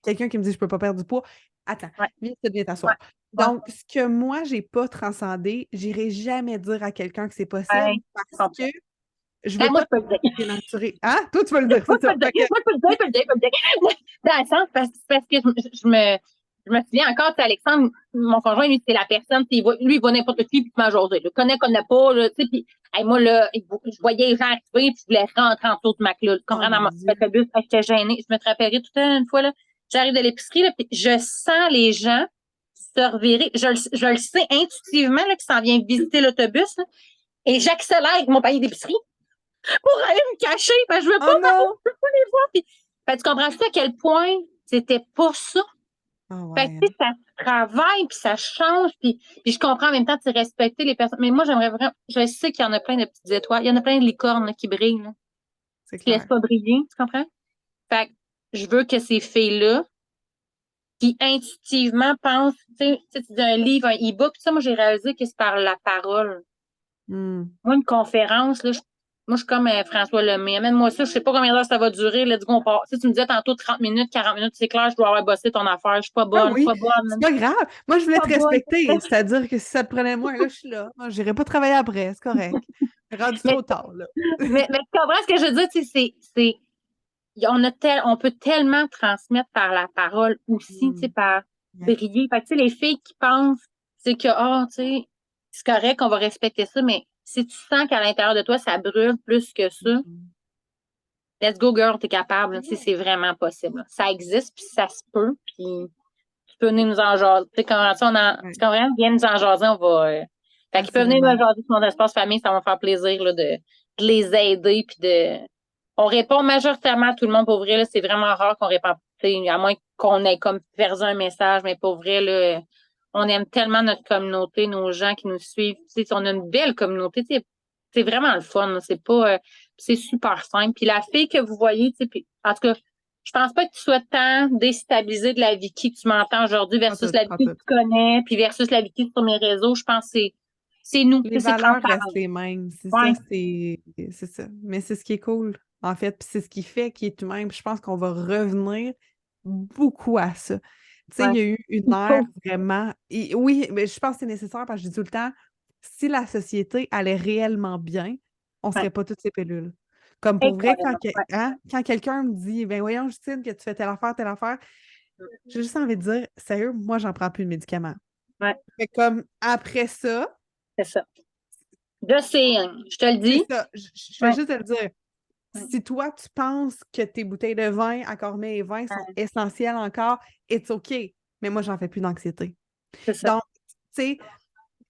quelqu'un qui me dit je peux pas perdre du poids. Attends, Ouais. viens Ouais. t'asseoir. Ouais. Donc, ce que moi, j'ai pas transcendé, j'irai jamais dire à quelqu'un que c'est Ouais. possible Je parce que comprends. je Là, veux moi, pas je peux le dire. dénaturer. Hein? Toi, tu veux le dire, Moi, c'est je peux ça. le Fait que, dire. Moi, je peux le dire, je peux le dire, je peux le dire. Dans le sens, parce que je me souviens encore, tu sais, Alexandre, mon conjoint, lui, c'est la personne, lui, il va n'importe qui, puis il m'a jasé. Le connaît pas, là, tu sais, puis, hey, moi, là, je voyais les gens arriver, puis je voulais rentrer en dessous de ma cloche. Tu oh comprends, dans mon mon Dieu. autobus, j'étais gênée. Je me te rappellerai tout à une fois, là, j'arrive de l'épicerie, là, puis je sens les gens se revirer. Je le sais intuitivement, là, qu'ils s'en viennent visiter l'autobus, là, et j'accélère avec mon panier d'épicerie pour aller me cacher, parce que je veux pas Oh savoir, non! je veux pas les voir. Puis, fait, tu comprends-tu à quel point c'était pas ça? Ah Fait que, ouais, tu hein. sais, ça travaille, puis ça change, puis je comprends en même temps, tu sais, respecter les personnes. Mais moi, j'aimerais vraiment, je sais qu'il y en a plein de petites étoiles, il y en a plein de licornes là, qui brillent, là. C'est Qui laissent clair. pas briller, tu comprends? Fait que je veux que ces filles-là, qui intuitivement pensent, tu dis un livre, un e-book, ça, moi, j'ai réalisé que c'est par la parole. Hmm. Moi, une conférence, là, Moi, je suis comme François Lemay. Amène-moi ça, je sais pas combien d'heures ça va durer. Let's go, on part. Tu sais, tu me disais tantôt 30 minutes, 40 minutes, c'est clair, je dois avoir bossé ton affaire. Je suis pas Ah bonne, je suis oui, pas bonne, c'est pas grave. Moi, je voulais te pas bonne. respecter. C'est-à-dire que si ça te prenait moins, là, je suis là. Moi, j'irai pas travailler après, c'est correct. C'est rendu Mais, trop tard, là. mais tu comprends ce que je veux dire? Tu sais, on peut tellement transmettre par la parole aussi, tu sais, Hmm. par Yeah. briller. Fait que, tu sais, les filles qui pensent, c'est que, tu sais, c'est correct, on va respecter ça, mais si tu sens qu'à l'intérieur de toi, ça brûle plus que ça, Mhm. let's go, girl, t'es capable. Tu sais, c'est vraiment possible. Ça existe, puis ça se peut, puis tu peux venir nous en jaser. Tu sais, quand Ouais, tu comprends? Viens nous en jaser, on va. Fait qu'ils peuvent venir nous assurément. jaser sur mon espace famille, ça va me faire plaisir là, de les aider, puis de. On répond majoritairement à tout le monde pour vrai, là. C'est vraiment rare qu'on répond, tu sais, à moins qu'on ait comme perdu un message, mais pour vrai, là, on aime tellement notre communauté, nos gens qui nous suivent. Tu sais, on a une belle communauté. Tu sais, c'est vraiment le fun, là. C'est pas. C'est super simple. Puis la fille que vous voyez, tu sais, puis, en tout cas, je pense pas que tu sois tant déstabilisé de la Vicky que tu m'entends aujourd'hui Pas versus tout, la pas Vicky que tout. tu connais, puis versus la Vicky sur mes réseaux. Je pense que c'est nous, Les c'est valeurs restent transparent. les mêmes. C'est ça, Ouais, c'est ça. Mais c'est ce qui est cool, en fait. Puis c'est ce qui fait qu'il est humain. Puis je pense qu'on va revenir beaucoup à ça. Tu sais, il ouais. y a eu une Il ère faut. vraiment. Oui, mais je pense que c'est nécessaire parce que je dis tout le temps, si la société allait réellement bien, on ne Ouais, serait pas toutes ces pilules. Comme pour vrai, incroyable. Ouais. quand quelqu'un me dit, ben voyons, Justine, que tu fais telle affaire, j'ai juste envie de dire, sérieux, moi, j'en prends plus de médicaments. Ouais, Mais comme après ça, c'est ça. Je sais, je te le c'est dis. ça. Je fais Ouais, juste te le dire. ouais, Si toi, tu penses que tes bouteilles de vin à Cormet et vin sont essentielles encore, it's OK. Mais moi, j'en fais plus d'anxiété. c'est ça. Donc, tu sais,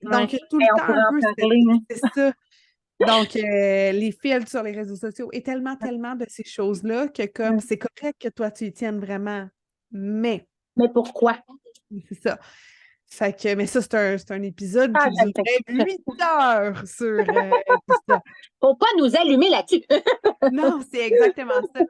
Ouais. donc tout le Et on temps pourrait un en peu, parler, hein. c'est ça. Donc, les fils sur les réseaux sociaux et tellement, tellement de ces choses-là que comme Ouais. c'est correct que toi, tu y tiennes vraiment. Mais, Mais pourquoi? c'est ça. Fait que, mais ça, c'est un épisode Ah, qui j'aime ça. durerait 8 heures sur tout ça. Faut pas nous allumer là-dessus. Non, c'est exactement ça.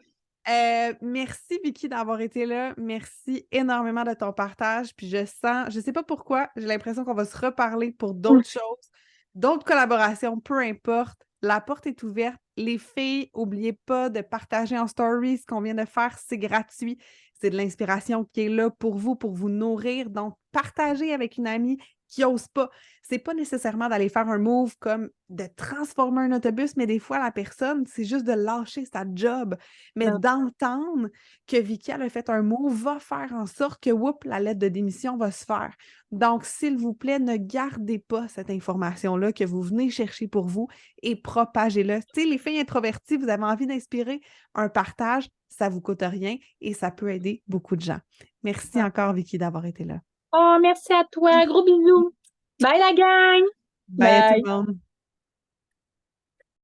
Merci Vicky d'avoir été là. Merci énormément de ton partage. Puis je sais pas pourquoi, j'ai l'impression qu'on va se reparler pour d'autres choses, d'autres collaborations, peu importe. La porte est ouverte. Les filles, n'oubliez pas de partager en story ce qu'on vient de faire. C'est gratuit. C'est de l'inspiration qui est là pour vous nourrir. Donc, partagez avec une amie qui n'ose pas. C'est pas nécessairement d'aller faire un move comme de transformer un autobus, mais des fois, la personne, c'est juste de lâcher sa job. Mais Non, d'entendre que Vicky elle a fait un move va faire en sorte que, whoop, la lettre de démission va se faire. Donc, s'il vous plaît, ne gardez pas cette information-là que vous venez chercher pour vous et propagez-le. Tu sais, les filles introverties, vous avez envie d'inspirer un partage, ça ne vous coûte rien et ça peut aider beaucoup de gens. Merci non. encore, Vicky, d'avoir été là. Oh, merci à toi. Gros bisous. Bye la gang. Bye à tout le Bye. monde.